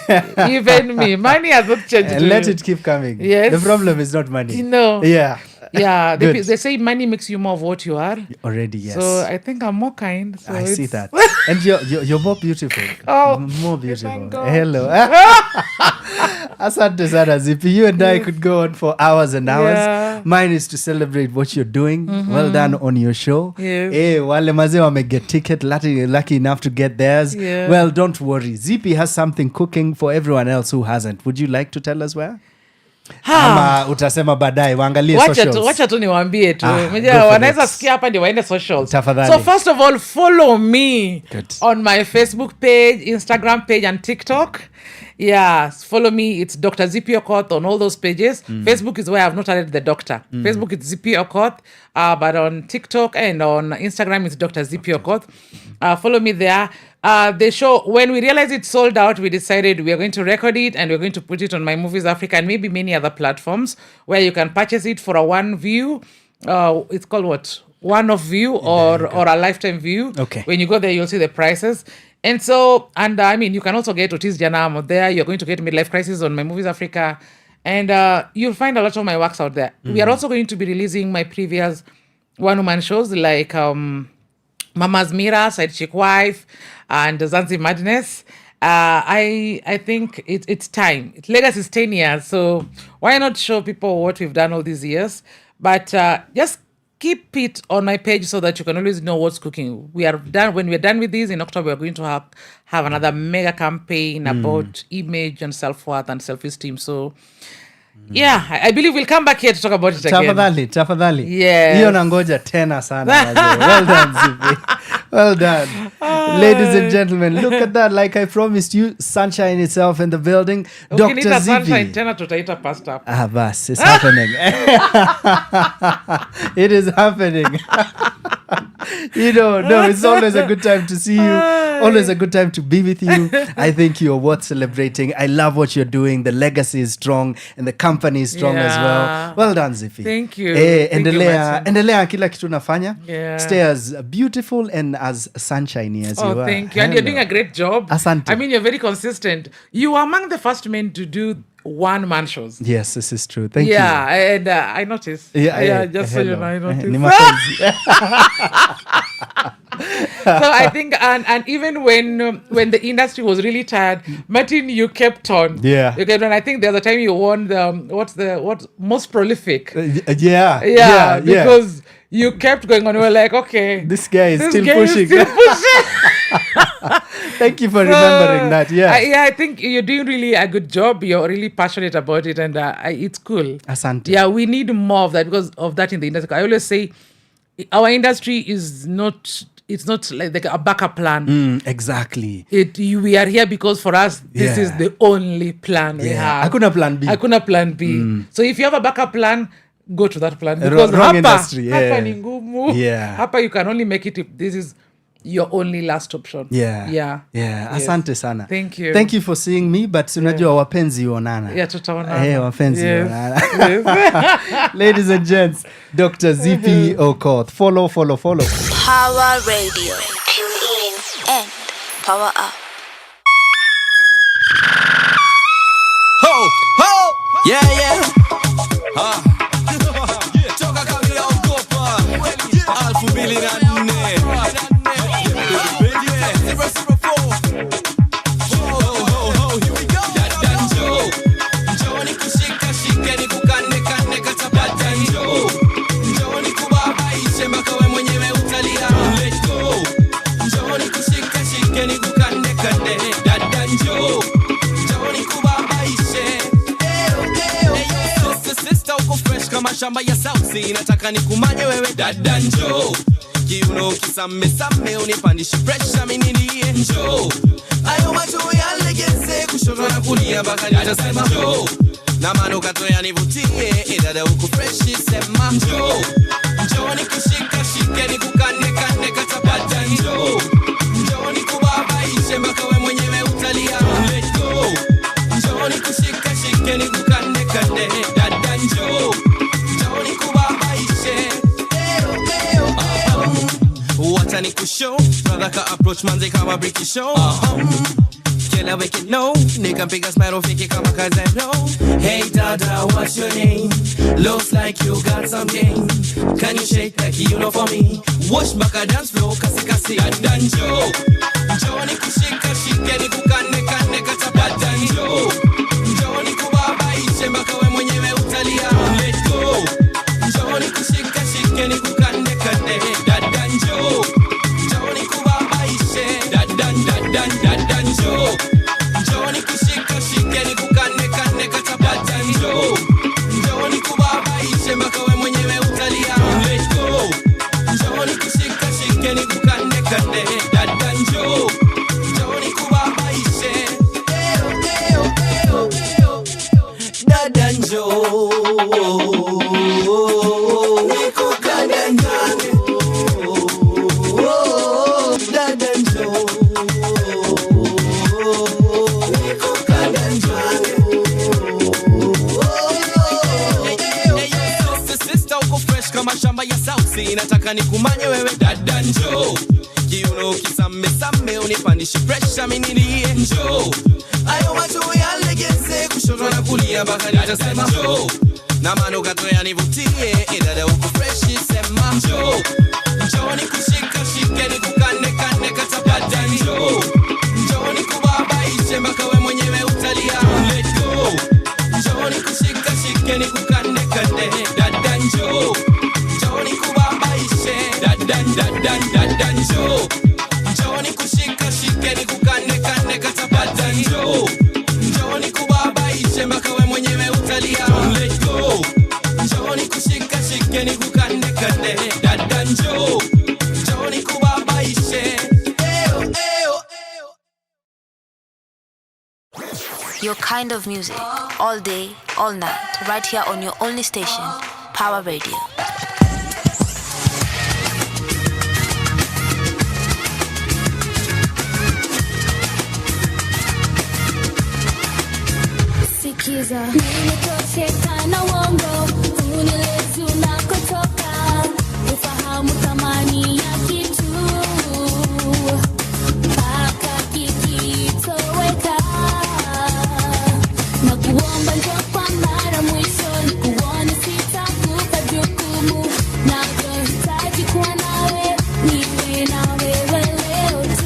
Even me. Money has not changed And me. let it keep coming. Yes. The problem is not money. No. Yeah. Yeah. Good. They say money makes you more of what you are. Already, yes. So I think I'm more kind. So I see it's- that. And you're more beautiful. Oh, more beautiful. thank God. Hello. Asante sana Zippy. You and I could go on for hours and hours. Yeah. Mine is to celebrate what you're doing. Well done on your show. Yes. Wale mazee wamege ticket, lucky enough to get theirs. Yeah. Well, don't worry. Zippy has something cooking for everyone else who hasn't. Would you like to tell us where? Ama utasema baadaye waangalie socials. Wacha tu niwaambie tu. go for Wanaweza it. sikia hapa ndio waende socials. Tafadhali. So first of all, follow me Good. on my Facebook page, Instagram page and TikTok. Yeah, follow me. It's Dr. Zippy Okoth on all those pages. Facebook is where I've not added the doctor. Facebook is Zippy Okoth, but on TikTok and on Instagram it's Dr. Zippy Okoth. Follow me there. The show, when we realized it sold out, we decided we are going to record it and we're going to put it on My Movies Africa and maybe many other platforms where you can purchase it for a one view. It's called what? One off view or a lifetime view. Okay. When you go there, you'll see the prices. And so, I mean, you can also get Otis Janamo there. You're going to get Midlife Crisis on My Movies Africa. And you'll find a lot of my works out there. We are also going to be releasing my previous one-woman shows like Mama's Mira, Side Chick Wife, and Zanzi Madness. I think it's time. Legacy is 10 years. So why not show people what we've done all these years? But just keep it on my page so that you can always know what's cooking. We are done. When we're done with this in October, we're going to have another mega campaign about image and self-worth and self-esteem. So yeah, I believe we'll come back here to talk about it again. Tafadhali. Yes. Hiyo nangoja tena sana. Mazee. Well done, Zippy. Well done. Ladies and gentlemen, look at that. Like I promised you, sunshine itself in the building. Dr. Ukiniita sunshine Zippy. tena tutaita pasta. Bas, it's happening. It is happening. No, it's always a good time to see you. Always a good time to be with you. I think you're worth celebrating. I love what you're doing. The legacy is strong and the company is strong as well. Well done, Zippy. Thank you. Endelea kila kitu nafanya. Yeah. Stay as beautiful and as sunshiny as you are. Thank you. And you're doing a great job. Asante. I mean, you're very consistent. You are among the first men to do one-man shows. Yes, this is true. Thank you. Yeah, and I noticed. Just so you know, I noticed. Ni mapenzi. So I think, and even when the industry was really tired, Martin, you kept on. Yeah. You kept on. I think the other time you won the what's most prolific. Yeah. Because you kept going on. We were like, okay, This guy is still guy pushing. Is still pushing. Thank you for remembering that. Yeah. I think you're doing really a good job. You're really passionate about it, and it's cool. Asante. Yeah, we need more of that because of that in the industry. I always say our industry is not. It's not like a backup plan. Exactly. We are here because for us, this is the only plan we have. Hakuna plan B. Hakuna plan B. So if you have a backup plan, go to that plan. Because wrong industry. Hapa ni ngumu. Yeah. Hapa you can only make it if this is your only last option. Yeah. Asante sana. Thank you. Thank you for seeing me, but unajua wapenzi huonana. Yeah, tutaonana. Wapenzi huonana. Ladies and gents, Dr. Zippy Okoth. Follow. Power Radio. Tune in and power up. Ho! Yeah. Toka kabila ukopa. Alfu mbili na nne. Kama shamba ya sauti nataka nikumanye wewe dada njoo kiuno kisame unipandishe pressure mimi nilie njoo ayo macho yalegeze kushoto na kulia mpaka nitasema njoo na mano katoya nivutie dada uko fresh sema njoo nikushika shike nikukane kata dada njoo nikubabaishe mpaka wewe mwenyewe utalia let's go nikushika shike nikukane dada njoo nataka ni kushow brother ka approach manze kama breaky show kila wiki no nikampiga smile fiki kama kazero. Hey dada, what's your name? Looks like you got some game. Can you shake like you know for me? Wash baka dance flow kasi kasi danjo. Njoni kushika shike ni kukane kane kata danjo. Njoni kubaba ishe mpaka we mwenyewe utalia. Let's go. Njoni kushika shike ni kukane kane danjo. Njoni kubaba ishe danjo. Njoni kushika shike ni kukane kane kata danjo. Njoni kubaba ishe mpaka we mwenyewe utalia. Let's go. Njoni kushika shike ni kukane kane danjo. Njoni kubaba ishe danjo. Kama shamba ya sauti nataka nikumanye wewe dada njoo. Kiuno kisame unipandishe pressure minilie njoo. Ayo macho yalegeze kushoto na kulia mpaka nitasema njoo. Na mano katoya nivutie dada uko fresh sema njoo. Njoo nikushika shike nikukane kane kata dada njoo. Njoo nikubabaishe mpaka we mwenyewe utalia. Let's go. Njoo nikushika shike nikukane kane dada njoo. Njoni kubabaishe dadan njoo. Njoni kushika shike ni kukane kane kata njoo. Njoni kubabaishe mpaka we mwenyewe utalia. Let's go. Njoni kushika shike ni kukane kane dadan njoo. Njoni kubabaishe. Your kind of music, all day, all night, right here on your only station, Power Radio. Sikiza, nimetosheka na uongo, unieleze unakotoka, ufahamu thamani ya kitu, mpaka kikitoweka, na kuomba njoo kwa mara mwisho, nikuone sitakupa jukumu, navyohitaji kuwa nawe, niwe na wewe leo tu.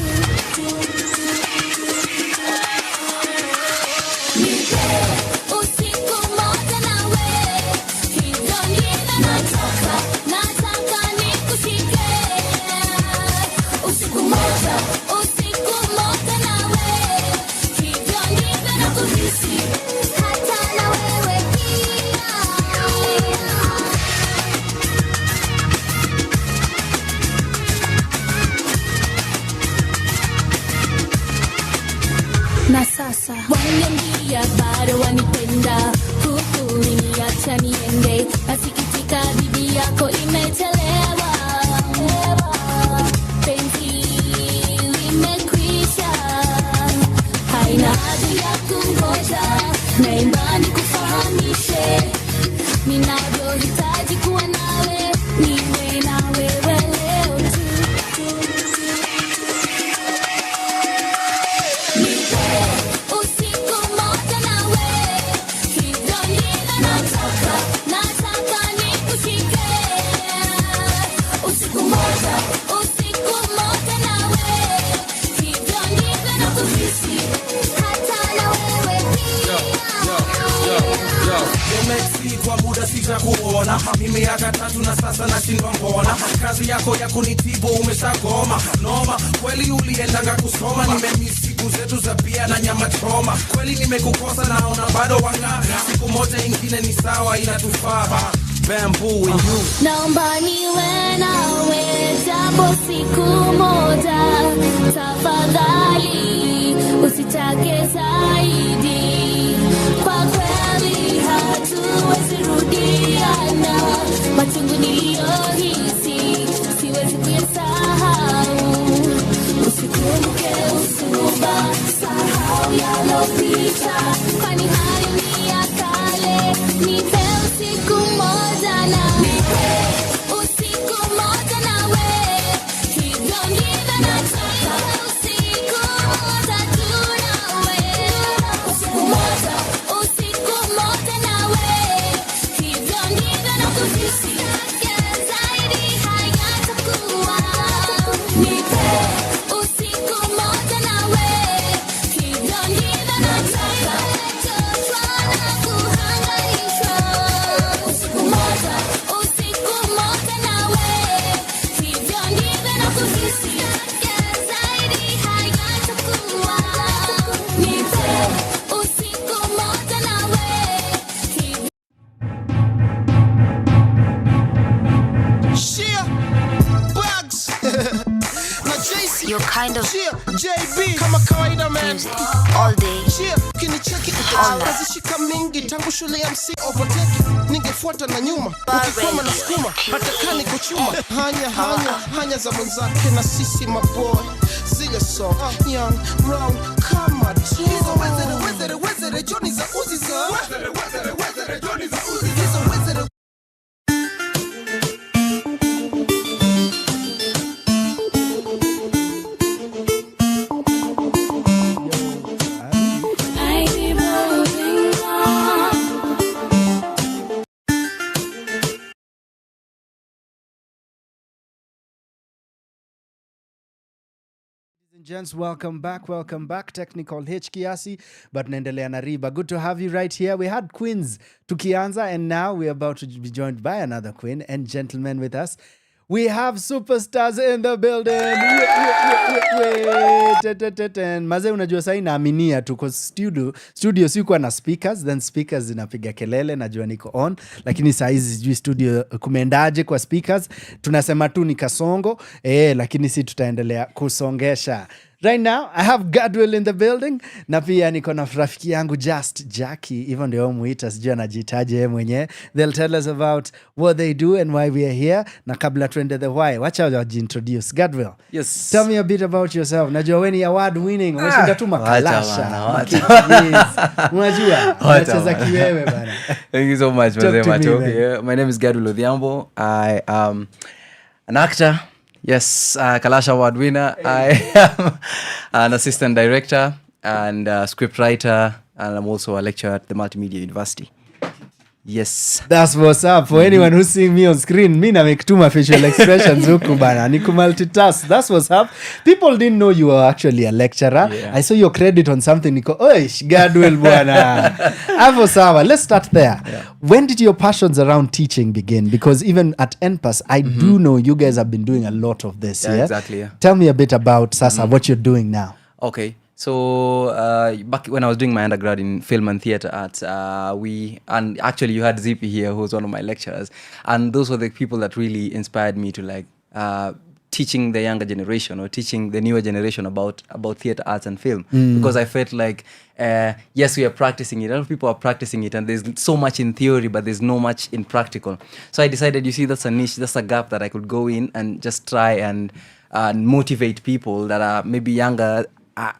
Na sasa waniambia bado wanipenda, huku niacha niende, nasikitika bibi yako imechelewa, penzi limekwisha, haina haja ya kungoja, naimba nikufahamishe, ninavyohitaji kuwa nawe, niwe na wewe leo tu. Kwa muda sitakuona, mimi miaka 3 na sasa nashindwa mbona. Kazi yako ya kunitibu umeshagoma, noma kweli uliendaga kusoma. Nimemiss siku zetu za bia na nyama choma, kweli nimekukosa naona bado wanga. Siku moja ingine ni sawa inatufaa. Bamboo and you. Naomba niwe nawe japo siku moja, tafadhali usitake zaidi, kwa kweli hatuwezi rudiana, machungu niliyohisi siwezi kuyasahau, usikumbuke usuba, sahau yalopita, kwani hayo ni ya kale, nipe usiku moja na usiku moja nawe, hivyo Your kind of JB kama kawaida man. music all day. Kinicheki kazishika mingi tangu shule ya msingi overtake ningefuata na nyuma ukikwama na skuma hata kani kuchuma hanya za mwenzake na sisi maboy zile so young brown kama hizo wezere Johnny za uzi za wezere Johnny za uzi hizo wezere. Gents, welcome back. Technical H kiasi, but naendelea na riba. Good to have you right here. We had queens tukianza, and now we're about to be joined by another queen. And gentlemen, with us, we have superstars in the building. Maze unajua sahi naaminia tuko studio sikuwa na speakers, then speakers zinapiga kelele, najua niko on, lakini saa hizi sijui studio kumeendaje kwa speakers. Tunasema tu ni kasongo, lakini si tutaendelea kusongesha. Right now, I have Gadwill in the building. Na pia niko na rafiki yangu Just Jackie. Even the muita sijui anajitaje yeye mwenyewe. They'll tell us about what they do and why we are here. Na kabla tuende the why, wacha wajiintroduce. Gadwill, yes. Tell me a bit about yourself. Najua wewe ni award winning. Umeshinda tu makalasha. Unajua? Unacheza kiwewe bana. Thank you so much, my name is Gadwill Odhiambo. I am an actor. Yes, Kalasha Award winner. I am an assistant director and a script writer, and I'm also a lecturer at the Multimedia University. Yes. That's what's up. For anyone who's seeing me on screen, me na make too my facial expressions huku bana. Niku multitask. That's what's up. People didn't know you were actually a lecturer. Yeah. I saw your credit on something. Niko, oish, Gadwill bwana. Avo sawa. Let's start there. Yeah. When did your passions around teaching begin? Because even at NPAS, I do know you guys have been doing a lot of this. Yeah, exactly. Yeah. Tell me a bit about Sasa, what you're doing now. Okay. So back when I was doing my undergrad in film and theatre arts, and actually you had Zippy here, who was one of my lecturers, and those were the people that really inspired me to like teaching the younger generation or teaching the newer generation about theatre arts and film, because I felt like yes, we are practicing it, a lot of people are practicing it, and there's so much in theory but there's no much in practical. So I decided, you see, that's a niche, that's a gap that I could go in and just try and motivate people that are maybe younger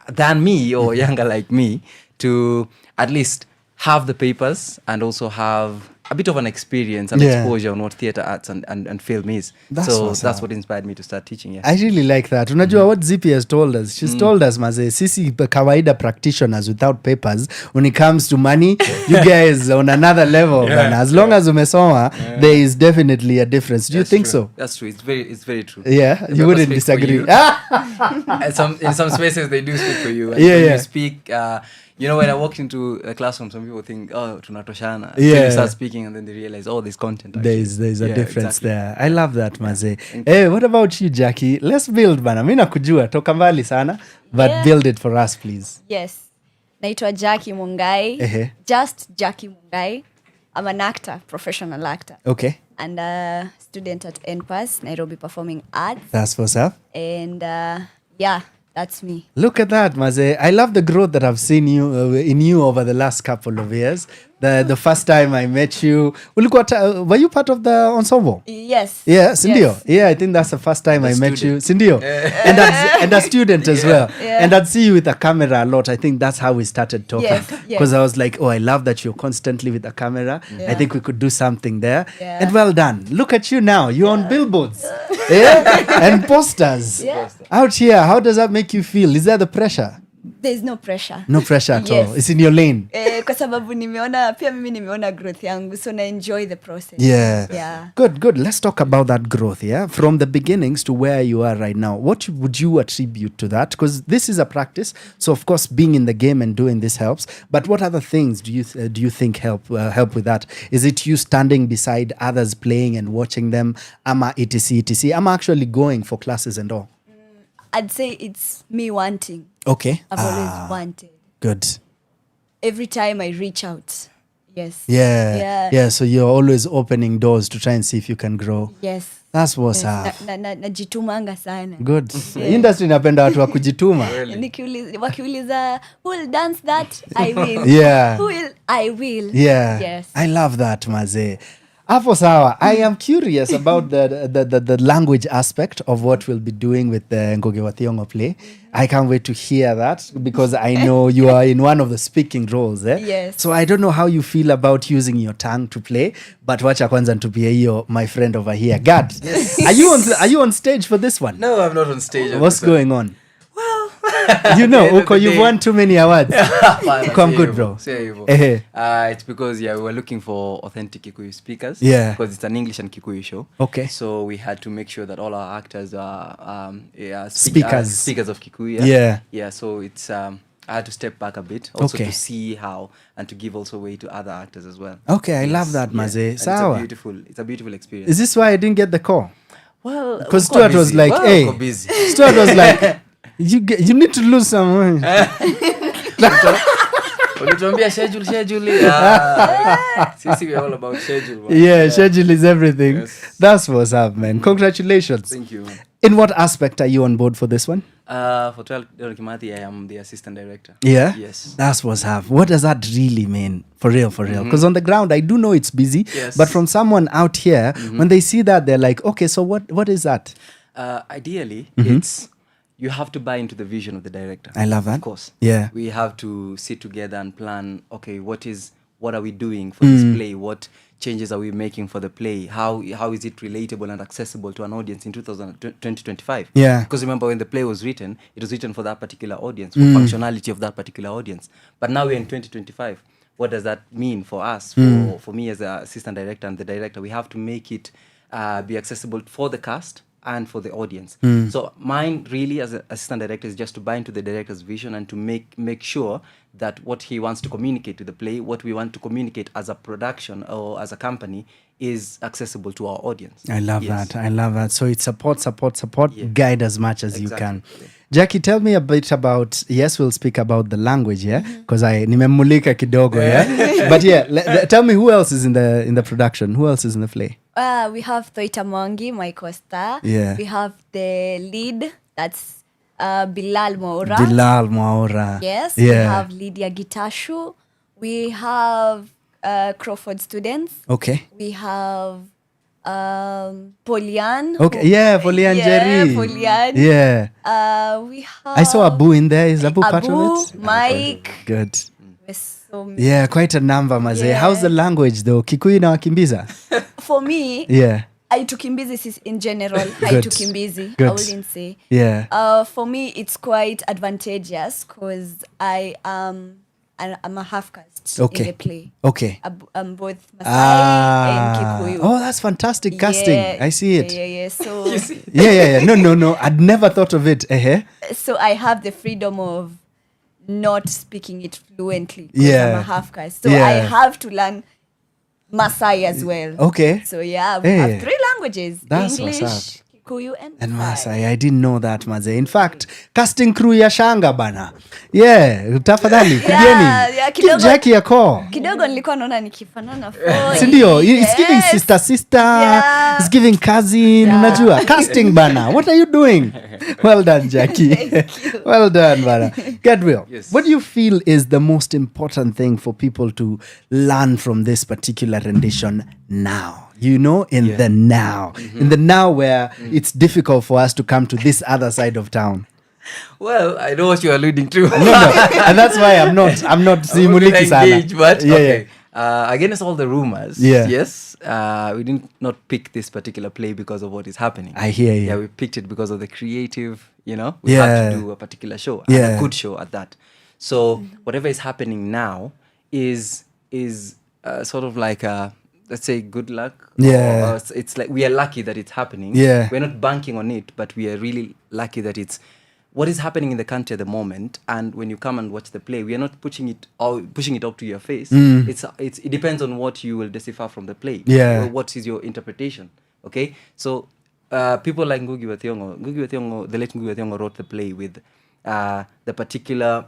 than me or younger like me to at least have the papers and also have a bit of an experience and exposure on what theatre arts and film is. That's what inspired me to start teaching. Yeah. I really like that. Unajua what Zippy has told us? She's told us, maze, sisi kawaida practitioners without papers, when it comes to money, you guys on another level. Yeah. As long as umesoma, there is definitely a difference. Do you think so? That's true. It's very true. Yeah, you wouldn't disagree. In some spaces, they do speak for you. And when you speak... you know, when I walked into a classroom, some people think, oh, tunatoshana. Yeah. So you start speaking and then they realize, oh, there's content. There's a difference there. I love that, maze. Hey, what about you, Jackie? Let's build, bana. Mimi nakujua, toka mbali sana, but build it for us, please. Yes. Naitwa Jackie Mungai. Just Jackie Mungai. I'm an actor, professional actor. Okay. And a student at NPAS, Nairobi Performing Arts. That's what's up. And that's me. Look at that, maze. I love the growth that I've seen in you over the last couple of years. The first time I met you, were you part of the ensemble? Yes. Yeah, Sindio. Yes. Yeah, I think that's the first time I met you. Sindio. And a student as well. Yeah. And I'd see you with a camera a lot. I think that's how we started talking. Because I was like, oh, I love that you're constantly with the camera. Yeah. I think we could do something there. Yeah. And well done. Look at you now. You're on billboards. And posters. Yeah. Out here, how does that make you feel? Is there the pressure? There's no pressure. No pressure at all. It's in your lane. Kwa sababu pia mimi nimeona growth yangu, so na enjoy the process. Yeah. Good. Let's talk about that growth, yeah? From the beginnings to where you are right now. What would you attribute to that? Because this is a practice, so of course being in the game and doing this helps. But what other things do you think help with that? Is it you standing beside others playing and watching them? Ama etc. I'm actually going for classes and all. I'd say it's me wanting. Okay. I've always wanted. Good. Every time I reach out, Yes. Yeah. So you're always opening doors to try and see if you can grow. Yes. That's what's up. Najitumanga sana. Good. Industry inapenda watu wa kujituma. Wakiuliza who will dance that, I will. Yeah. Who will, I will. Yeah. Yes. I love that, Maze. Hapo sawa. I am curious about the language aspect of what we'll be doing with the Ngugi wa Thiong'o play. I can't wait to hear that because I know you are in one of the speaking roles. Yes. So I don't know how you feel about using your tongue to play, but wacha kwanza ntupie hiyo, my friend over here. Gad, yes. Are you on stage for this one? No, I'm not on stage. What's going on? You know, Uko, you've won too many awards. Come good, bro. It's because we were looking for authentic Kikuyu speakers. Yeah. Because it's an English and Kikuyu show. Okay. So we had to make sure that all our actors are speakers of Kikuyu. Yeah. Yeah. So it's I had to step back a bit also Okay. to see how and to give also way to other actors as well. Okay, I love that, Maze. Sawa. It's a beautiful experience. Is this why I didn't get the call? Well, because Stuart was like, hey, Stuart was like, you need to lose some money. Ulituambia schedule. Sisi we all about schedule. Yeah, schedule is everything. Yes. That's what's up, man. Congratulations. Thank you. In what aspect are you on board for this one? For 12 Kimathi, I am the assistant director. Yeah? Yes. That's what's up. What does that really mean? For real. Because on the ground, I do know it's busy. Yes. But from someone out here, when they see that, they're like, okay, so what is that? Ideally, it's... You have to buy into the vision of the director. I love that. Of course. Yeah. We have to sit together and plan, okay, what are we doing for this play? What changes are we making for the play? How is it relatable and accessible to an audience in 2025? Yeah. Because remember, when the play was written, it was written for that particular audience, for functionality of that particular audience. But now we're in 2025. What does that mean for us? For me as an assistant director and the director, we have to make it be accessible for the cast and for the audience. So mine really as an assistant director is just to buy into the director's vision and to make sure that what he wants to communicate to the play, what we want to communicate as a production or as a company is accessible to our audience. I love that. So it's support, guide as much as you can. Jackie, tell me a bit about, yes, we'll speak about the language, yeah? Because nimemulika kidogo, yeah? But yeah, tell me who else is in the production? Who else is in the play? We have Toita Mwangi, my co-star. Yeah. We have the lead, that's Bilal Mwaura. Yes. Yeah. We have Lydia Gitashu. We have Crawford Students. Okay. We have Polian. Okay. Yeah, Polian Jerry. Polian. Yeah. We have... I saw Abu in there. Is Abu part of it? Mike. Good. So yeah, quite a number, Maze. Yeah. How's the language though? Kikuyu na wakimbiza? For me, yeah. Haitukimbizi in general. Haitukimbizi. I wouldn't say. Yeah. For me, it's quite advantageous because I'm a half caste in the play. Okay. I'm both Masai and Kikuyu. Oh, that's fantastic casting. Yeah. I see it. Yeah. So yeah. No. I'd never thought of it. So I have the freedom of not speaking it fluently because I'm a half caste. So I have to learn Masai as well. Okay. So we have 3 languages. That's English, Kikuyu and Masai. I didn't know that, Maze. In fact, casting crew ya Shanga bana. Yeah, tafadhali kujeni. Jackie yako. Kidogo nilikuwa naona nikifanana Sindio, it's giving sister. It's giving cousin, unajua. Casting bana. What are you doing? Well done, Jackie. Well done, bana. Gadwill, what do you feel is the most important thing for people to learn from this particular rendition now? You know, in the now. In the now where it's difficult for us to come to this other side of town. Well, I know what you're alluding to. No. And that's why I'm not simuliki sana. But okay. Against all the rumors, yes, we did not pick this particular play because of what is happening. I hear you. Yeah, we picked it because of the creative, we have to do a particular show, and a good show at that. So whatever is happening now is sort of like let's say good luck. Yeah. Or it's like we are lucky that it's happening. Yeah. We're not banking on it, but we are really lucky that it's what is happening in the country at the moment. And when you come and watch the play, we are not pushing it up to your face. It depends on what you will decipher from the play. Yeah. What is your interpretation? Okay. So people like Ngugi wa Thiong'o, the late Ngugi wa Thiong'o wrote the play with the particular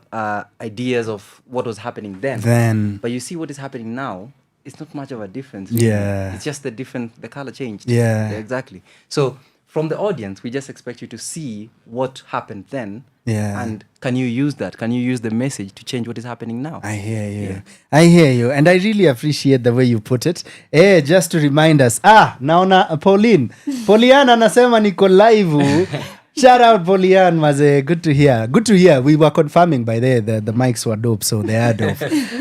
ideas of what was happening then. But you see what is happening now, it's not much of a difference. Really. Yeah. It's just the color changed. Yeah. Exactly. So from the audience, we just expect you to see what happened then. Yeah. And can you use that? Can you use the message to change what is happening now? I hear you. Yeah. I hear you. And I really appreciate the way you put it. Just to remind us. Naona Pauline. Poliana anasema niko live. Shout out Polian, maze. Good to hear. Good to hear. We were confirming by the mics were dope, so they are dope.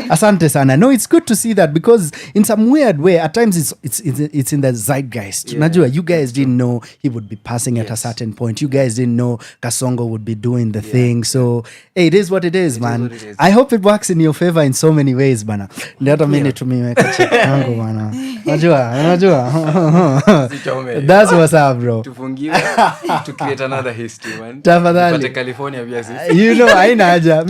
Asante sana. No, it's good to see that because in some weird way, at times it's in the zeitgeist. Najua, you guys didn't know he would be passing at a certain point. You guys didn't know Kasongo would be doing the thing. So, hey, it is what it is, man. I hope it works in your favor in so many ways, bana. Ndio mimi tumeweka check yangu bana. Unajua. That's what's up, bro. Tufungiwe to create another history, man. Tafadhali. California viazi. You know, haina haja.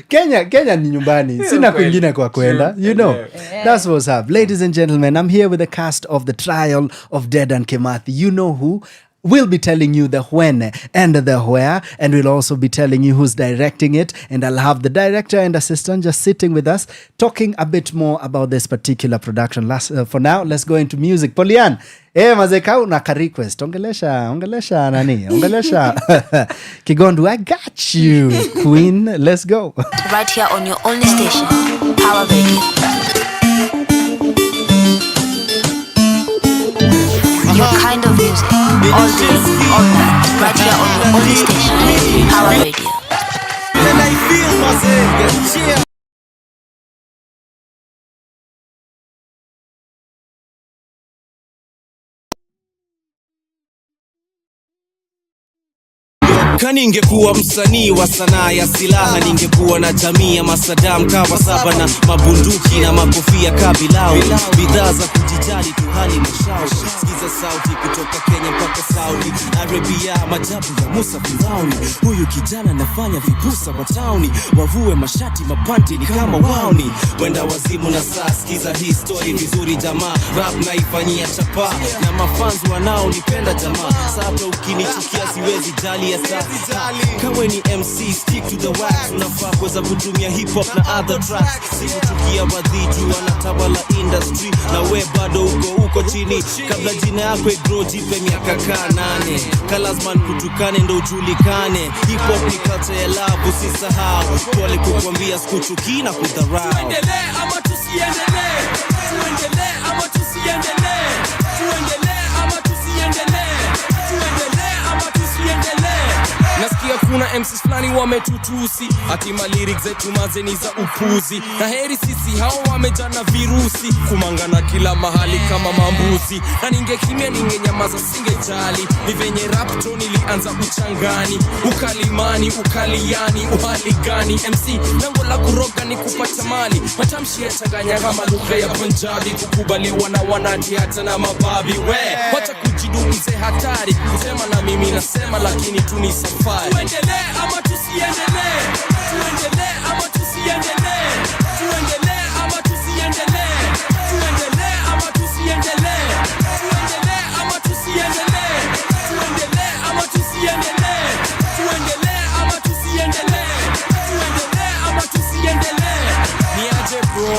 Kenya ni nyumbani. Sina kwingine kwa kwenda. You know. That's what's up. Ladies and gentlemen, I'm here with the cast of The Trial of Dedan Kimathi. You know who? We'll be telling you the when and the where, and we'll also be telling you who's directing it. And I'll have the director and assistant just sitting with us, talking a bit more about this particular production. For now, let's go into music. Polian, mazeka unaka request. Ongelesha nani? Ongelesha Kigondu, I got you, Queen. Let's go. Right here on your only station, Power Radio. Your kind of music, all day, all night, right here on your only station, Power Radio. And I feel myself, Kaningekuwa msanii wa sanaa ya silaha, ningekuwa na jamii ya masadam kawa saba na mabunduki na makofia kabilau, bidhaa za kujijali tu hali na shau. Sikiza sauti kutoka Kenya mpaka Saudi Arabia, majabu ya Musa Firauni. Huyu kijana nafanya vibusa wa tauni, wavue mashati mapanti ni kama wauni. Wenda wazimu na saa, sikiza hii story vizuri jamaa. Rap naifanyia chapa na mafanzu wanao nipenda jamaa. Sasa ukinichukia siwezi jali ya saa. Kawe ni MC, stick to the wax. Unafaa kuweza kutumia hip hop na other tracks. Sikuchukia wadhiju wanatawala industry, na we bado uko chini. Kabla jina yako grow jipe miaka 8. Kalazman kutukane ndo ujulikane. Hip hop ni culture ya love, usisahau. Pole kukwambia sikuchuki na kudharau. Tuendelee ama tusiendelee? Tuendelee ama tusiendelee? Tuendelee ama tusiendelee? Tuendelee ama tusiendelee? Nasikia kuna MCs flani wametutusi, hatima lyrics zetu mazeni za upuzi. Na heri sisi hao wamejana virusi, kumangana kila mahali kama mambuzi. Na ningekimia ningenyamaza singejali, ni venye rap to nilianza uchangani. Ukalimani, ukaliani, uhali gani? MC lango la kuroga ni kupata mali. Matamshi ya changanya kama lugha ya Punjabi, kukubaliwa na wanati hata na mababi. Wacha kujidumize hatari, kusema na mimi nasema lakini tuni safari. Tuendelee ama tusiendelee? Tuendelee ama tusiendelee? Tuendelee ama tusiendelee? Tuendelee ama tusiendelee? Tuendelee ama tusiendelee? Tuendelee ama tusiendelee? Tuendelee ama tusiendelee? Tuendelee ama tusiendelee? Niaje bro,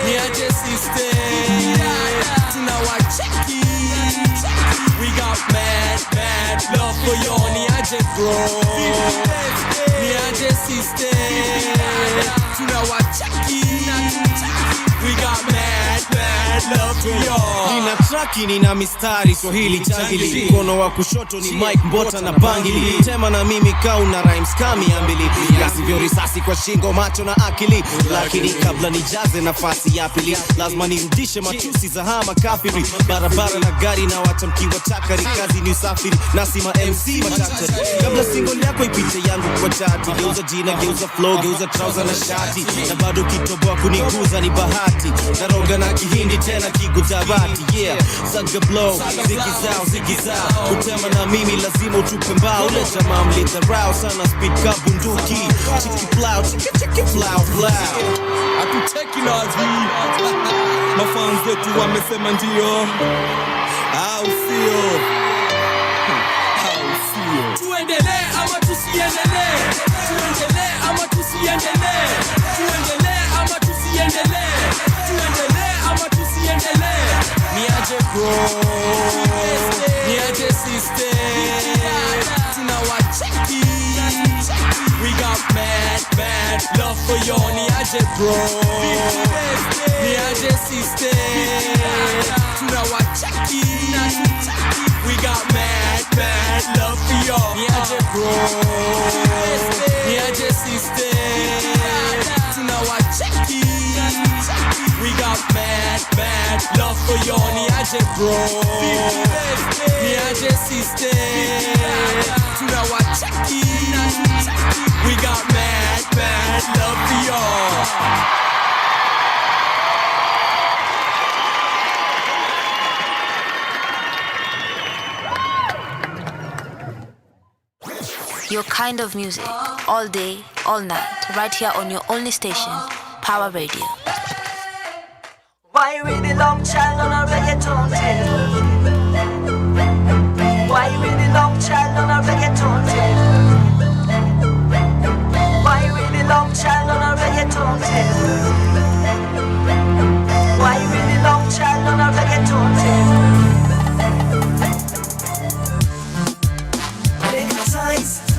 niaje sister, tunawacheki. We got mad love for you. Niaje bro, niaje sister, tunawacheki. We got mad love for you. Nina traki, nina mistari, Swahili jangili. Mkono wa kushoto ni Mike Mbota na bangili. Tema na mimi kauna rhymes kami ambili. Kasi vyo risasi kwa shingo, macho na akili. Lakini kabla nijaze nafasi ya pili, lazima nirudishe matusi za hama kafiri. Barabara na gari na watamkiwa chakari. Kazi ni usafiri, nasima MC matata. Kabla single yako ipite yangu kwa chati. Geuza jina, geuza flow, geuza trouser na shati. Na bado kitoboa kuniguza ni bahati. Naroga na kihindi tena kigujarati. Yeah, saga blow, ziki zao. Kutema na mimi lazima utupe mbao. Ule jamaa mlita rao sana speed ka bunduki. Chiki plow. Hatuteki nazi. Mafans wetu wamesema ndio. Au sio? Tuendelee ama tusiendelee? iendelee, tuendelee ama tusiendelee. Niaje bro, niaje sister, tunawacheki. We got mad love for you. Niaje bro, niaje sister, tunawacheki. We got mad love for you. Niaje bro, niaje sister, tunawacheki. We got mad love for you. Niaje bro, niaje sister, tunawacheki. We got mad love for you. Your kind of music, all day, all night, right here on your only station, Power Radio. Why really long child on a reggaeton tape? Why really long child on a reggaeton tape? Why really long child on a reggaeton tape? Why really long child on a reggaeton tape?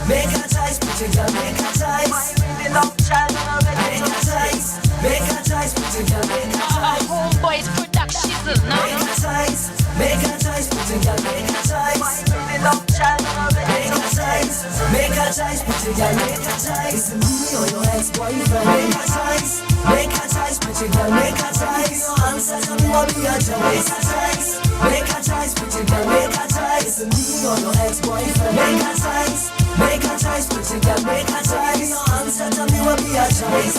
Make a choice, put your girl, make a choice. Why really long child on a reggaeton tape? Make a choice, put your girl, make a choice. Homeboys production, no? Make a choice, put your girl, make a choice. Why really long child on a reggaeton tape? Make a choice, put your girl, make a choice. It's me or your ex-boyfriend. Make a choice, put your girl, make a choice. Your answer to me will be a choice. Make a choice, put your girl, make a choice. It's me or your ex-boyfriend. Make a choice, put your girl, make a choice. Your answer to me will be a choice.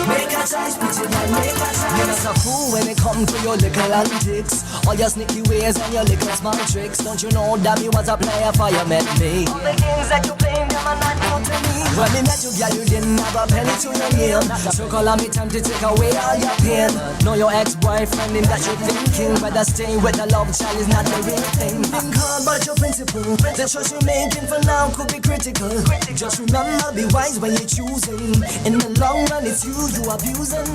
Make a choice, put your girl, make a choice. You're not a fool when it comes to your little antics, all your sneaky ways and your little smart tricks. Don't you know that me was a player for you met me? All the games that you play, them are not new to me. When me met you, girl, you didn't have a penny to your name. So call on me time to take away all your pain. Know your ex-boyfriend, him that you're thinking. Whether staying with the love child is not the real thing. Think hard about your principle. The choice you're making for now could be critical. Just remember, be wise when you're choosing. In the long run, it's you abusing.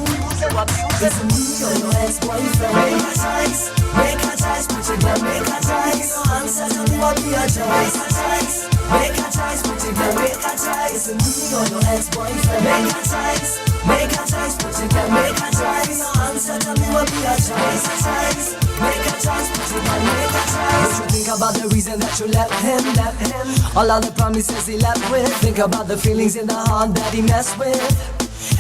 It's me or your ex-boyfriend. Make a choice, put your girl, make a choice. Your answer to me will be a choice. Make a choice, put your girl, make a choice. It's me or your ex-boyfriend. Make a choice, put your girl, make a choice. Your answer to me will be a choice. Make a choice, put your girl, make a choice. What you think about the reason that you left him? All of the promises he left with. Think about the feelings in the heart that he messed with,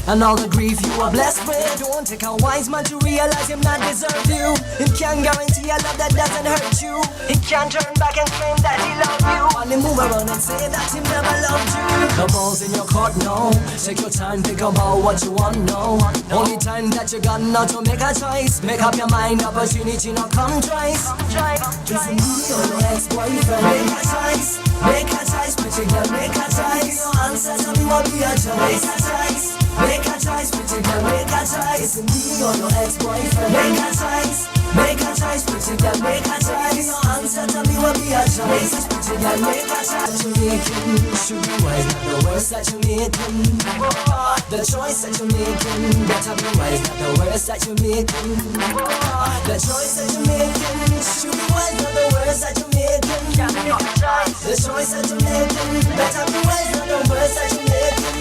and all the grief you are blessed with. Don't take a wise man to realize him not deserve you. He can't guarantee a love that doesn't hurt you. He can't turn back and claim that he loved you. Only move around and say that he never loved you. The ball's in your court now. Take your time, think about what you want now. Only time that you got now to make a choice. Make up your mind, opportunity not come twice. It's me or your ex-boyfriend. Make a choice, put your girl, make a choice. Your answer to me will be a choice. Make a choice, put your girl, make a choice. It's me or your ex-boyfriend. Make a choice, put your girl, make a choice. Your answer to me will be a choice. Put your girl, make a choice. You're making should be wise, not the worst that you're making. The choice that you're making better be wise, not the worst that you're making. The choice that you're making should be wise, not the worst that you're making. The choice that you're making better be wise, not the worst that you're making.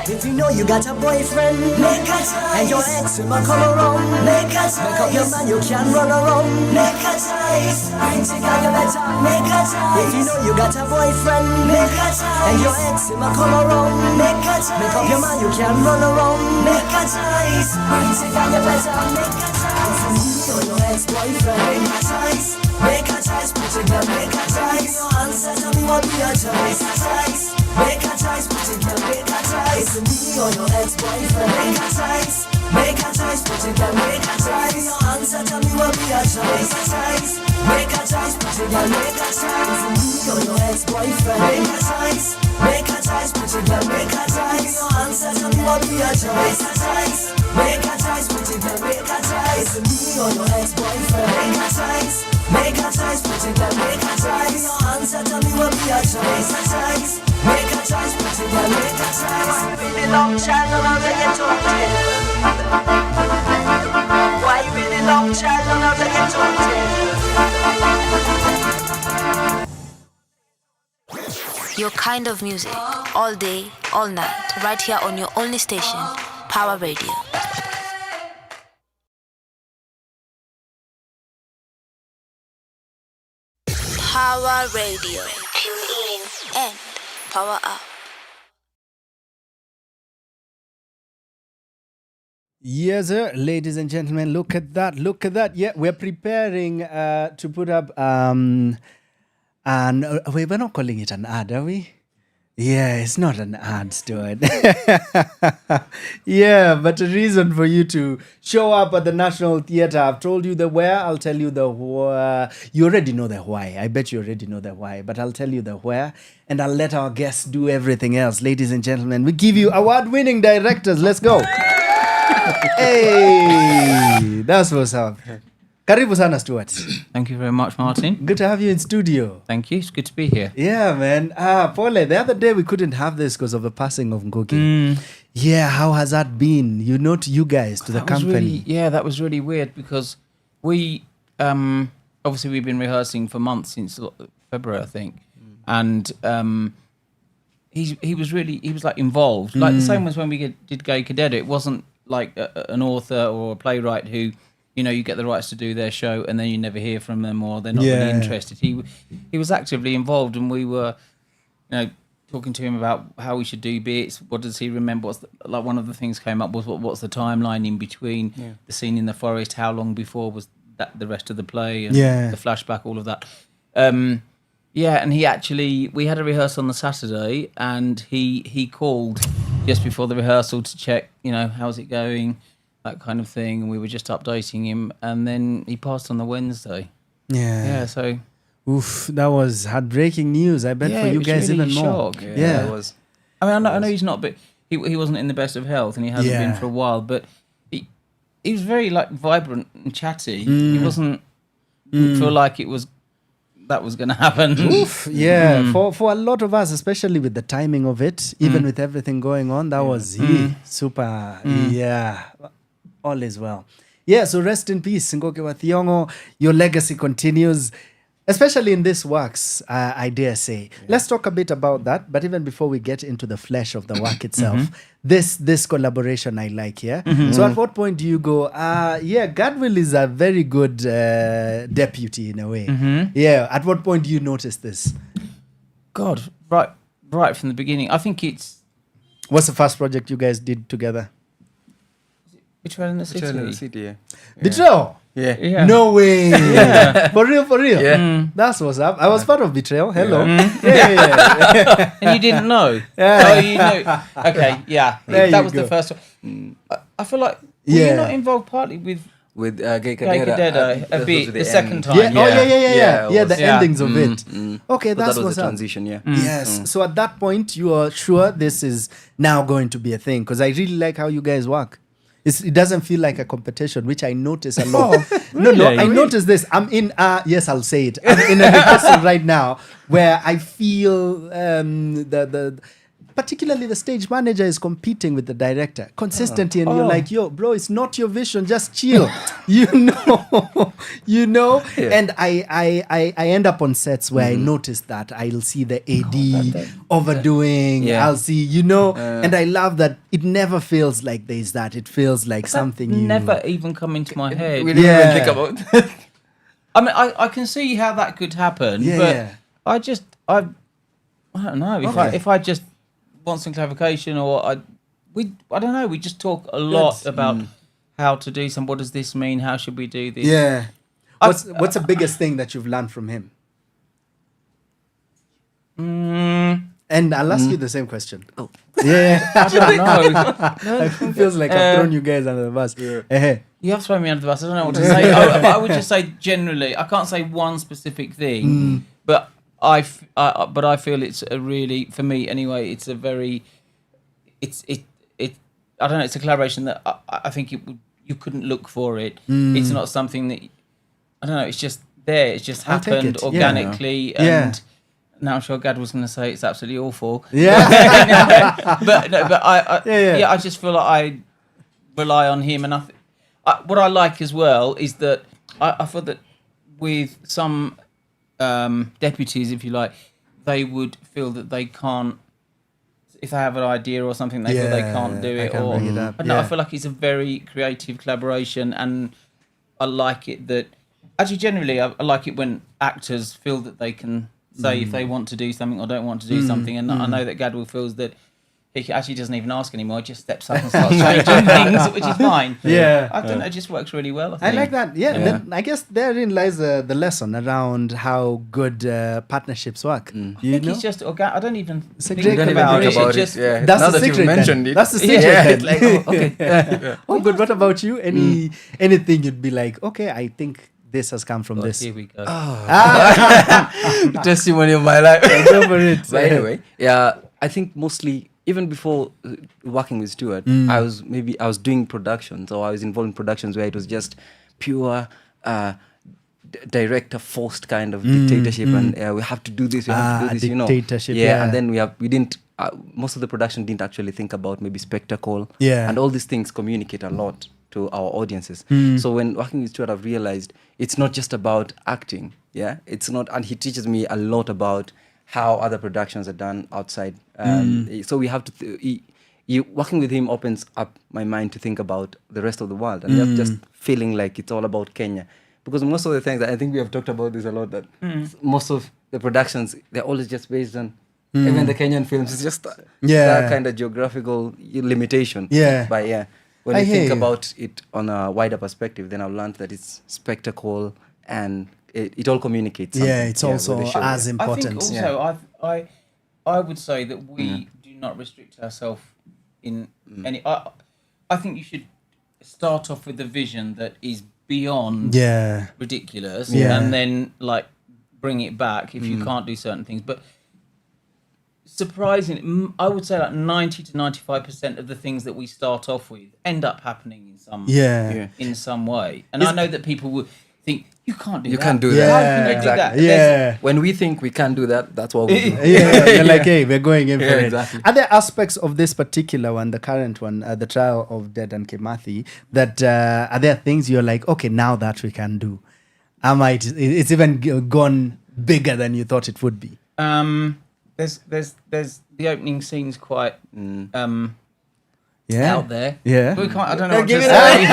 If you know you got a boyfriend, make a choice. And your ex will come around, make a choice. Make up your mind, you can run around, make a choice. Bring together better, make a choice. If you know you got a boyfriend, make a choice. And your ex will come around, make a choice. Make up your mind, you can run around, make a choice. Bring together better, make a choice. For me or your ex-boyfriend, make a choice. Make a choice, put your girl, make a choice. Your answer to me will be a choice. Make a choice, put your girl, make a choice. For me or your ex-boyfriend, make a choice. Make a choice, put your girl, make a choice. Your answer to me will be a choice. Make a choice, put your girl, make a choice. For me or your ex-boyfriend, make a choice. Make a choice, put your girl, make a choice. Your answer to me will be a choice. Make a choice, put your girl, make a choice. For me or your ex-boyfriend, make a choice. Make a choice, put your girl, make a choice. Your answer to me will be a choice. Make a choice, put your girl, make a choice. Why really long child on a reggaeton tape? Why you really long child, don't know that you Your kind of music, all day, all night, right here on your only station, Power Radio. Power Radio. Tune in and power up. Yes, sir. Ladies and gentlemen, look at that. Look at that. Yeah, we're preparing to put up we're not calling it an ad, are we? Yeah, it's not an ad, Stuart. Yeah, but a reason for you to show up at the National Theatre. I've told you the where, I'll tell you the why. You already know the why. I bet you already know the why, but I'll tell you the where, and I'll let our guests do everything else. Ladies and gentlemen, we give you award-winning directors. Let's go. Hey, that's what's up. Karibu sana, Stuart. Thank you very much, Martin. Good to have you in studio. Thank you. It's good to be here. Yeah, man. Pole, the other day we couldn't have this because of the passing of Ngugi. Yeah, how has that been? To you guys, to the company. That was really weird because we, obviously we've been rehearsing for months, since February, I think. And he was like involved. Like the same as when we did Gay Cadet. It wasn't like an author or a playwright who, you get the rights to do their show and then you never hear from them or they're not really interested. He was actively involved, and we were, talking to him about how we should do bits. What does he remember? One of the things came up was what's the timeline in between the scene in the forest? How long before was that the rest of the play and the flashback? All of that. And we had a rehearsal on the Saturday, and he called just before the rehearsal to check, how's it going, that kind of thing, and we were just updating him, and then he passed on the Wednesday. So oof, that was heartbreaking news. I bet for you guys really even more. Shock. It was. I mean, I know he's not, but he wasn't in the best of health, and he hasn't been for a while. But he was very vibrant and chatty. He wasn't feel like that was going to happen. Oof, for a lot of us, especially with the timing of it, even with everything going on, that was super. All is well. So rest in peace, Ngoke wa Thiong'o. Your legacy continues, especially in this works, I dare say. Let's talk a bit about that, but even before we get into the flesh of the work itself, this collaboration I like here. So at what point do you go, Gadwill is a very good deputy in a way. At what point do you notice this? God, right from the beginning. I think it's... What's the first project you guys did together? Betrayal in the City. Betrayal in the City, Betrayal? Yeah. No way. For real? Yeah. That's what's up. I was part of Betrayal. Hello. Yeah. And you didn't know? Oh, you know. Okay, yeah. That was the first one. I feel like, were you not involved partly with Gay Cadet a bit the second time? Yeah, the endings of it. Okay, but that's that was what's the up. transition, Yes. So at that point, you are sure this is now going to be a thing, because I really like how you guys work. It doesn't feel like a competition, which I notice a lot. Really? No, I notice this. I'm in, yes, I'll say it. I'm in a rehearsal right now where I feel particularly the stage manager is competing with the director consistently, and you're like, yo, bro, it's not your vision, just chill. you know. And I end up on sets where I notice that I'll see the AD overdoing. I'll see, and I love that it never feels like there's that. It feels like something you never even come into my head. We didn't even think about it. I mean, I can see how that could happen, but I don't know. If I just want some clarification, or I don't know, we just talk a lot about how to do some. What does this mean? How should we do this? Yeah. What's the biggest thing that you've learned from him? And I'll ask you the same question. Oh. Yeah. I don't know. It feels like I've thrown you guys under the bus. You have thrown me under the bus. I don't know what to say. But I would just say generally, I can't say one specific thing, but I feel it's a really, for me anyway, it's a very, I don't know, it's a collaboration that I think you couldn't look for it. It's not something that, I don't know, it's just there. It's just happened organically. And now I'm sure Gad was going to say it's absolutely awful. Yeah. but I just feel like rely on him. And what I like as well is that I thought that with some deputies, if you like, they would feel that they can't, if they have an idea or something, they feel they can't do it. Bring it up. I feel like it's a very creative collaboration, and I like it that, actually generally I like it when actors feel that they can say if they want to do something or don't want to do something, and I know that Gadwill feels that he actually doesn't even ask anymore, just steps up and starts changing things, which is fine. Yeah. I don't know, it just works really well, I I think. like that. Yeah. Then I guess therein lies the lesson around how good partnerships work. I think it's just I don't even think Secret. about it. That's the secret. That's the secret. Yeah, then. it's like, okay. Oh, good. What about you? Anything you'd be like, okay, I think this has come from this. Here we go. Testimony of my life. Go for it. But anyway, I think mostly, even before working with Stuart, I was doing productions, or I was involved in productions where it was just pure director forced kind of dictatorship, and we have to do this, we have to do this, dictatorship, and then we didn't. Most of the production didn't actually think about maybe spectacle, and all these things communicate a lot to our audiences. So when working with Stuart, I've realized it's not just about acting. It's not, and he teaches me a lot about how other productions are done outside. So we have to. Working with him opens up my mind to think about the rest of the world, and not just feeling like it's all about Kenya. Because most of the things, I think we have talked about this a lot, that most of the productions, they're always just based on, even the Kenyan films, it's just that kind of geographical limitation. But when I think about it on a wider perspective, then I've learned that it's spectacle and it all communicates. It's also as important. I think also, I would say that we do not restrict ourselves in any. I think you should start off with a vision that is beyond ridiculous, and then like bring it back if you can't do certain things. But surprisingly, I would say like 90 to 95% of the things that we start off with end up happening in some way. And I know that people would think, you can't do that. You can't do that. How can you do that? When we think we can't do that, that's what we do. You're like, hey, we're going in for it. Exactly. Are there aspects of this particular one, the current one, the trial of Dedan Kimathi, that are there things you're like, okay, now that we can do? It's even gone bigger than you thought it would be? There's the opening scene's quite out there. We can't, I don't know what to say.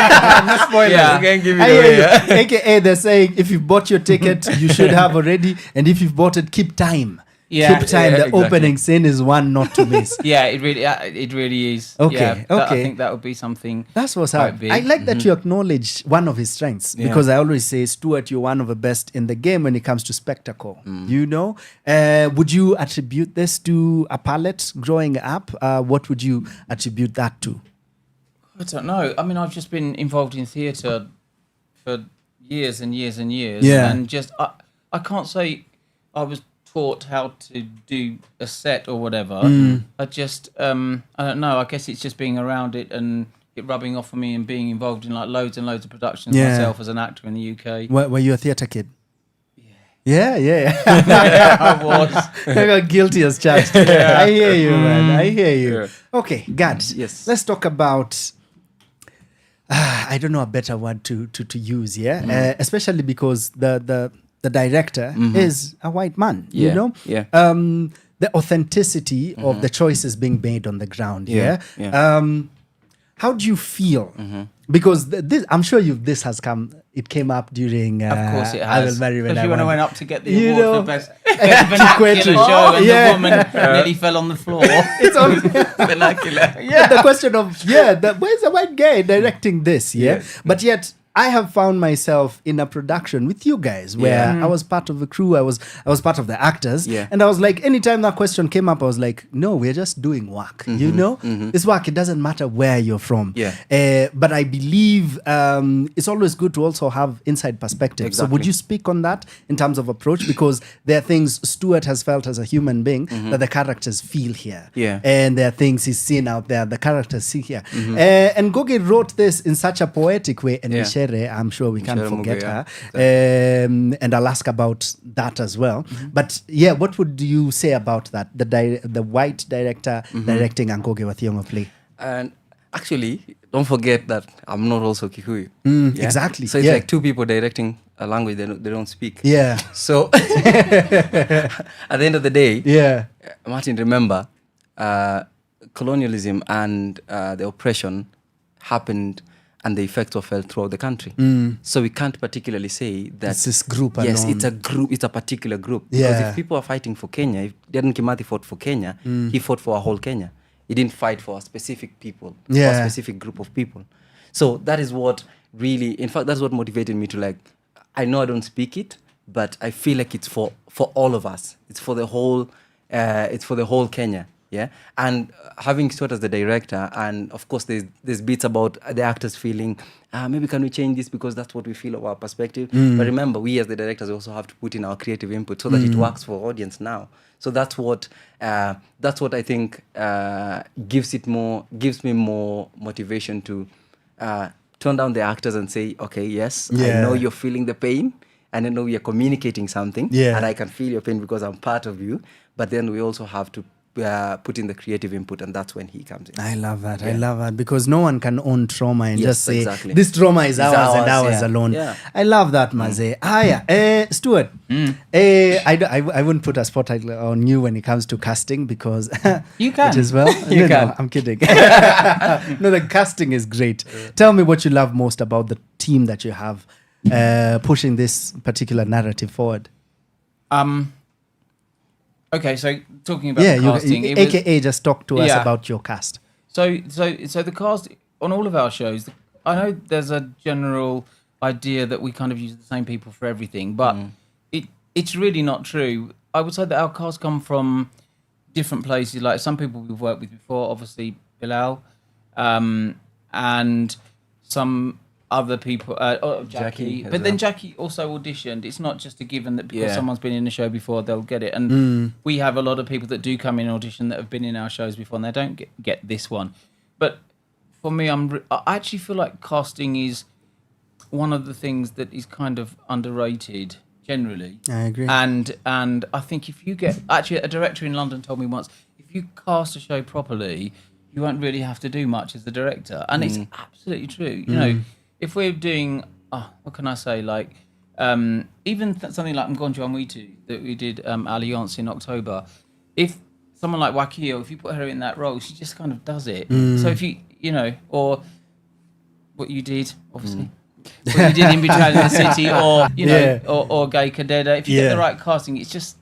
No spoilers. We can't give it away. AKA they're saying if you bought your ticket, you should have already, and if you've bought it, keep time. Keep time. The opening scene is one not to miss. It really is. Okay. I think that would be something. That's what's up. I like that you acknowledge one of his strengths, because I always say, Stuart, you're one of the best in the game when it comes to spectacle. Would you attribute this to a palette growing up? What would you attribute that to? I don't know. I mean, I've just been involved in theatre for years and years and years, and just I can't say I was taught how to do a set or whatever. I just I don't know, I guess it's just being around it and it rubbing off on me and being involved in like loads and loads of productions myself as an actor in the UK. Were you a theatre kid? Yeah. I was. I got guilty as charged. I hear you, man. I hear you. Okay, Gad. Yes. Let's talk about I don't know a better word to use, especially because the director is a white man, the authenticity of the choices being made on the ground. How do you feel? Because this, I'm sure this came up during of course it has. I Will Marry When I Especially when I went up to get the award for best vernacular show, and the woman nearly fell on the floor. It's on vernacular. The question of where's the white guy directing this? But yet I have found myself in a production with you guys where I was part of the crew, I was part of the actors, and I was like, anytime that question came up, I was like, no, we're just doing work, This work, it doesn't matter where you're from. But I believe it's always good to also have inside perspective. So would you speak on that in terms of approach? Because there are things Stuart has felt as a human being that the characters feel here. And there are things he's seen out there, the characters see here. And Goge wrote this in such a poetic way, and I'm sure we can't forget her. And I'll ask about that as well. But what would you say about that? The white director directing Ngoge Odhiambo play? And Actually, don't forget that I'm not also Kikuyu. Exactly. So it's like two people directing a language they don't speak. Yeah. So at the end of the day, Martin, remember, colonialism and the oppression happened and the effects were felt throughout the country. So we can't particularly say that it's this group yes, alone. it's a group, it's a particular group. Because if people are fighting for Kenya, if Dedan Kimathi fought for Kenya, he fought for a whole Kenya. He didn't fight for a specific people, for a specific group of people. So that is what really, in fact, that's what motivated me to like, I know I don't speak it, but I feel like it's for all of us. It's for the whole Kenya. Yeah, and having Stuart as the director, and of course there's bits about the actors feeling, maybe can we change this because that's what we feel of our perspective. But remember, we as the directors also have to put in our creative input so that it works for audience now. So that's what I think gives me more motivation to turn down the actors and say, okay, yes, I know you're feeling the pain, and I know you're communicating something, and I can feel your pain because I'm part of you. But then we also have to put in the creative input, and that's when he comes in. I love that. I love that, because no one can own trauma and just say this this trauma is ours and ours alone. I love that, Maze. Stuart, I wouldn't put a spotlight on you when it comes to casting, because you can it is well. You can. No, I'm kidding. No, the casting is great. Tell me what you love most about the team that you have pushing this particular narrative forward. Okay, so talking about the casting, AKA just talk to us about your cast. So the cast on all of our shows, I know there's a general idea that we kind of use the same people for everything, but it's really not true. I would say that our cast come from different places. Like some people we've worked with before, obviously Bilal, and some other people, Jackie. But then Jackie also auditioned. It's not just a given that because someone's been in the show before, they'll get it. And we have a lot of people that do come in and audition that have been in our shows before, and they don't get this one. But for me, I actually feel like casting is one of the things that is kind of underrated generally. I agree. And I think if you get... Actually, a director in London told me once, if you cast a show properly, you won't really have to do much as the director. And it's absolutely true. You know, if we're doing, what can I say, like, even something like Mgonjwa Mwitu that we did Alliance in October, if someone like Wakio, if you put her in that role, she just kind of does it. So if you know, or what you did, obviously, what you did in Betrayal in the City, or, you know, or Gay Kadeda, if you get the right casting, it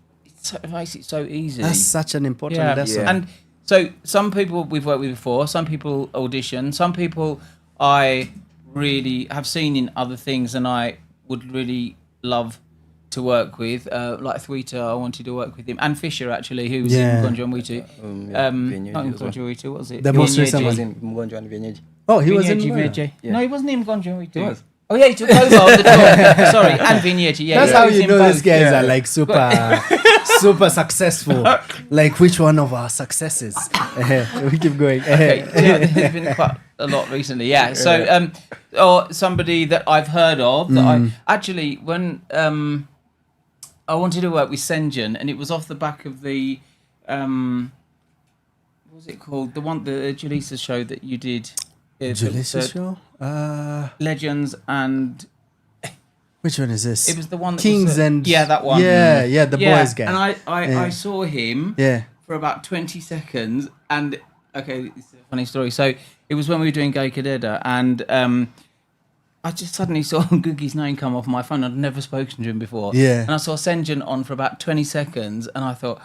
makes it so easy. That's such an important lesson. And so some people we've worked with before, some people audition, some people I really have seen in other things and I would really love to work with, like Thwita, I wanted to work with him, and Fisher actually, who was in Mgonjwa Mwitu. Not in Mgonjwa Mwitu, what was it? The most recent was in Mgonjwa and Vienyeji. Oh, he was in Vienyeji. No, he wasn't in Mgonjwa Mwitu. He was. Oh yeah, he took over on the tour. Sorry, and Vienyeji. Yeah, that's how you know these guys are like super successful. Like, which one of our successes? We keep going. Okay, there's been quite a lot recently. Yeah. So, or somebody that I've heard of that I actually when I wanted to work with Senjan, and it was off the back of the what was it called? The one, the Jaleesa show that you did. Jaleesa show? Legends and... Which one is this? It was the one that Kings was and... Yeah, that one. Yeah, the boys guy. And I saw him for about 20 seconds, and... Okay, it's a funny story. So, it was when we were doing Gay Kadeda, and I just suddenly saw Googie's name come off my phone. I'd never spoken to him before. Yeah. And I saw Senjan on for about 20 seconds, and I thought...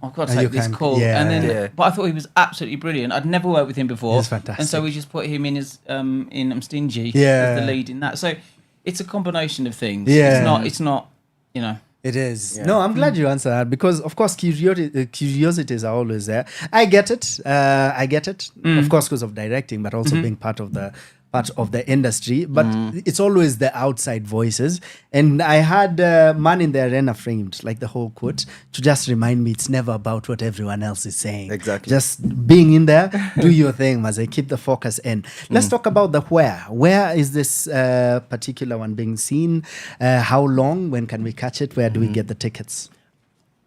I've got to take this call. And then, but I thought he was absolutely brilliant. I'd never worked with him before. He's fantastic. And so we just put him in as in I'm Stingy as the lead in that. So it's a combination of things. Yeah. It's not, you know. It is. Yeah. No, I'm glad you answered that, because of course curiosities are always there. I get it. Of course, because of directing, but also being part of the industry, but it's always the outside voices. And I had Man in the Arena framed, like the whole quote, to just remind me it's never about what everyone else is saying. Exactly. Just being in there, do your thing, Maze, keep the focus in. Let's talk about the where. Where is this particular one being seen? How long? When can we catch it? Where do we get the tickets?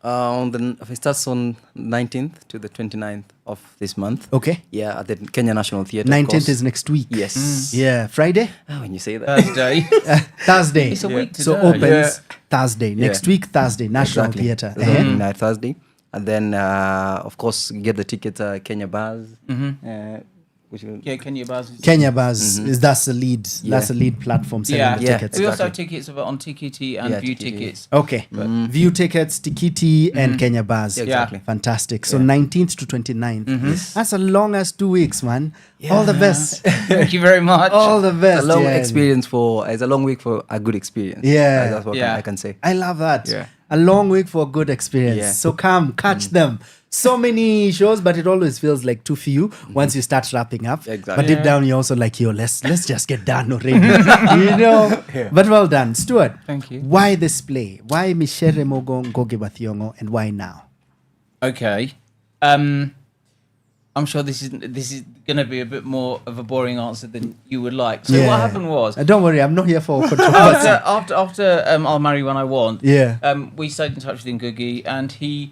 It starts on 19th to the 29th of this month. Okay. Yeah, at the Kenya National Theatre. 19th is next week. Yes. Yeah, Friday? When you say that. Thursday. Thursday. It's a week today. So opens Yeah. Thursday. Next week, Thursday, National Theatre. There's opening night Thursday. And then, of course, you get the tickets at Kenya Bars. Kenya Bars. Kenya Bars is that's the lead. That's the lead platform selling the tickets. We also have tickets on Tikiti and View Tickets. Okay. View Tickets, Tikiti, and Kenya Bars. Yeah, exactly. Fantastic. So 19th to 29th. That's a long as 2 weeks, man. All the best. Thank you very much. All the best. It's a long experience it's a long week for a good experience. Yeah. That's what I can say. I love that. Yeah. A long week for a good experience. Yeah. So come, catch them. So many shows, but it always feels like too few once you start wrapping up. Exactly. But deep down, you're also like, yo, let's just get done already. But well done. Stuart, thank you. Why this play? Why Mishere Mogo Ngoge Bathiongo, and why now? Okay. I'm sure this is going to be a bit more of a boring answer than you would like. So what happened was... don't worry, I'm not here for controversy. after I'll Marry When I Want, we stayed in touch with Ngugi, and he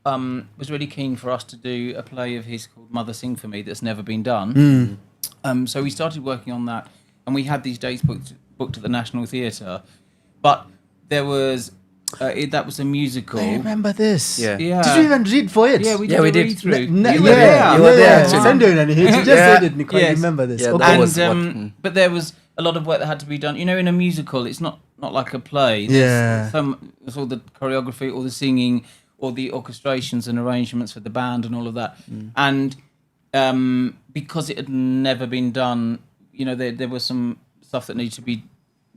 was really keen for us to do a play of his called Mother Sing For Me that's never been done. So we started working on that, and we had these days booked at the National Theatre, but there was... that was a musical. I remember this. Yeah. Did you even read for it? Yeah, we did a read-through. You were there. You just said it, Nicole. I remember this. Yeah, okay. But there was a lot of work that had to be done. You know, in a musical, it's not like a play. There's all the choreography, all the singing, all the orchestrations and arrangements for the band and all of that. And because it had never been done, you know, there was some stuff that needed to be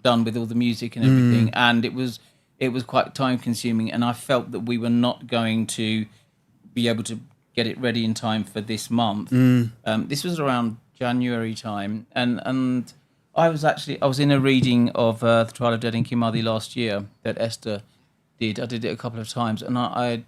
done with all the music and everything. And it was quite time consuming, and I felt that we were not going to be able to get it ready in time for this month. This was around January time, and I was in a reading of The Trial of Dead in Kimadi last year that Esther did. I did it a couple of times, and I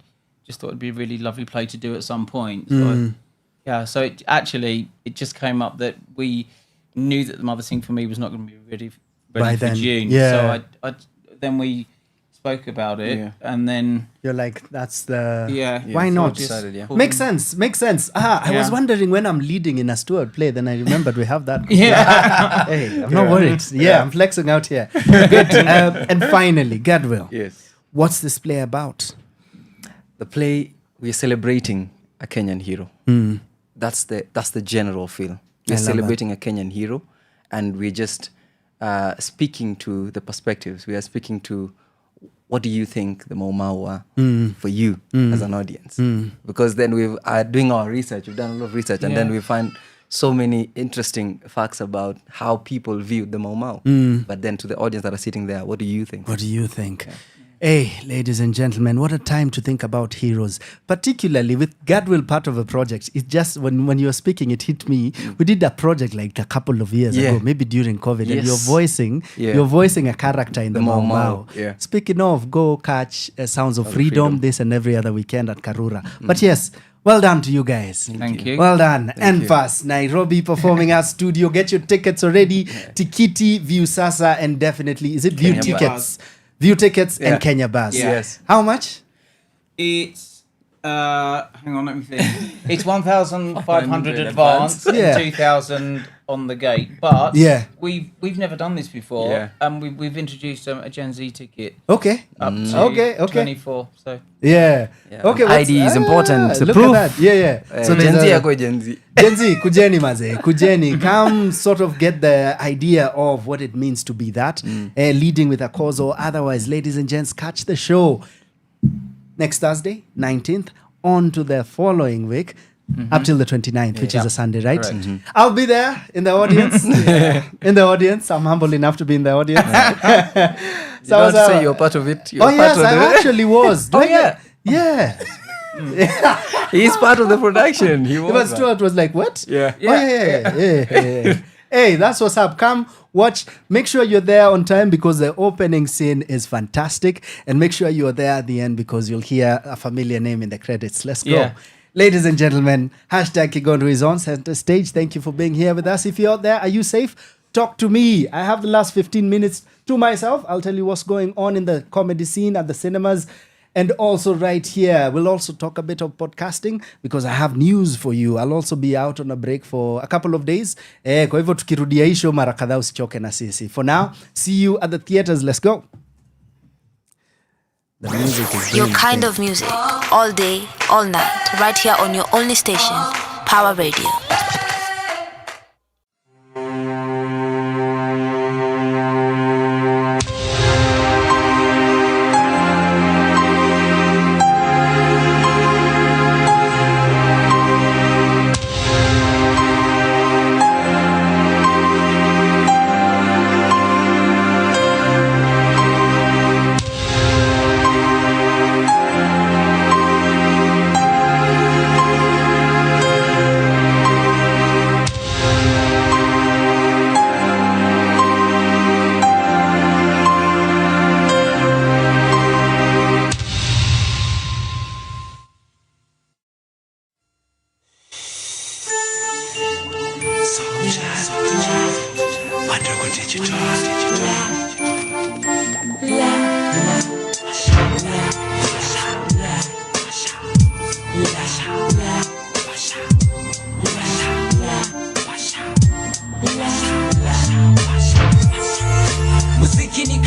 just thought it'd be a really lovely play to do at some point. So it just came up that we knew that The Mother Sing For Me was not going to be ready By for then. June. Yeah. So then we spoke about it, and then you're like, that's the why not? Decided, Makes sense. I was wondering when I'm leading in a Stuart play, then I remembered we have that. Hey, I'm not worried. I'm flexing out here. Good. And finally, Gadwill. Yes. What's this play about? The play, we're celebrating a Kenyan hero. That's the general feel. We're celebrating a Kenyan hero, and we're just speaking to the perspectives. We are speaking to what do you think the Mau Mau are for you as an audience? Because then we've doing our research, we've done a lot of research, and then we find so many interesting facts about how people view the Mau Mau. But then to the audience that are sitting there, what do you think? What do you think? Yeah. Hey, ladies and gentlemen, what a time to think about heroes, particularly with Gadwill part of a project. It just, when you were speaking, it hit me. We did a project like a couple of years ago, maybe during COVID, and you're voicing a character in the Mau Mau. Yeah. Speaking of, go catch Sounds of Freedom this and every other weekend at Karura. But yes, well done to you guys. Thank you. Well done. And fast, Nairobi Performing Arts Studio. Get your tickets already. Tikiti, View Sasa, and definitely, is it View Kenya Tickets? View Tickets and Kenya Bars. Yes. How much? It's hang on, let me think. It's 1,500 advance, and 2,000 on the gate. But we've never done this before. Yeah. And we've introduced a Gen Z ticket. Okay. Up to 24. So okay. ID is important. The look proof. at that. So Gen Z ako Gen Z. Gen Z, kujeni maze, kujeni. Come sort of get the idea of what it means to be that. Leading with a cause, or otherwise, ladies and gents, catch the show next Thursday, 19th, on to the following week, up till the 29th, which is a Sunday, right? I'll be there in the audience. In the audience. I'm humble enough to be in the audience. You don't say you're part of it. I actually was. Yeah. He's part of the production. But Stuart was like, what? Yeah. Hey, that's what's up. Come watch. Make sure you're there on time because the opening scene is fantastic. And make sure you're there at the end because you'll hear a familiar name in the credits. Let's go. Yeah. Ladies and gentlemen, hashtag Kigondu is on center stage. Thank you for being here with us. If you're out there, are you safe? Talk to me. I have the last 15 minutes to myself. I'll tell you what's going on in the comedy scene at the cinemas And also right here, we'll also talk a bit of podcasting because I have news for you. I'll also be out on a break for a couple of days. Kwa hivyo tukirudia hii show mara kadhaa usichoke na sisi. For now, see you at the theaters. Let's go. The music is Your kind of music, all day, all night, right here on your only station, Power Radio.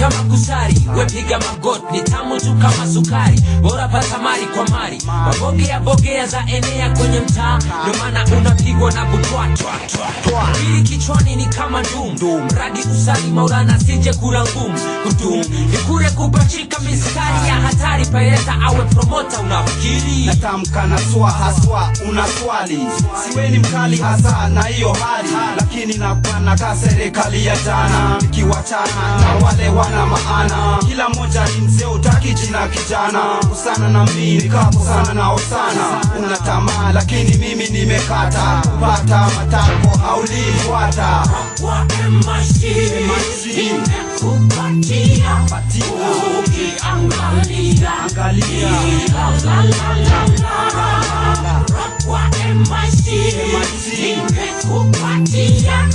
Kama kusari, wepiga magot, ni tamu tu kama sukari. Bora pata mari kwa mari, mabogea za enea kwenye mtaa. Ndio maana unapigwa na butwa hili kichwani ni kama dum. Mradi usali maulana sije kula ngumu. Nikure kupachika mistari ya hatari. Paileta awe promota unafikiri natamka na swa haswa unaswali. Siweni mkali hasa na hiyo hali, lakini napana ka serikali ya jana. Nikiwachana na wale wana maana, kila moja ni mzee utaki jina kijana. Usana na mimi nikapo sana na osana. Unatamaa lakini mimi nimekata. Kupata matako haulifuata. Kwa MIC nimekupatia ukiangalia kwa MIC nimekupatia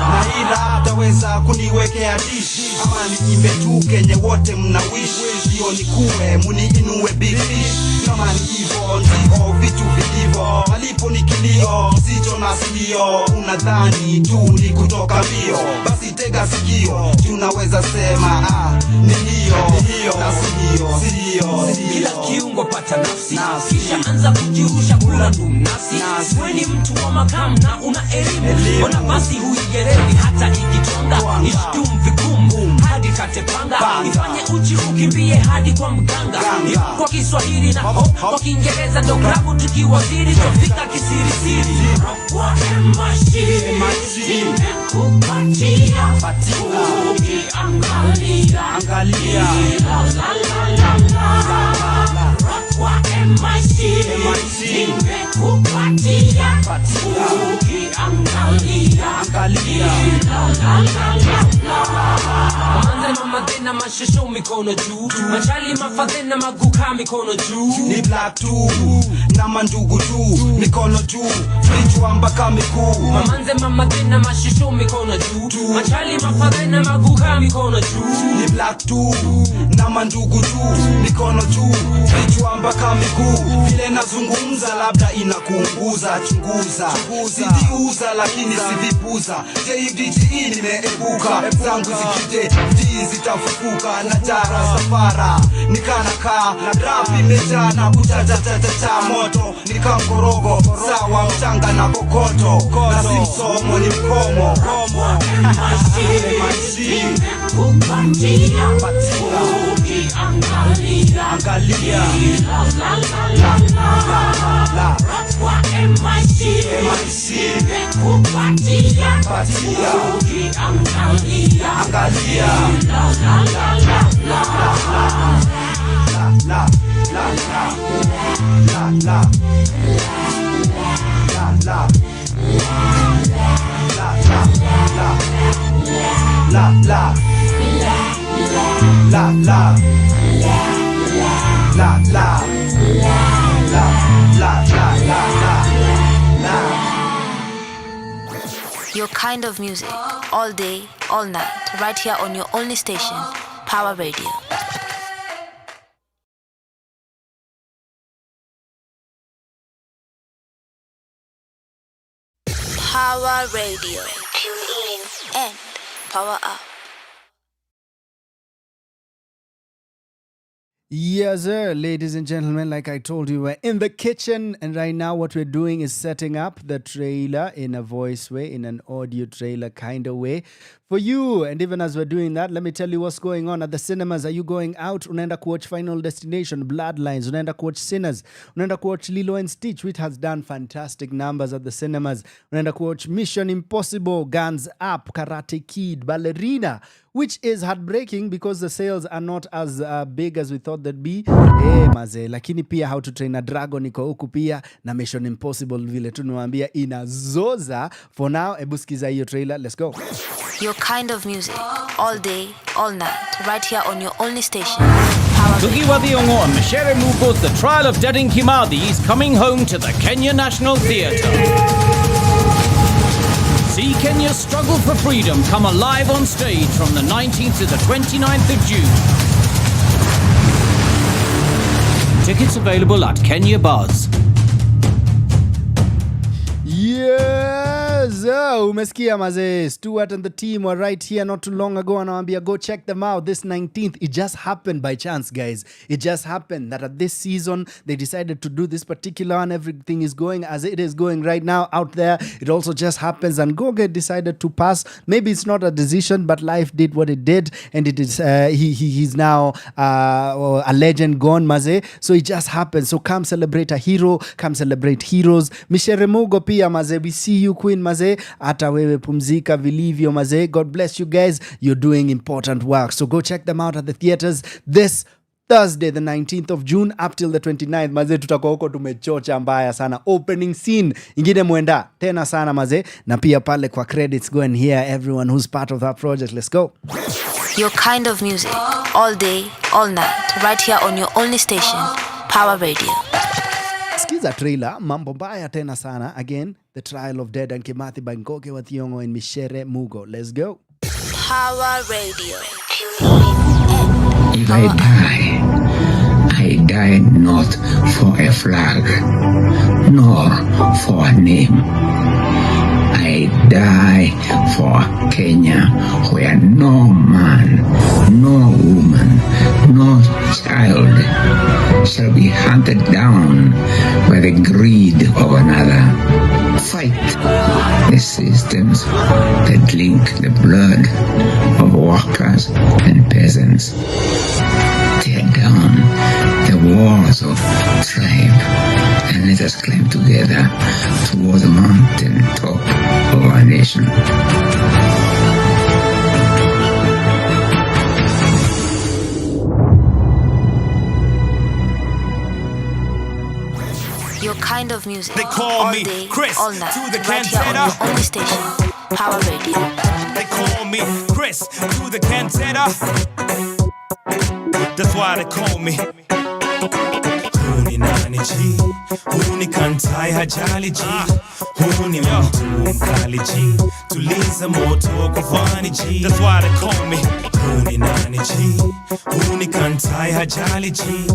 na ila ataweza kuniwekea dishi ama niimbe tu kenye wote mnawishi. Ndio nikuwe muniinue big fish. Kama ni hivyo ndio vitu vilivyo. Malipo ni kilio sicho na sikio. Unadhani tu ni kutoka mbio, basi tega sikio. Tunaweza sema ni hiyo na sio. Kila kiungo pata nafsi, kisha anza kujirusha kula dumnasi. Siweni mtu wa makamu na una elimu. Ona basi huigerevi hata ikitonga. Ishtum vigumu hadi katepanga. Ifanye uchi ukimbie hadi kwa mganga. Kwa Kiswahili na kwa Kiingereza ndo grabu tukiwaziri. Tofika kisirisiri. Kwa MIC nimekupatia ukiangalia kwa MIC nimekupatia ukiangalia Manze mamadena mashesho mikono juu. Machali mafadhena maguka mikono juu. Ni black tu na mandugu tu mikono juu. Vichwa mpaka miguu. Mamanze mamadena mashesho mikono juu. Machali mafadhena maguka mikono juu. Ni black tu na mandugu tu mikono juu. Vichwa mpaka miguu. Vile nazungumza labda inakuunguza. Chunguza sijiuza lakini sivipuza. JDTE nimeepuka zangu zikite zitafufuka. Na jara safara nikanaka na rap imejaa na kuchachachacha moto. Nikamkorogo sawa mchanga na kokoto. Na si msomo ni mkomo. MIC nimekupatia ukiangalia kwa MIC nimekupatia ukiangalia Your kind of music, all day, all night, right here on your only station, Power Radio. Power Radio. Tune in and power up. Yes, sir. Ladies and gentlemen, like I told you, we're in the kitchen, and right now what we're doing is setting up the trailer in a voice way, in an audio trailer kind of way for you. And even as we're doing that, let me tell you what's going on at the cinemas. Are you going out? Unaenda kuwatch Final Destination, Bloodlines. Unaenda kuwatch Sinners. Unaenda kuwatch Lilo and Stitch, which has done fantastic numbers at the cinemas. Unaenda kuwatch Mission Impossible, Guns Up, Karate Kid, Ballerina, which is heartbreaking because the sales are not as big as we thought they'd be. Maze, lakini pia How to Train a Dragon iko huku pia, na Mission Impossible vile tunuambia inazoza. For now, ebuskiza hiyo trailer. Let's go. Your kind of music, all day, all night, right here on your only station. Tukiwa Thiongo and Mishere Mugo's The Trial of Dedan Kimathi is coming home to the Kenya National Theatre. See Kenya's struggle for freedom come alive on stage from the 19th to the 29th of June. Tickets available at Kenya Buzz. Yes, umesikia maze. Stuart and the team were right here not too long ago, and I'll go check them out this 19th. It just happened by chance, guys. It just happened that at this season they decided to do this particular one. Everything is going as it is going right now out there. It also just happens, and Goge decided to pass. Maybe it's not a decision, but life did what it did, and it is he's now a legend gone, maze. So it just happened. So come celebrate a hero, come celebrate heroes. Mishere Mugo pia maze, we see you Queen maze, ata wewe pumzika vilivyo maze. God bless you guys, you're doing important work. So go check them out at the theaters this Thursday the 19th of June up till the 29th maze. Tutakuwa huko tumechocha mbaya sana. Opening scene ingine muenda tena sana maze, na pia pale kwa credits go and hear everyone who's part of that project. Let's go. Your kind of music, all day, all night, right here on your only station, Power Radio. Skiza trailer, mambo mbaya tena sana. Again, The Trial of Dedan Kimathi by Ngoge wa Thiongo and Mishere Mugo. Let's go. Power Radio. If I die not for a flag, nor for a name. I die for Kenya, where no man, no woman, no child shall be hunted down by the greed of another. Fight the systems that link the blood of workers and peasants. Tear down the walls of tribe and let us climb together toward the mountain top of our nation. Your kind of music. They call all me day, Chris all night, to the right here on your cantata. only station, Power Radio. They call me Chris to the cantata. That's why they call me. Huni nani ji, huni kantai hajali ji, huni mtu mkali ji, tuliza moto kufani ji. That's why they call me. Huni nani ji, huni kantai hajali ji,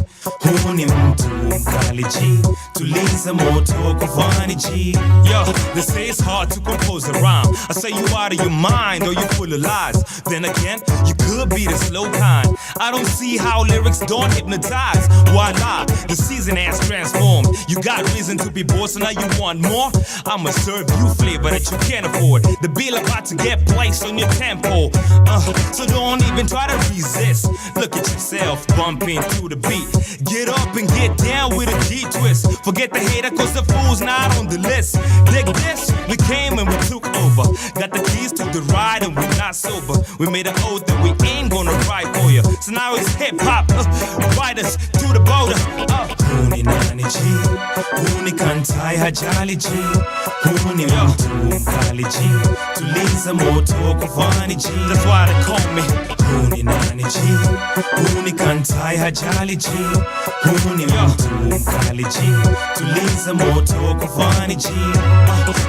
huni mtu mkali ji, tuliza moto kufani ji. Yo, they say it's hard to compose a rhyme. I say you out of your mind or you full of lies. Then again, you could be the slow kind. I don't see how lyrics don't hypnotize. Why lie? The season has transformed. You got reason to be bored, so now you want more. I'ma serve you flavor that you can't afford. The bill about to get placed on your tempo. So don't even try to resist. Look at yourself bumping to the beat. Get up and get down with a G twist. Forget the hater cause the fool's not on the list. Dig this, we came and we took over. Got the keys to the ride and we're not sober. We made an oath that we ain't gonna ride for you. So now it's hip hop, ride us to the border. Huni nani ji, huni kantai hajali ji, huni mtu mkali ji, tuliza moto kufani ji. That's why they call me. Huni nani G, huni kantai hajali G, huni mtu mkali G, tuliza moto kufani G.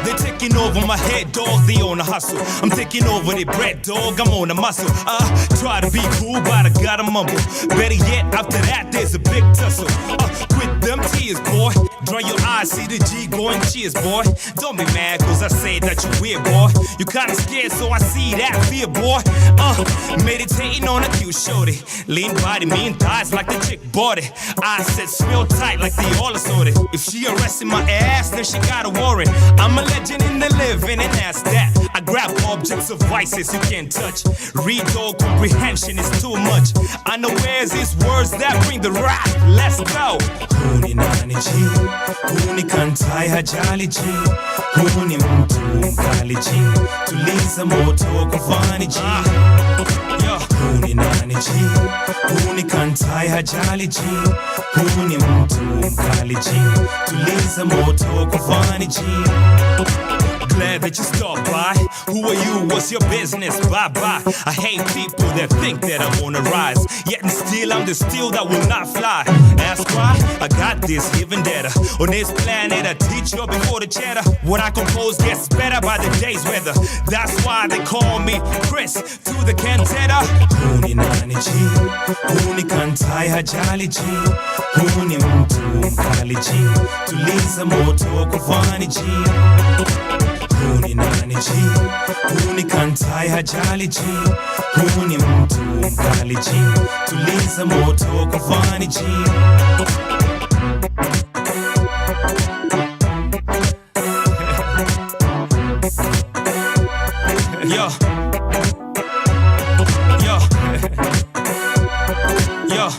They're taking over my head, dog, they on a hustle. I'm taking over their bread, dog, I'm on a muscle. Try to be cool, but I gotta mumble. Better yet, after that, there's a big tussle. Quit them tears, boy. Dry your eyes, see the G going cheers, boy. Don't be mad, cause I say that you weird, boy. You kinda scared, so I see that fear, boy. Meditating on a cute shorty. Lean body, mean thighs like the chick bought it. I said smell tight like they all assorted. If she arrested my ass, then she got a warrant. I'm a legend in the living, and that's that. I grab objects of vices you can't touch. Read all comprehension is too much. I know where's these words that bring the wrath. Let's go. Huni nani G, huni kantai hajali G, huni mtu mkali G, tuliza moto kufani G. Huni nani G, huni kantai hajali G, huni mtu mkali G, tuliza moto kufani G. Glad that you stopped by. Who are you? What's your business? Bye-bye. I hate people that think that I'm on a rise. Yet and still I'm the steel that will not fly. Ask why? I got this even better. On this planet I teach you before the cheddar. What I compose gets better by the day's weather. That's why they call me Chris to the cantata. Huni nani G, huni kantai hajali G, huni mtu mkali G, tuliza moto kufani G. Huni nani G, huni kantai hajali G, huni mtu mkali G, tuliza moto kufani G. Yo, yo, yo,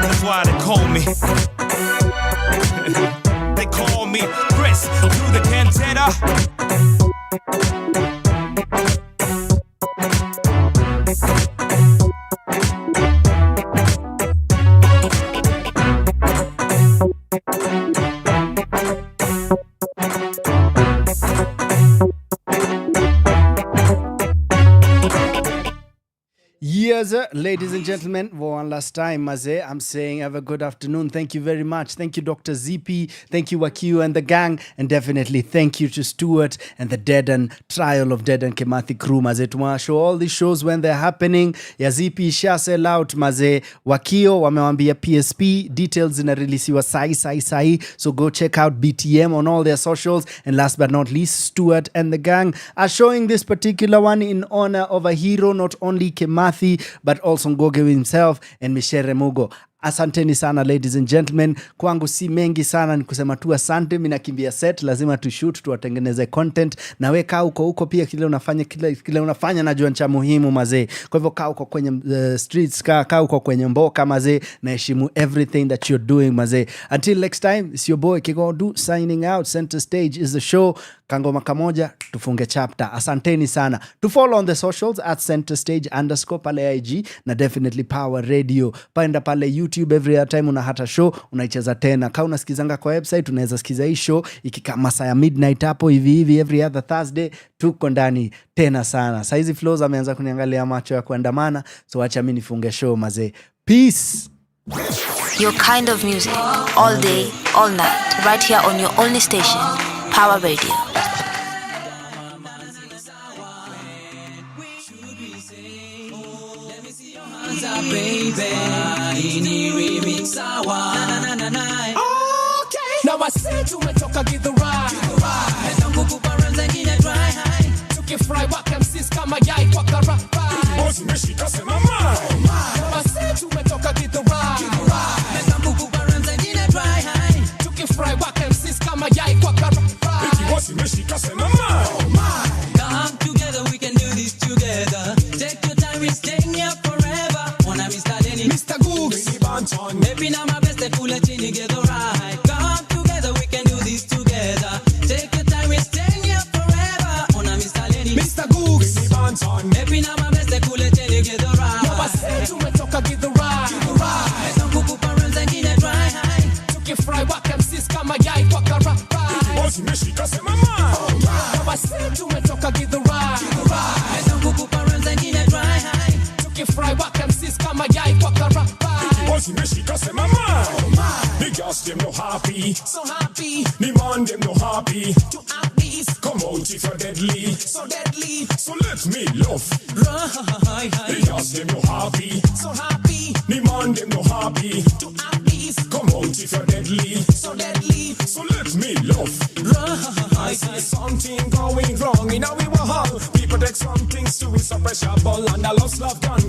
that's why they call me. They call me Chris to the cantata. Yes, ladies and gentlemen, for one last time, Maze, I'm saying have a good afternoon. Thank you very much. Thank you, Dr. Zippy. Thank you, Wakio and the gang. And definitely thank you to Stuart and the Dedan Trial of Dedan Kimathi crew, Maze. Tomorrow show all these shows when they're happening. Ya Zippy, share sell out, Maze. Wakio, wamewambia PSP. Details in a release wa sai. So go check out BTM on all their socials. And last but not least, Stuart and the gang are showing this particular one in honor of a hero, not only Kimathi, but also Ngoge himself and Mishere Mugo. Asanteni sana ladies and gentlemen. Kwangu si mengi sana, ni kusema tu asante. Mimi nakimbia set, lazima tu shoot, tuwatengeneze content. Na we kaa huko pia, kile unafanya najua ni cha muhimu mazee. Kwa hivyo kaa huko kwenye streets, kaa huko kwenye mboka mazee, na heshimu everything that you're doing mazee. Until next time, it's your boy Kigondu signing out. Center Stage is the show. Kangoma kamoja, tufunge chapter. Asanteni sana. To follow on the socials at Center Stage _ pale IG, na definitely Power Radio. Paenda pale YouTube, every other time unahata show, unaicheza tena. Kama unasikizanga kwa website, unaweza sikiza hii show ikika masaa ya midnight hapo hivi every other Thursday. Tuko ndani tena sana. Saizi Flozz ameanza kuniangalia macho ya kuandamana, so acha mimi nifunge show mazee. Peace. Your kind of music, all day, all night, right here on your only station, Power Radio. Now I said you went talk get the ride. Tukifry waka msis kama yai kwa karapa. Bosi meshika sema mama. Now I said you went talk get the ride. Tukifry waka msis kama yai kwa karapa. Bosi meshika sema mama. Come together, we can do this together. Take your time, we're staying here forever. Wanna be starting Mr. Googs. Maybe now my best at full chin together right. Come together, we can do this together. Take your time, we're staying here forever. Wanna be starting Mr. Googs. Maybe now my best at full chin together right. Now I said you went talk get the ride. Some kuku parents and get dry high. Tukifry waka msis kama yai kwa karapa. Bosi meshika sema mama. Now I said you went talk get the ride. Some kuku parents and get dry boss them no happy, so happy. The man them no happy. To at least come out if you're deadly, so deadly. So let me love. Right. The boss them no happy, so happy. The man them no happy. To at least come out if you're deadly, so deadly. So let me love. Right. I see something going wrong in our hall. People take some things to it's a pressure ball and a lost love gone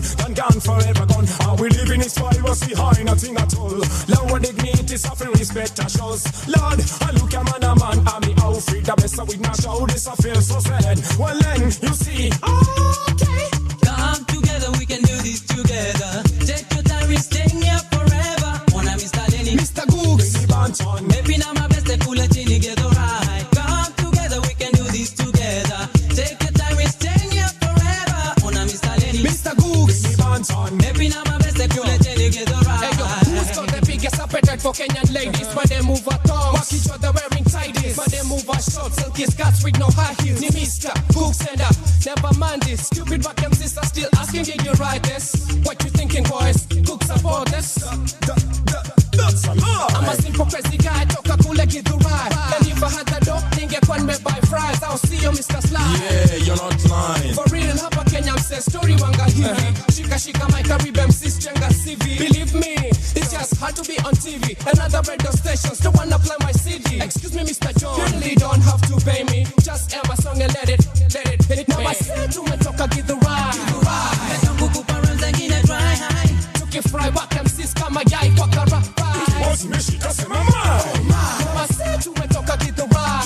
forever gone. And we live in this privacy high, nothing at all. Lower dignity, suffering respect and shows. Lord, I look a man, I'm the outfit. The best with my show, this I feel so sad. Well then, you see, okay. Come together, we can do this together. Take your time, we're staying here forever. Wanna Mr. Lenny, Mr. Gooks, maybe now my best, they pull it in together, right? Come together, we can do this together. Take your time, we're staying here forever. Wanna Mr. Lenny, Mr. Gooks, maybe now my best, they pull it in together, right? Hey, yo, who's got the biggest appetite for Kenyan ladies? But they move her tongues, walk each other wearing tighties. But they move her shorts, silky skirts with no high heels. Ni Mr. Gooks and never mind this. Stupid Wakio Mzenge still asking, did you write this? What you thinking, boys? Cooks support this? That's a lie. I'm a simple crazy guy, talk a cool like it to ride. And if I had the dope, nigga, one me buy fries. I'll see you, Mr. Slide. Yeah, you're not lying. For real, hapa Kenya mse story wanga hivi. Shika my Caribbean sis jenga CV. Believe me, it's just hard to be on TV. Another radio stations don't wanna play my CD. Excuse me, Mr. John, you really don't have to pay me. Just air my song and let it hit. Now I say to me, talk give the ride. Took it fry, Wakio Mzenge kama yai kwa kara. Boss me shika se mama. Now I say to me, talk give the ride.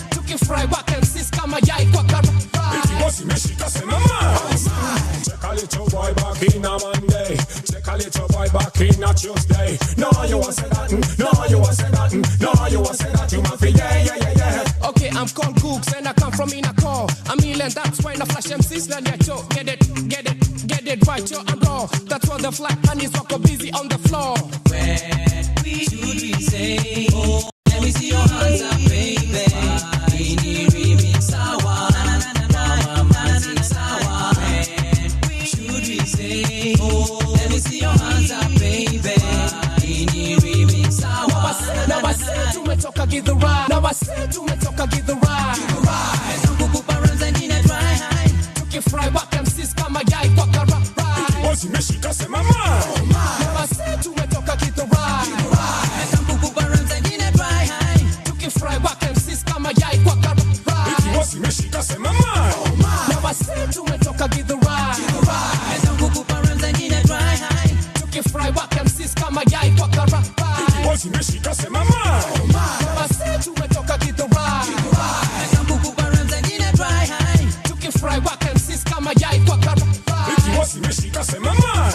Took it fry, Wakio Mzenge kama yai kwa kara. Boss me shika se mama. Check a little boy back in a Monday. Check a little boy back in a Tuesday. No, you want say that. No, you want say that. No, you want say that. You want feel yeah. Okay, I'm called Gooks and I come from in a call. I'm ill and that's why I flash MCs land your toe. Get it right, yo, I'm raw. That's why the flat honeys walk busy on the floor. Where should we say? Oh, let me see your hands up, baby. Munyiri sawa, mama sing sawa. Where should we say? Oh, let me see your hands up, baby. Munyiri sawa. Now I say to me talk give the ride. Now I say to me talk give the ride. Took it fry, Wakio Mzenge kama yai kwa kara. Boss me shika se mama. Now I say to me talk give the ride. Took it fry, Wakio Mzenge kama yai kwa kara. Boss me shika se mama. Now I say to me talk give the ride. Took it fry, Wakio Mzenge kama yai kwa kara. Boss me shika se mama. Now I say to me talk give the ride. Took it fry, Wakio Mzenge kama yai kwa kara. Boss me shika se mama.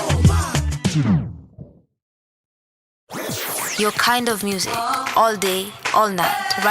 Your kind of music, all day, all night. Right